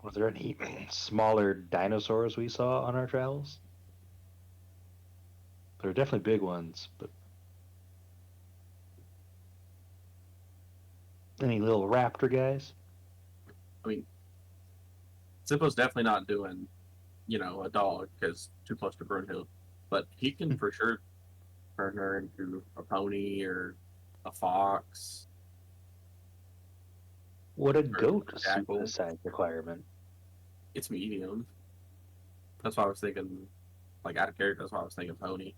Were there any smaller dinosaurs we saw on our travels? There are definitely big ones, but any little raptor guys? I mean, Zippo's definitely not doing, you know, a dog because too close to Brunhild, but he can for sure turn her into a pony or a fox. Would a Or goat a suit jackal. the size requirement? It's medium. That's why I was thinking, like out of character. That's why I was thinking pony.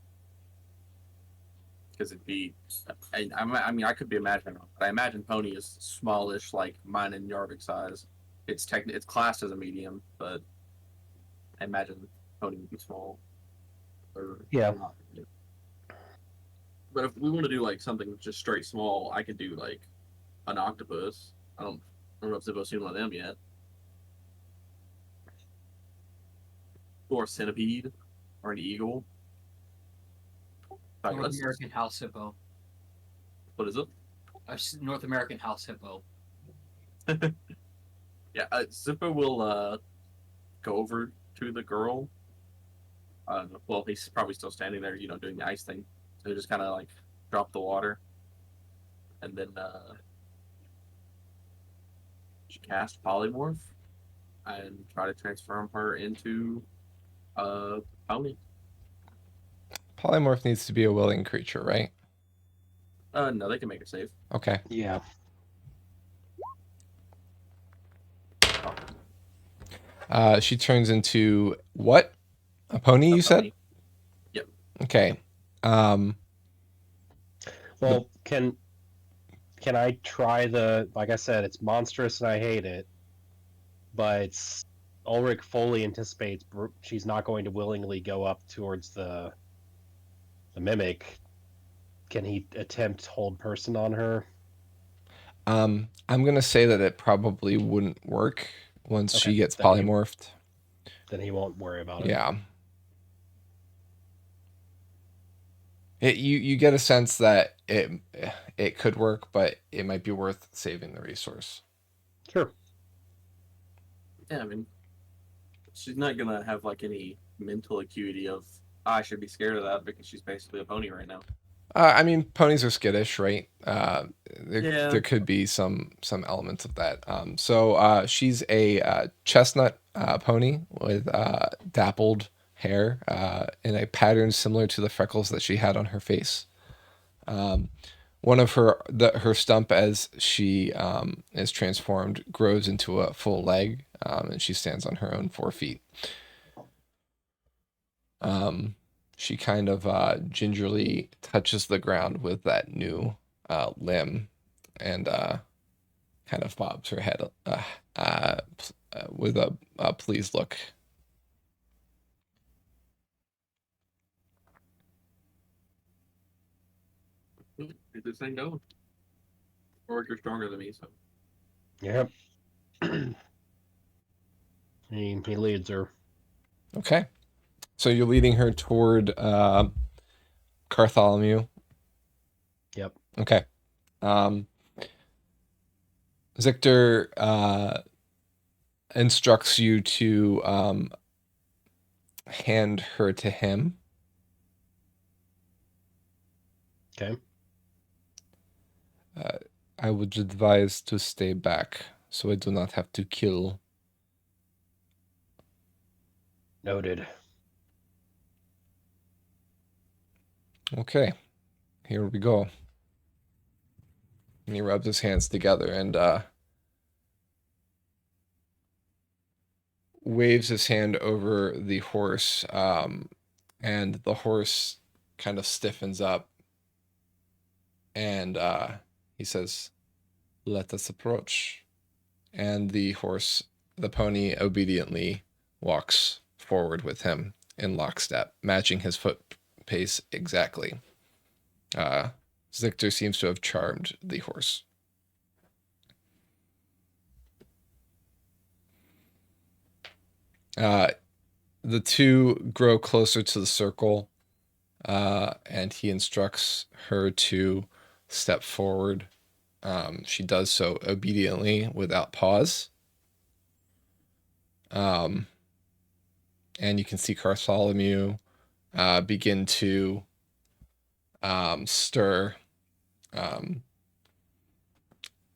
Because it'd be, I mean, I could be imagining, but I imagine pony is smallish, like mine and Yarvik size. It's it's classed as a medium, but I imagine pony would be small. Or Yeah. not, you know. But if we want to do like something just straight small, I could do like an octopus. I don't know if Zippo's seen one of them yet. Or a centipede, or an eagle. Like, North American house hippo. what is it? North American house hippo. Yeah, Zippo will go over to the girl. Well, he's probably still standing there, you know, doing the ice thing. So he just kind of like drop the water, and then cast polymorph and try to transform her into a pony. Polymorph needs to be a willing creature, right? No, they can make it safe. Okay. Yeah. She turns into what? A pony, you said? Yep. Okay. Well, can can I try the? Like I said, it's monstrous and I hate it, but Ulrich fully anticipates she's not going to willingly go up towards the mimic. Can he attempt hold person on her? I'm gonna say that it probably wouldn't work once Okay, she gets then polymorphed. Then he won't worry about it. Yeah. You get a sense that it could work, but it might be worth saving the resource. Sure. Yeah, I mean, she's not gonna have like any mental acuity of I should be scared of that because she's basically a pony right now. I mean, ponies are skittish, right? Yeah. There could be some elements of that. So she's a chestnut pony with dappled hair in a pattern similar to the freckles that she had on her face. One of her stump, as she is transformed, grows into a full leg, and she stands on her own 4 feet. She kind of gingerly touches the ground with that new limb, and kind of bobs her head with a pleased look. Get this thing going. Or you're stronger than me, so. Yep. He leads her. Okay, so you're leading her toward Bartholomew. Yep. Okay. Zictor instructs you to hand her to him. Okay. I would advise to stay back so I do not have to kill. Noted. Okay, here we go. And he rubs his hands together and waves his hand over the horse, and the horse kind of stiffens up, and he says, "Let us approach." And the pony obediently walks forward with him in lockstep, matching his foot pace exactly. Zictor seems to have charmed the horse. The two grow closer to the circle, and he instructs her to step forward. She does so obediently without pause. And you can see Bartholomew begin to stir.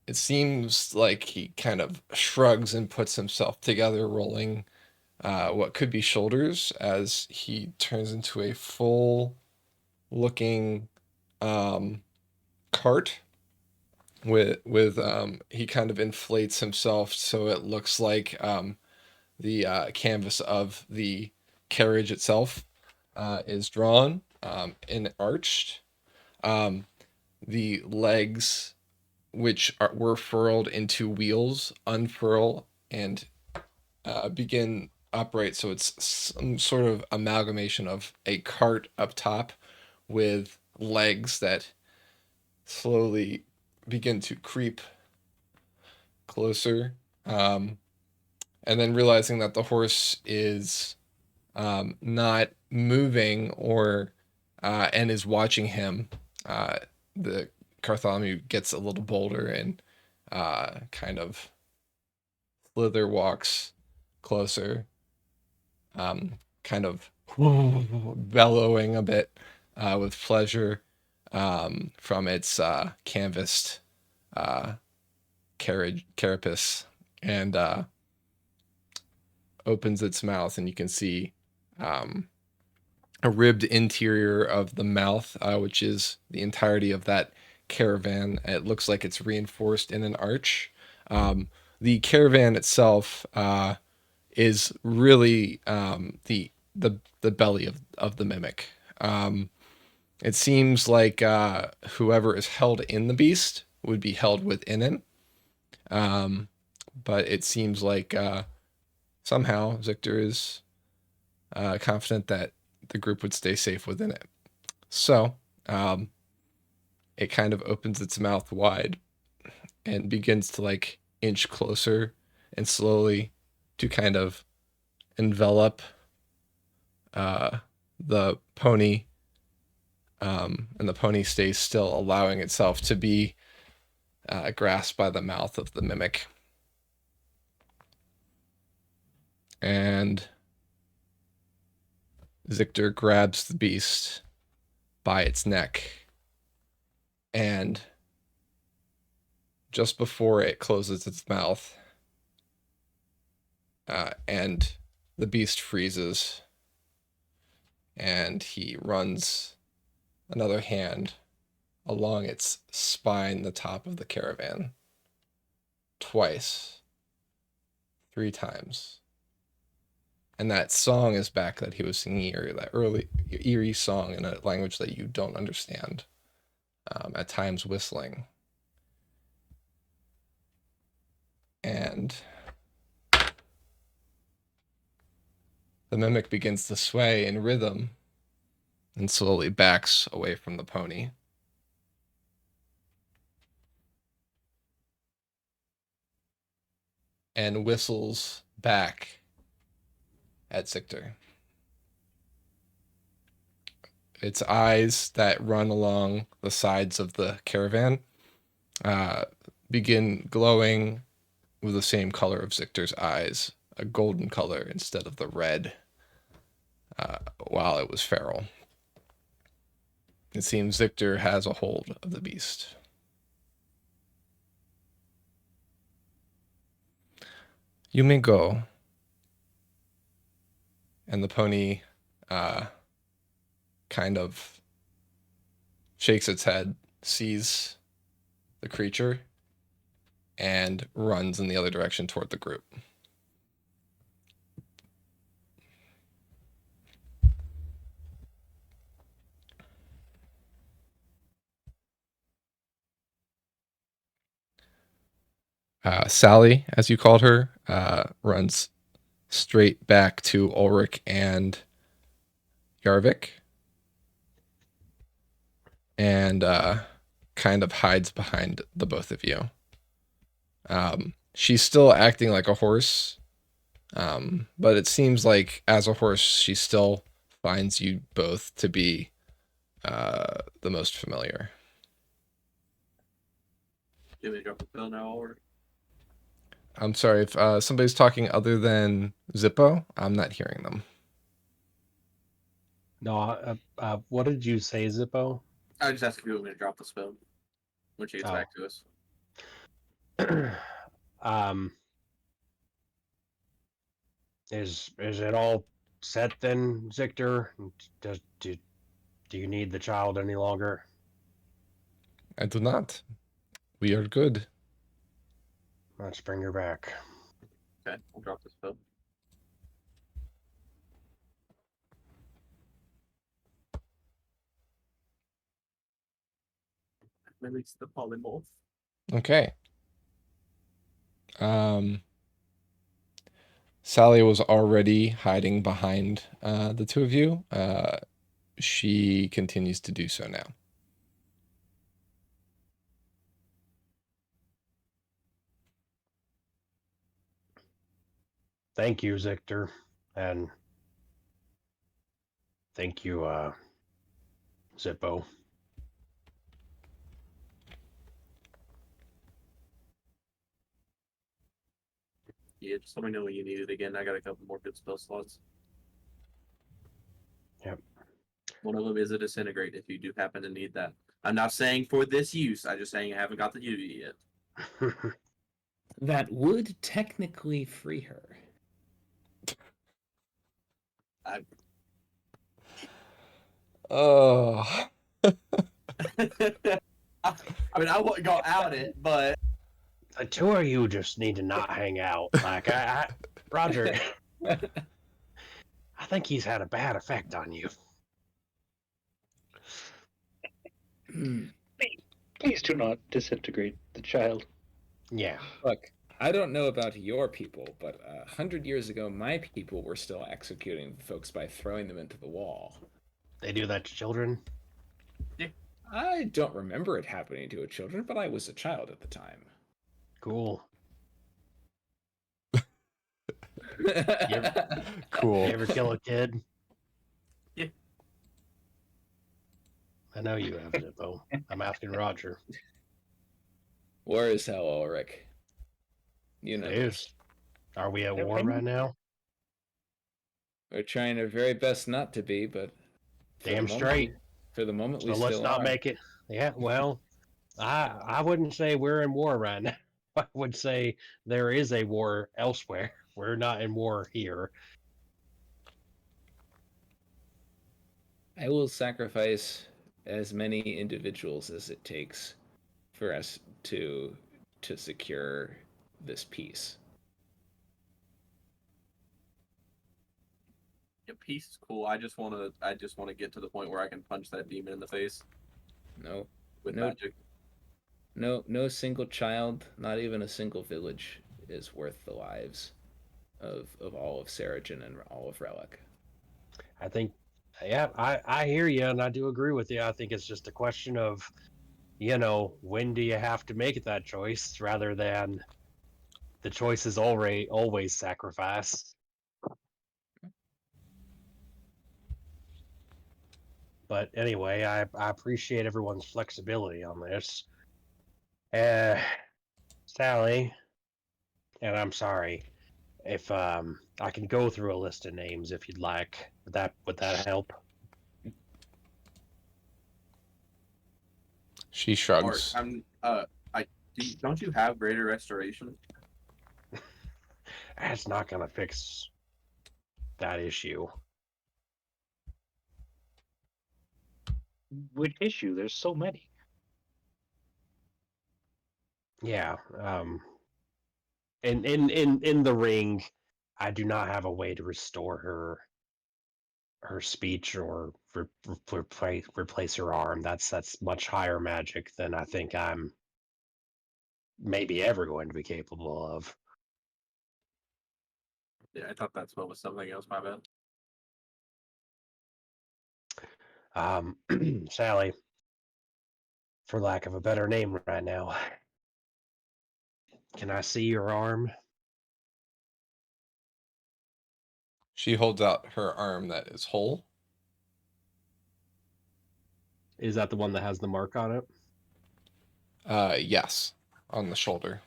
It seems like he kind of shrugs and puts himself together, rolling what could be shoulders as he turns into a full looking cart with he kind of inflates himself so it looks like the canvas of the carriage itself is drawn and arched. The legs, which were furled into wheels, unfurl and begin upright. So it's some sort of amalgamation of a cart up top with legs that slowly begin to creep closer. And then realizing that the horse is not moving or and is watching him, the Bartholomew gets a little bolder and kind of slither walks closer, kind of bellowing a bit with pleasure from its canvassed carapace, and opens its mouth, and you can see a ribbed interior of the mouth, which is the entirety of that caravan. It looks like it's reinforced in an arch. The caravan itself is really the belly of the mimic. It seems like whoever is held in the beast would be held within it. But it seems like somehow Zictor is confident that the group would stay safe within it. So it kind of opens its mouth wide and begins to like inch closer and slowly to kind of envelop the pony, and the pony stays still, allowing itself to be grasped by the mouth of the mimic. And Zictor grabs the beast by its neck, and just before it closes its mouth, and the beast freezes, and he runs another hand along its spine, the top of the caravan, twice, 3 times. And that song is back that he was singing earlier, that early eerie song in a language that you don't understand, at times whistling. And the mimic begins to sway in rhythm and slowly backs away from the pony. And whistles back at Zictor. Its eyes that run along the sides of the caravan begin glowing with the same color of Zictor's eyes, a golden color instead of the red, while it was feral. It seems Zictor has a hold of the beast. You may go. And the pony kind of shakes its head, sees the creature, and runs in the other direction toward the group. Sally, as you called her, runs straight back to Ulrich and Yarvik, and kind of hides behind the both of you. She's still acting like a horse, but it seems like as a horse, she still finds you both to be the most familiar. Do we drop the pill now, or? I'm sorry, if somebody's talking other than Zippo, I'm not hearing them. No, what did you say, Zippo? I just asked if you were going to drop the spell when she gets back to us. Is it all set then, Zictor? Do you need the child any longer? I do not. We are good. Let's bring her back. Okay, we'll drop the spell. Release the polymorph. Okay. Sally was already hiding behind the two of you. She continues to do so now. Thank you, Zictor, and thank you, Zippo. Yeah, just let me know when you need it again. I got a couple more good spell slots. Yep. One of them is a disintegrate if you do happen to need that. I'm not saying for this use. I'm just saying I haven't got the duty yet. That would technically free her. Oh. I mean, I wouldn't go out it, but The two of you just need to not hang out. Like, Roger, I think he's had a bad effect on you. Please do not disintegrate the child. Yeah. Look, I don't know about your people, but 100 years ago, my people were still executing folks by throwing them into the wall. They do that to children? I don't remember it happening to a children, but I was a child at the time. Cool. Cool. You ever kill a kid? Yeah. I know you haven't, though. I'm asking Roger. War is hell, Ulrich. You know It this. is. Are we at Yeah, war I know. right now? We're trying our very best not to be, but for the Damn moment- straight. For the moment, we So let's still not are. make it. Yeah, well, I wouldn't say we're in war right now. I would say there is a war elsewhere. We're not in war here. I will sacrifice as many individuals as it takes for us to secure this peace. Yeah, peace is cool. I just wanna get to the point where I can punch that demon in the face No, with No. magic. no single child, not even a single village, is worth the lives of all of Seregen and all of Relic. I think, yeah, I hear you, and I do agree with you. I think it's just a question of, when do you have to make that choice rather than the choice is always sacrifice. But anyway, I appreciate everyone's flexibility on this. Sally, and I'm sorry if I can go through a list of names if you'd like. Would that help? She Or shrugs. don't you have greater restoration? That's not gonna fix that issue. Which issue? There's so many. Yeah. In the ring, I do not have a way to restore her speech or replace her arm. That's much higher magic than I think I'm maybe ever going to be capable of. Yeah, I thought that's what was something else. My bad. Sally, for lack of a better name right now, can I see your arm? She holds out her arm that is whole. Is that the one that has the mark on it? Yes, on the shoulder.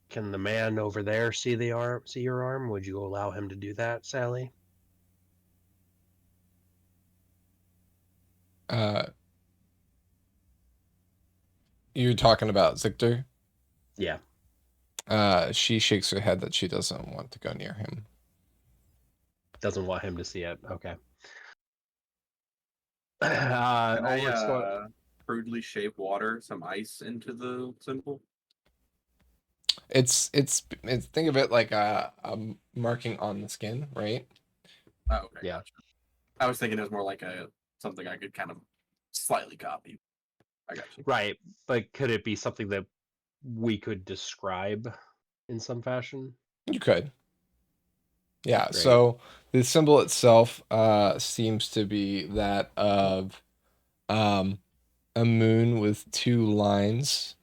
Can the man over there see your arm? Would you allow him to do that, Sally? You're talking about Zictor? Yeah. She shakes her head that she doesn't want to go near him. Doesn't want him to see it. Okay. Can I Ulrich's going- crudely shape some ice into the symbol? It's think of it like a marking on the skin, right? Oh, okay. Yeah. Gotcha. I was thinking it was more like something I could kind of slightly copy. I got you. Right, but could it be something that we could describe in some fashion? You could. Yeah, Great. so the symbol itself seems to be that of a moon with two lines,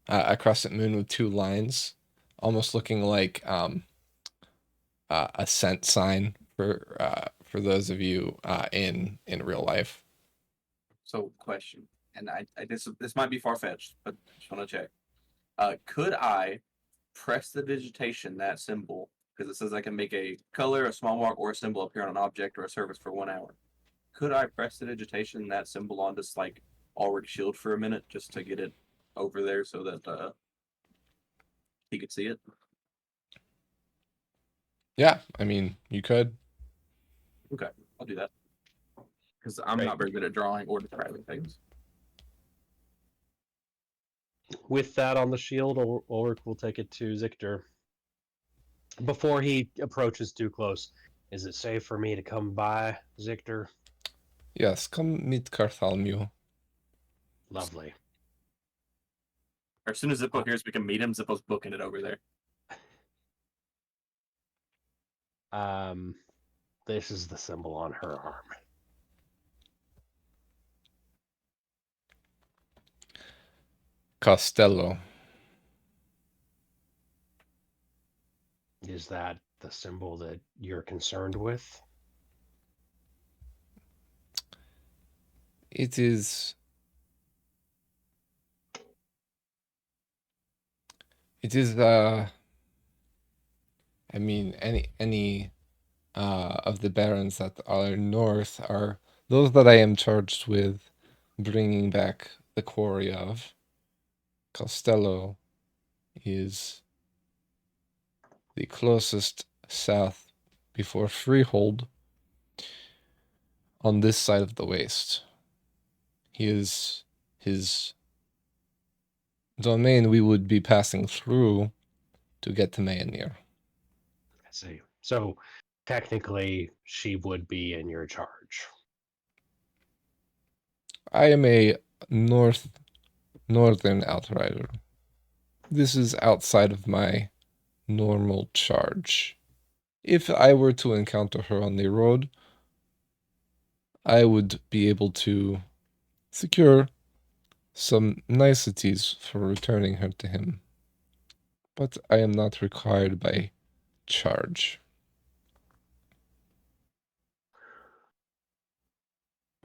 a crescent moon with two lines, almost looking like a cent sign for those of you in real life. So, question, and this might be far fetched, but just want to check. Could I press the vegetation that symbol, because it says I can make a color, a small mark, or a symbol appear on an object or a surface for 1 hour? Could I press the vegetation that symbol on just like Ulrich's shield for a minute just to get it over there so that he could see it? Yeah, I mean, you could. Okay, I'll do that. Because I'm Great. not very good at drawing or describing things. With that on the shield, Ulrich will take it to Zictor. Before he approaches too close, is it safe for me to come by, Zictor? Yes, come meet Carthalmew. Lovely. As soon as Zippo hears we can meet him, Zippo's booking it over there. This is the symbol on her arm. Costello. Is that the symbol that you're concerned with? It is. It is. I mean, any of the barons that are north are those that I am charged with bringing back the quarry of. Costello is the closest south before Freehold on this side of the waste. He is his domain we would be passing through to get to Mayanir. I see. So technically, she would be in your charge. I am a northern outrider. This is outside of my normal charge. If I were to encounter her on the road, I would be able to secure some niceties for returning her to him. But I am not required by charge.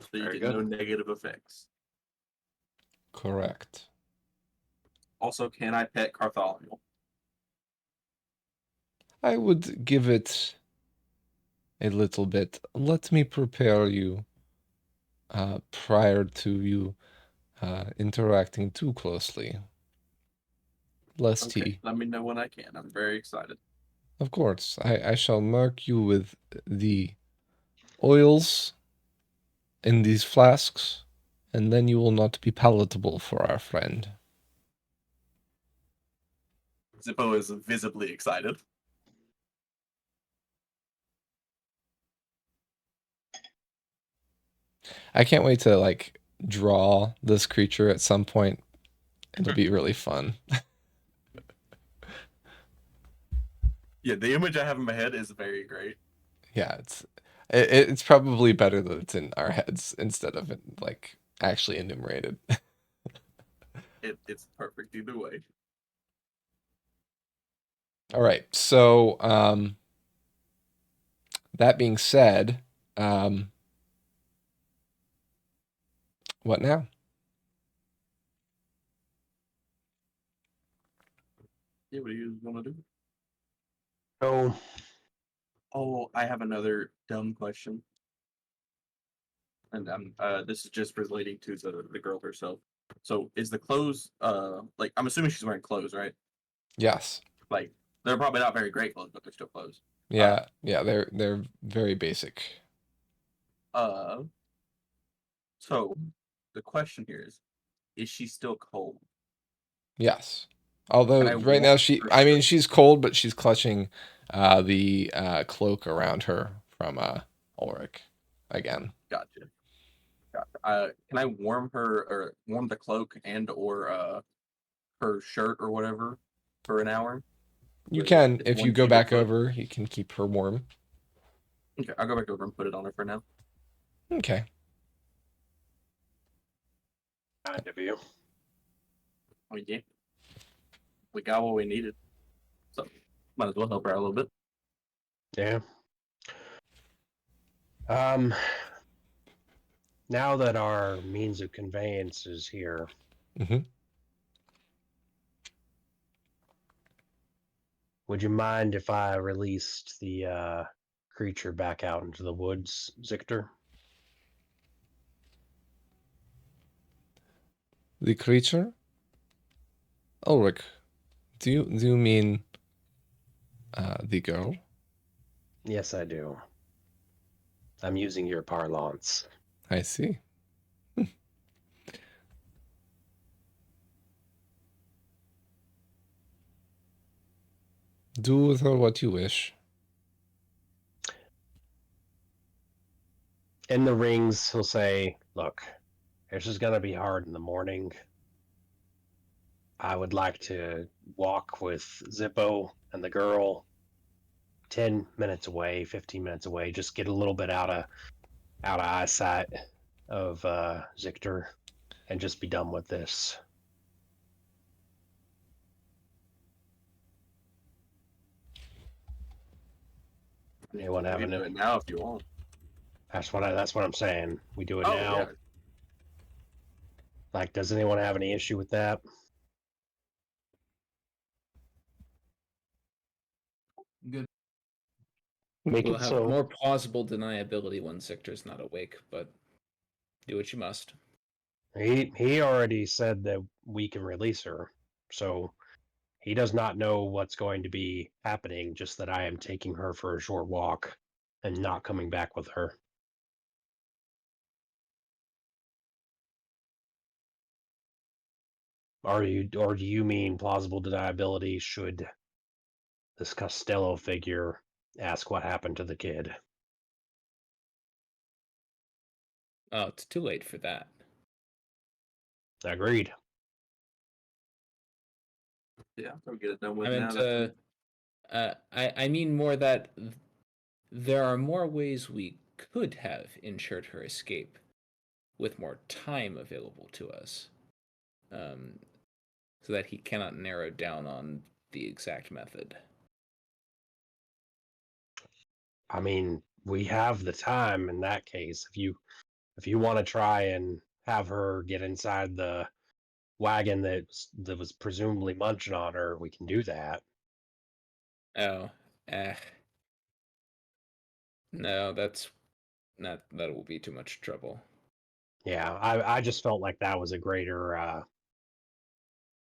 So you Very get no good. negative effects. Correct. Also, can I pet Cartholomew? I would give it a little bit. Let me prepare you prior to you interacting too closely. Lest Okay, he. let me know when I can. I'm very excited. Of course, I shall mark you with the oils in these flasks, and then you will not be palatable for our friend. Zippo is visibly excited. I can't wait to like draw this creature at some point. It'll be really fun. Yeah, the image I have in my head is very great. Yeah, it's probably better that it's in our heads instead of it like actually enumerated. It's perfect either way. All right, so that being said, what now? Yeah, what do you want to do? So Oh, I have another dumb question. And this is just relating to the girl herself. So is the clothes like I'm assuming she's wearing clothes, right? Yes. Like they're probably not very great clothes, but they're still clothes. Yeah, yeah, they're very basic. So the question here is she still cold? Yes. Can Although I right warm now her I mean shirt? she's cold, but she's clutching the cloak around her from Ulrich again. Gotcha. Can I warm her or warm the cloak and or her shirt or whatever for an hour? You With can, just if you one go single back foot? over, you can keep her warm. Okay, I'll go back over and put it on her for now. Okay. kind of you. Oh yeah, we got what we needed, so might as well help her out a little bit. Yeah. Now that our means of conveyance is here, Mm-hmm. would you mind if I released the creature back out into the woods, Zictor? The creature? Ulrich, do you mean the girl? Yes, I do. I'm using your parlance. I see. Do with her what you wish. in the rings, he'll say, "Look, this is gonna be hard in the morning. I would like to walk with Zippo and the girl 10 minutes away, 15 minutes away, just get a little bit out of eyesight of Zictor and just be done with this." Anyone We have can do an? it now if you want. That's what I'm saying. We do it Oh now. yeah. Like, does anyone have any issue with that? Good. Make We'll it have so. more plausible deniability when Zictor's not awake, but do what you must. He already said that we can release her, so he does not know what's going to be happening. Just that I am taking her for a short walk and not coming back with her. Or do you mean plausible deniability should this Costello figure ask what happened to the kid? Oh, it's too late for that. Agreed. Yeah, we'll get it done with I now. meant, I mean more that there are more ways we could have ensured her escape with more time available to us, so that he cannot narrow down on the exact method. I mean, we have the time in that case. If you want to try and have her get inside the wagon that was presumably munching on her, we can do that. Oh, eh. No, that will be too much trouble. Yeah, I just felt like that was a greater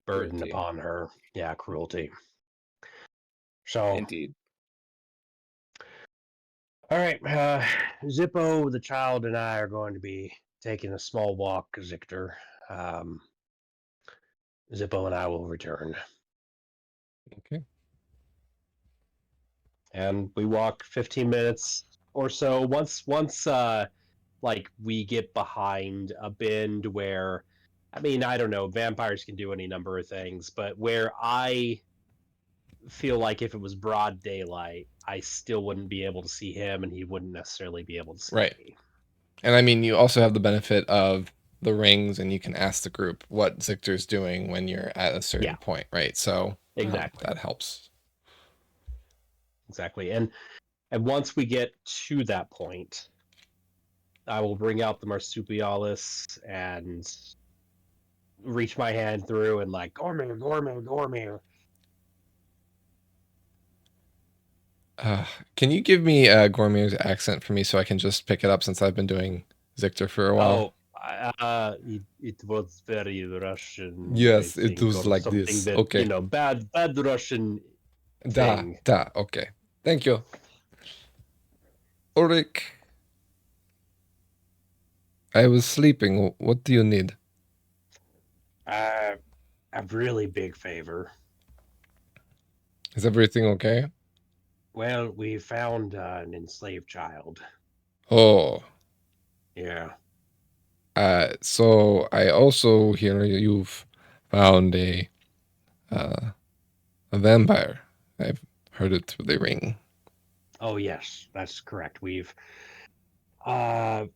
burden Cruelty. upon her. Yeah, cruelty. So, Indeed. all right, Zippo, the child, and I are going to be taking a small walk, Zictor. Zippo and I will return. Okay. And we walk 15 minutes or so. Once like we get behind a bend where, I mean, I don't know, vampires can do any number of things, but where I feel like if it was broad daylight, I still wouldn't be able to see him and he wouldn't necessarily be able to see Right. me. And I mean, you also have the benefit of the rings, and you can ask the group what Zictor's doing when you're at a certain point, right? So Exactly. that helps. Exactly. And once we get to that point, I will bring out the marsupialis and reach my hand through and like, Gormir, Gormir, Gormir. Can you give me Gormir's accent for me so I can just pick it up since I've been doing Zictor for a while? It was very Russian. Yes, I it think, was or like something this. that, Okay. bad Russian Da, thing. okay. Thank you. Ulrich, I was sleeping. What do you need? A really big favor. Is everything okay? Well, we found an enslaved child. Oh, Yeah. so I also hear you've found a vampire. I've heard it through the ring. Oh, yes, that's correct. We've found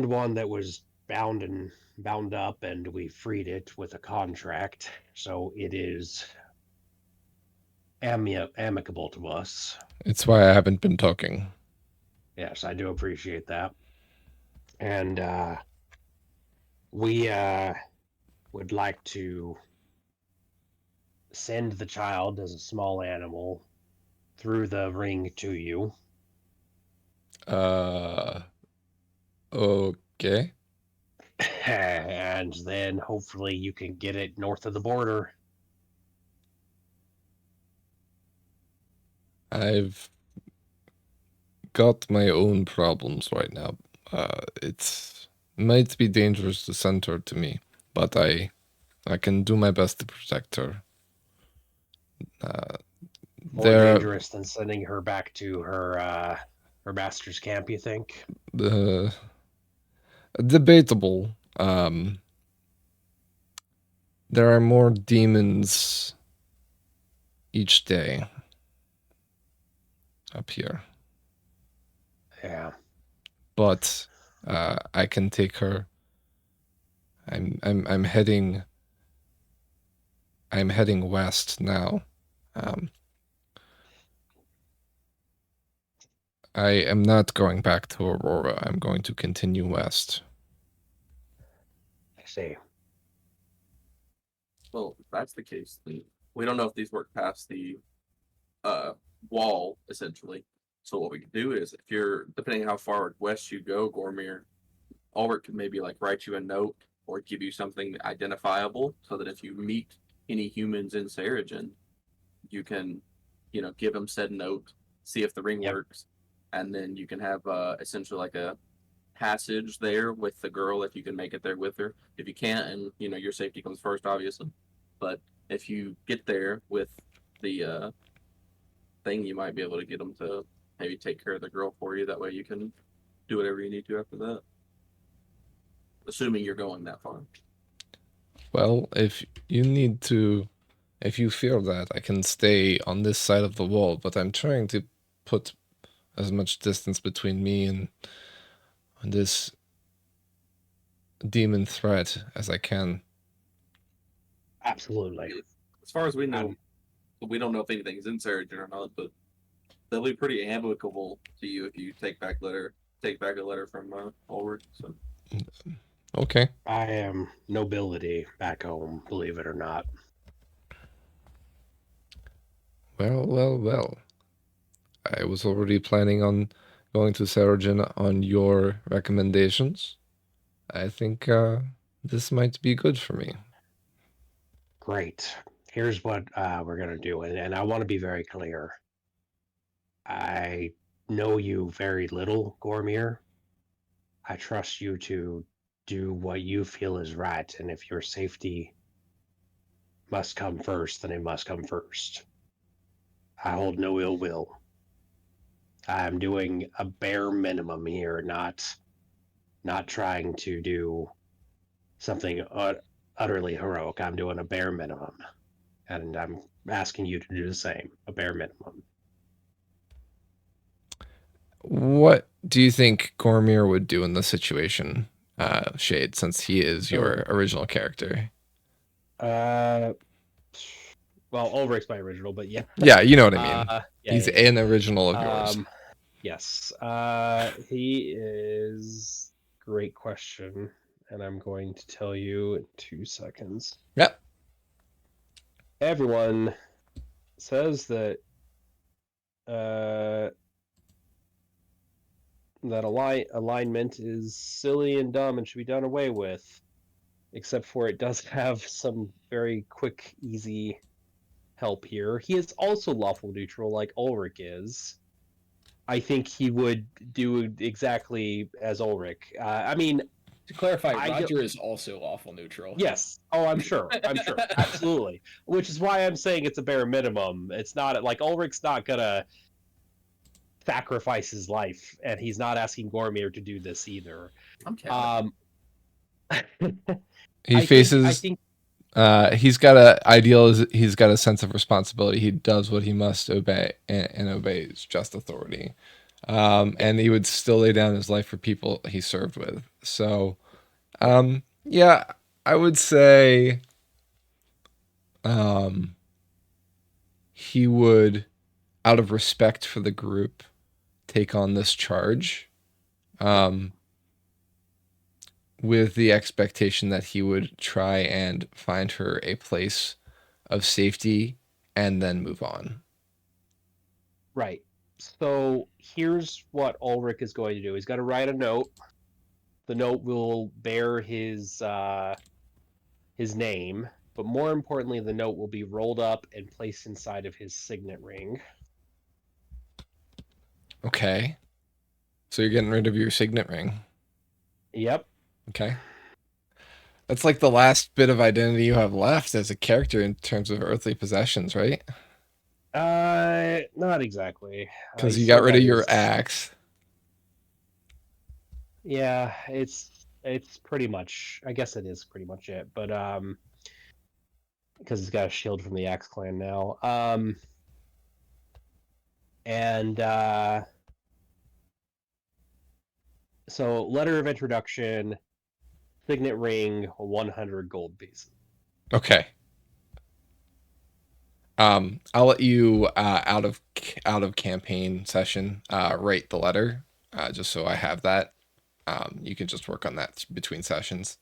one that was bound up, and we freed it with a contract. So it is amicable to us. It's why I haven't been talking. Yes, I do appreciate that. And we would like to send the child as a small animal through the ring to you. Okay. And then hopefully you can get it north of the border. I've got my own problems right now. It might be dangerous to send her to me, but I can do my best to protect her. More dangerous than sending her back to her Or Master's Camp, you think? Debatable. There are more demons each day up here, Yeah. but I can take her. I'm heading west now. I am not going back to Aurora. I'm going to continue west. I see. Well, if that's the case, then we don't know if these work past the wall, essentially. So what we can do is, if you're, depending on how far west you go, Gormir, Ulrich can maybe like write you a note or give you something identifiable, so that if you meet any humans in Seregen, you can, give them said note, see if the ring Yep. works, and then you can have essentially like a passage there with the girl if you can make it there with her. If you can't, and your safety comes first, obviously. But if you get there with the thing, you might be able to get them to maybe take care of the girl for you. That way you can do whatever you need to after that. Assuming you're going that far. Well, if you feel that, I can stay on this side of the wall, but I'm trying to put as much distance between me and this demon threat as I can. Absolutely. As far as we know, we don't know if anything's in Seregen or not, but they'll be pretty amicable to you if you take back a letter from Ulrich. So. Okay. I am nobility back home, believe it or not. Well. I was already planning on going to Seregen on your recommendations. I think this might be good for me. Great. Here's what we're going to do, and I want to be very clear. I know you very little, Gormir. I trust you to do what you feel is right, and if your safety must come first, then it must come first. I hold no ill will. I'm doing a bare minimum here, not trying to do something utterly heroic. I'm doing a bare minimum, and I'm asking you to do the same, a bare minimum. What do you think Gormir would do in this situation, Shade, since he is your original character? Well, Ulrich's my original, but yeah. Yeah, you know what I mean. Yeah, He's an original of yours. Yes. He is. Great question, and I'm going to tell you in 2 seconds. Yep. Everyone says that that alignment is silly and dumb and should be done away with, except for it does have some very quick, easy help here. He is also lawful neutral, like Ulrich is. I think he would do exactly as Ulrich. I mean, to clarify, Roger is also lawful neutral. Yes. Oh, I'm sure. Absolutely. Which is why I'm saying it's a bare minimum. It's not like Ulrich's not gonna sacrifice his life, and he's not asking Gormir to do this either. I'm counting. He faces. He's got he's got a sense of responsibility. He does what he must obey and obeys just authority. And he would still lay down his life for people he served with. So, yeah, I would say, he would, out of respect for the group, take on this charge, with the expectation that he would try and find her a place of safety and then move on. Right. So here's what Ulrich is going to do. He's got to write a note. The note will bear his name, but more importantly, the note will be rolled up and placed inside of his signet ring. Okay. So you're getting rid of your signet ring. Yep. Okay. That's like the last bit of identity you have left as a character in terms of earthly possessions, right? Not exactly. Because you got rid of your axe. Yeah, it's pretty much. I guess it is pretty much it. But because he's got a shield from the Axe Clan now. And so letter of introduction, signet ring, 100 gold pieces. Okay. I'll let you out of campaign session write the letter just so I have that. You can just work on that between sessions.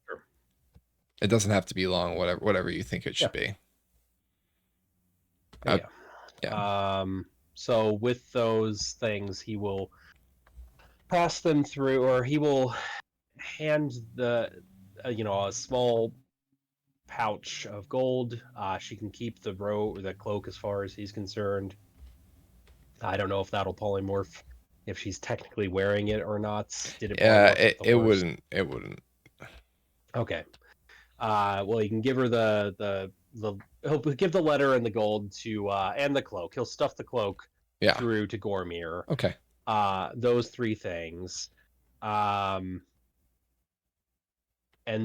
Sure. It doesn't have to be long. Whatever you think it should be. Yeah. So with those things, he will pass them through, or he will hand the a small pouch of gold. She can keep the the cloak as far as he's concerned. I don't know if that'll polymorph, if she's technically wearing it or not. Did it Yeah, polymorph with the it horse? wouldn't. It wouldn't. Okay. Well, you can give her he'll give the letter and the gold to and the cloak. He'll stuff the cloak through to Gormir. Okay. Those three things. And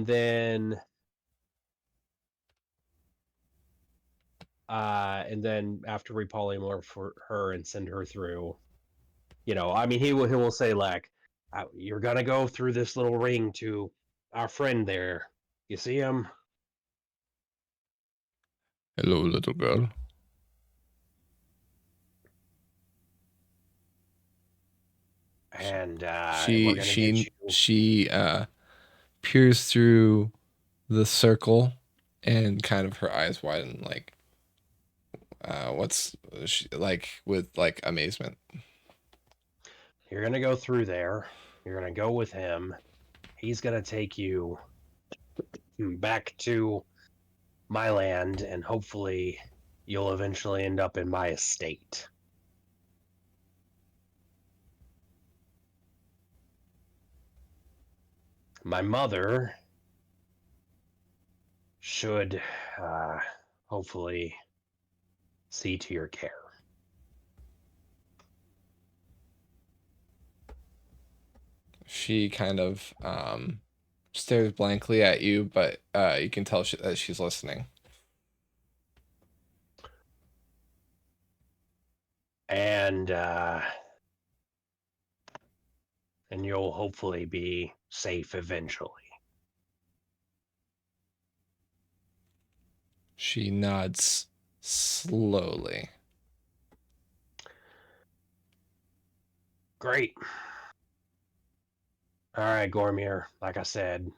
then after we polymorph for her and send her through, I mean, he will say like, "You're gonna go through this little ring to our friend there. You see him?" Hello, little girl. And she peers through the circle, and kind of her eyes widen, like what's she like, with like amazement. You're gonna go through there. You're gonna go with him. He's gonna take you back to my land, and hopefully you'll eventually end up in my estate. My mother should hopefully see to your care. She kind of stares blankly at you, but you can tell that she's listening. And you'll hopefully be safe eventually. She nods slowly. Great. All right, Gormir, like I said,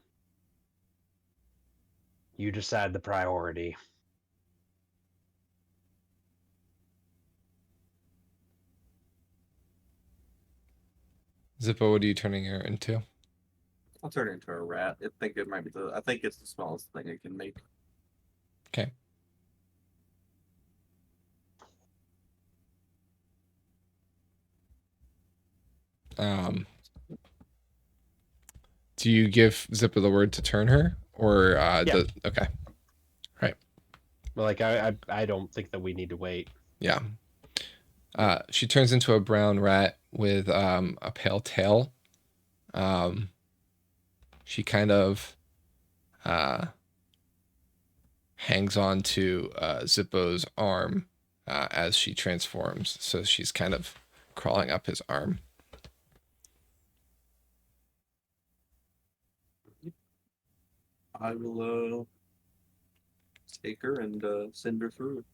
you decide the priority. Zippo, what are you turning her into? I'll turn it into a rat. I think it might be I think it's the smallest thing I can make. Okay. Do you give Zippo the word to turn her, or okay, right? Well, like I don't think that we need to wait. Yeah. She turns into a brown rat with a pale tail. She kind of hangs on to Zippo's arm as she transforms. So she's kind of crawling up his arm. I will take her and send her through.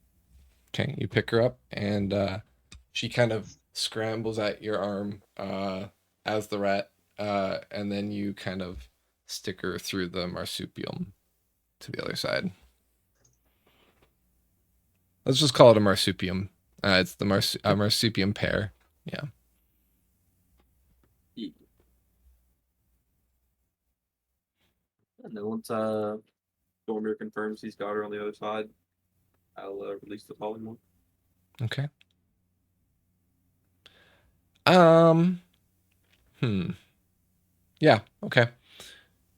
Okay, you pick her up, and she kind of scrambles at your arm as the rat, and then you kind of stick her through the marsupium to the other side. Let's just call it a marsupium. It's the marsupium pair. Yeah. And then once Dormir confirms he's got her on the other side, I'll release the polymorph. Okay. Yeah. Okay.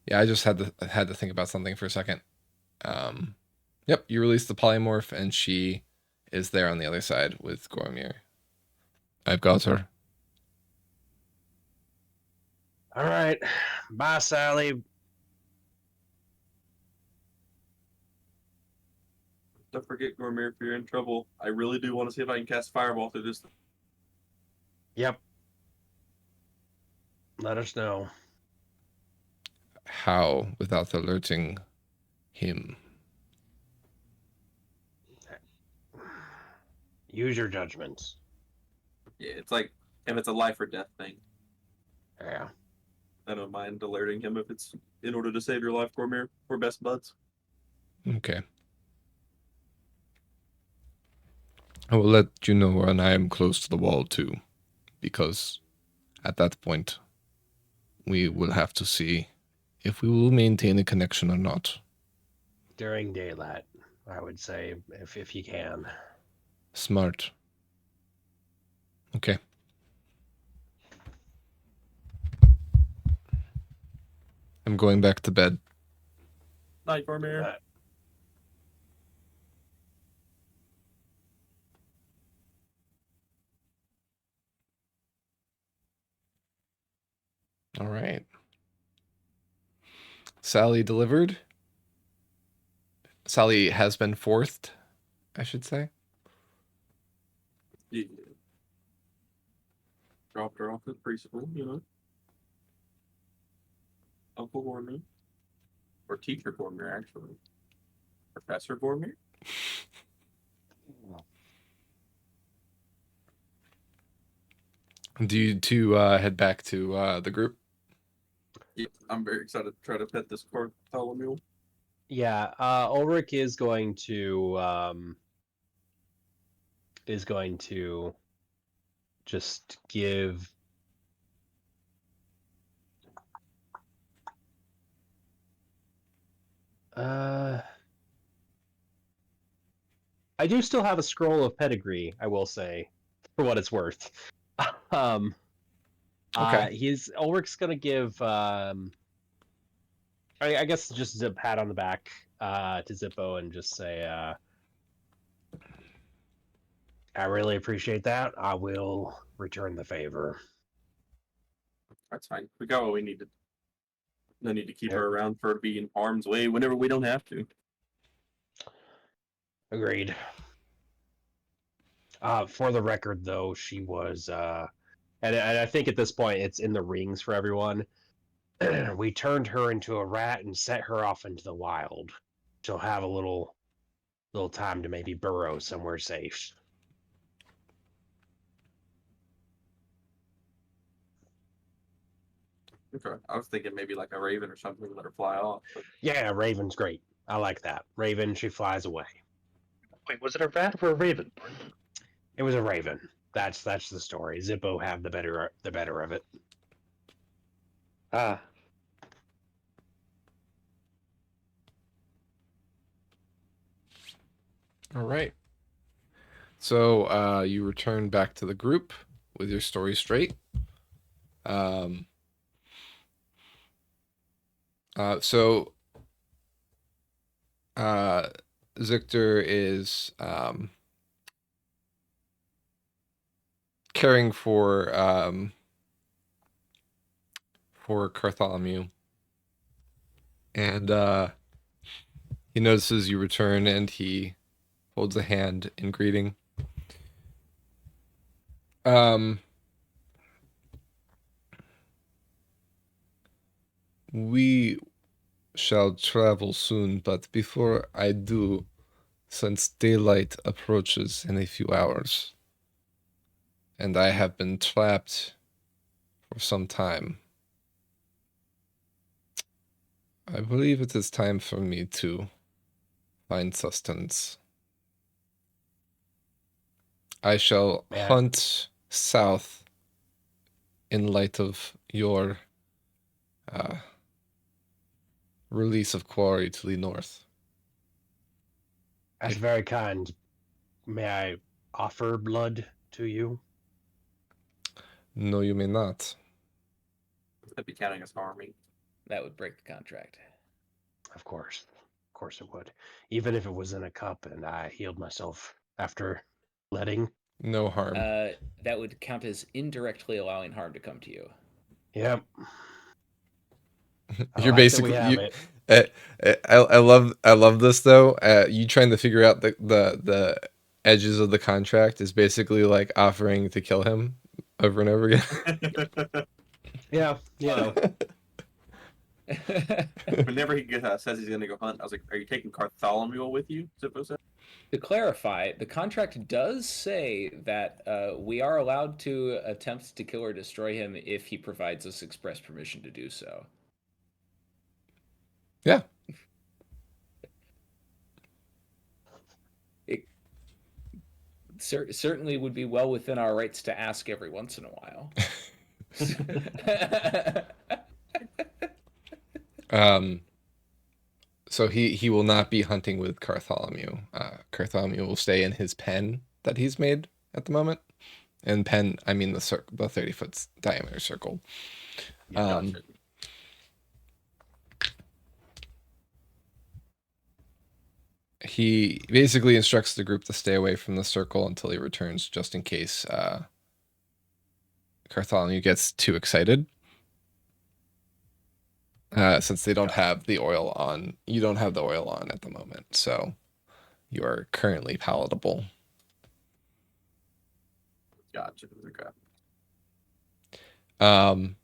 Yeah, I just had to think about something for a second. Yep. You release the polymorph, and she is there on the other side with Gormir. I've got her. All right. Bye, Sally. Don't forget, Gormir, if you're in trouble, I really do want to see if I can cast Fireball through this. Yep. Let us know. How without alerting him? Use your judgments. Yeah, it's like if it's a life or death thing. Yeah. I don't mind alerting him if it's in order to save your life, Gormir. We're best buds. Okay. I will let you know when I am close to the wall too, because at that point we will have to see if we will maintain a connection or not. During daylight, I would say, if you can. Smart. Okay. I'm going back to bed. Night, Gormir. All right. Sally delivered. Sally has been fourthed, I should say. Yeah. Dropped her off at preschool, you know. Uncle Gormir. Or Teacher Gormir, actually. Professor Gormir? Do you two head back to the group? Yeah, I'm very excited to try to pet this Bartholomew. Yeah, Ulrich is going to just give I do still have a scroll of pedigree, I will say, for what it's worth. Okay. Ulrich's gonna give I guess just a pat on the back to Zippo and just say I really appreciate that. I will return the favor. That's fine. We got what we needed. No need to keep Yep. her around for being harm's way whenever we don't have to. Agreed. For the record, though, she was, and I think at this point it's in the rings for everyone. We turned her into a rat and set her off into the wild. She'll have a little time to maybe burrow somewhere safe. Okay. I was thinking maybe like a raven or something, let her fly off. But Yeah, Raven's great. I like that. Raven, she flies away. Wait, was it a rat or a raven? It was a raven. That's the story. Zippo have the better of it. Ah, All right. So you return back to the group with your story straight. So Zictor is caring for Bartholomew, and he notices you return, and he holds a hand in greeting. We shall travel soon, but before I do, since daylight approaches in a few hours, and I have been trapped for some time, I believe it is time for me to find sustenance. I shall hunt south in light of your release of quarry to the north. That's very kind. May I offer blood to you? No, you may not. that'd be counting as harming. That would break the contract. Of course it would. Even if it was in a cup and I healed myself after letting. No harm. That would count as indirectly allowing harm to come to you. Yep. You're like that we basically have you. it. I love this though. You trying to figure out the edges of the contract is basically like offering to kill him over and over again. Yeah, you know. Whenever he says he's gonna go hunt, I was like, "Are you taking Bartholomew with you?" Zippo said. To clarify, the contract does say that we are allowed to attempt to kill or destroy him if he provides us express permission to do so. Yeah. It certainly would be well within our rights to ask every once in a while. So he will not be hunting with Bartholomew. Bartholomew will stay in his pen that he's made at the moment. And pen, I mean the 30-foot diameter circle. Gotcha. He basically instructs the group to stay away from the circle until he returns, just in case Bartholomew gets too excited. Since they don't have the oil on, you don't have the oil on at the moment, so you are currently palatable. Gotcha. Okay.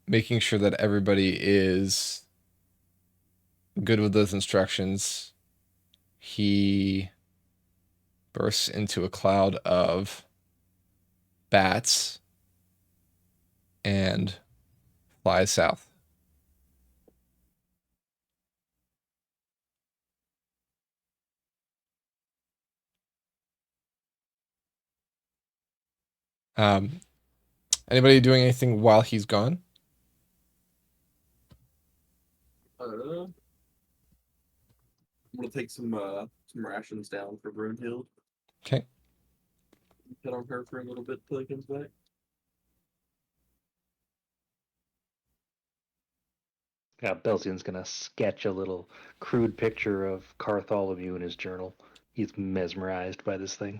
Making sure that everybody is good with those instructions, he bursts into a cloud of bats and flies south. Anybody doing anything while he's gone? I'm gonna take some rations down for Brunhild. Okay. Hit on her for a little bit till he comes back. Yeah, Belzian's gonna sketch a little crude picture of Bartholomew in his journal. He's mesmerized by this thing.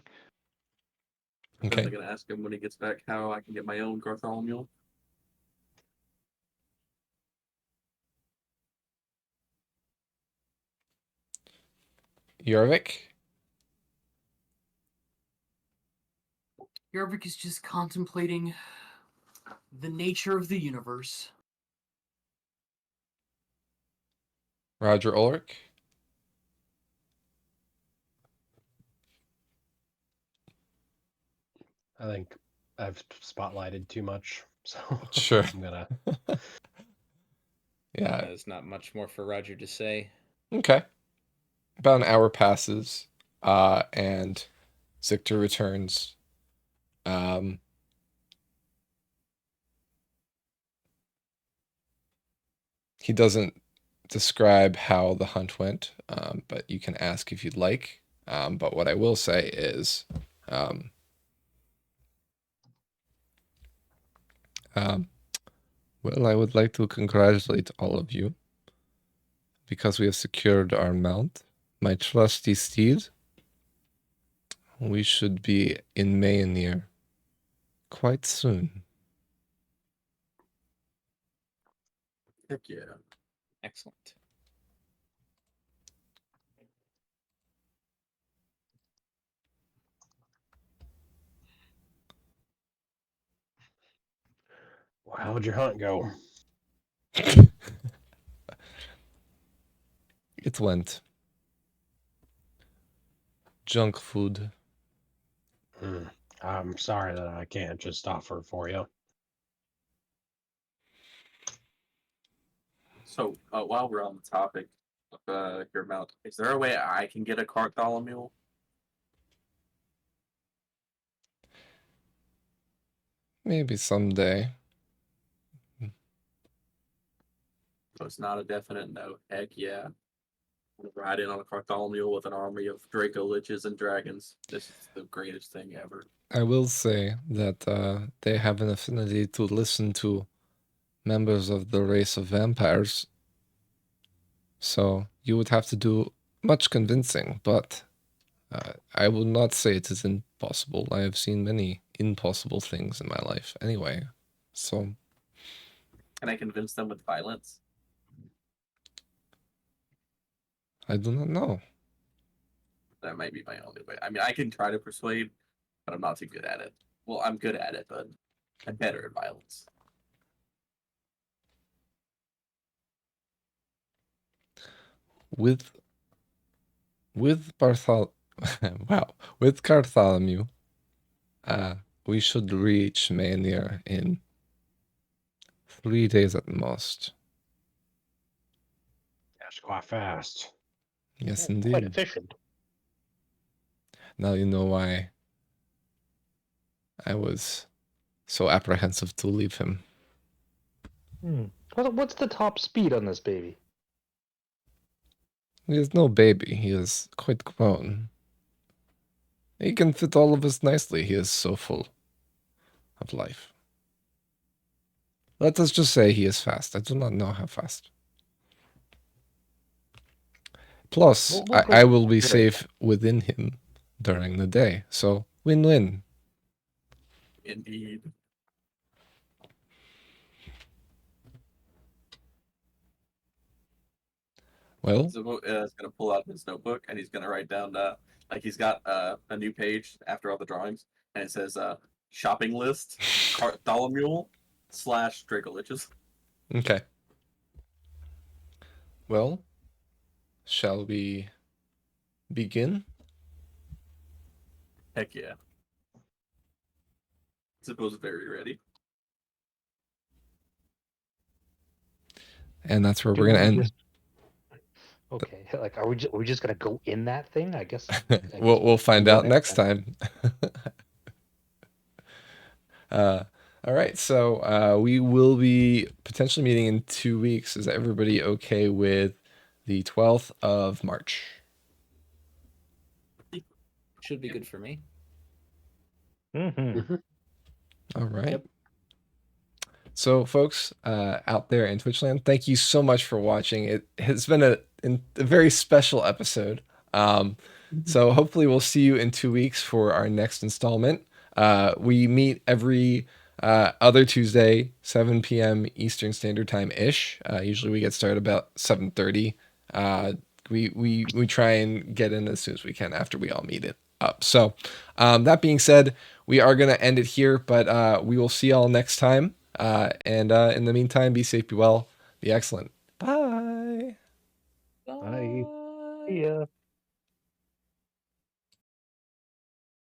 Okay. I'm gonna ask him when he gets back how I can get my own Bartholomew. Jorvik? Yarvik is just contemplating the nature of the universe. Roger Ulrich? I think I've spotlighted too much, so Sure. I'm gonna. Yeah. There's not much more for Roger to say. Okay. About an hour passes, and Zictor returns. He doesn't describe how the hunt went, but you can ask if you'd like. But what I will say is, well, I would like to congratulate all of you because we have secured our mount, my trusty steed. We should be in Mayenir quite soon. Heck yeah. Excellent. Well, how'd your hunt go? It went. Junk food. I'm sorry that I can't just offer for you. So while we're on the topic of your mount, is there a way I can get a Bartholomew? Maybe someday. So it's not a definite no. Heck yeah. I'm gonna ride in on a Bartholomew with an army of Draco Liches and dragons. This is the greatest thing ever. I will say that they have an affinity to listen to members of the race of vampires. So you would have to do much convincing, but I will not say it is impossible. I have seen many impossible things in my life anyway. So Can I convince them with violence? I do not know. That might be my only way. I mean, I can try to persuade, but I'm not too good at it. Well, I'm good at it, but I'm better at violence. With Barthol wow, with Bartholomew, we should reach Manir in 3 days at most. That's quite fast. Yes, Quite indeed. efficient. Now you know why I was so apprehensive to leave him. What's the top speed on this baby? He is no baby. He is quite grown. He can fit all of us nicely. He is so full of life. Let us just say he is fast. I do not know how fast. Plus, We'll I go will be very safe within him during the day. So, win-win. Indeed. Well, So is gonna pull out his notebook and he's gonna write down like he's got a new page after all the drawings and it says shopping list Bartholomew / Dracoliches. okay. Well, shall we begin? Heck yeah. Suppose very ready. And that's where Do we're going to we end. just- Okay, like, are we just gonna go in that thing? I guess. We'll find do out that next time. All right, so we will be potentially meeting in 2 weeks. Is everybody okay with the 12th of March? Should be good for me. Mm-hmm. All right. Yep. So, folks out there in Twitchland, thank you so much for watching. It has been a very special episode. So hopefully we'll see you in 2 weeks for our next installment. We meet every other Tuesday, 7 p.m. Eastern Standard Time ish. Usually we get started about 7:30. We try and get in as soon as we can after we all meet it up. So that being said, we are going to end it here, but we will see y'all next time. And in the meantime, be safe, be well, be excellent. Bye. Bye. Yeah.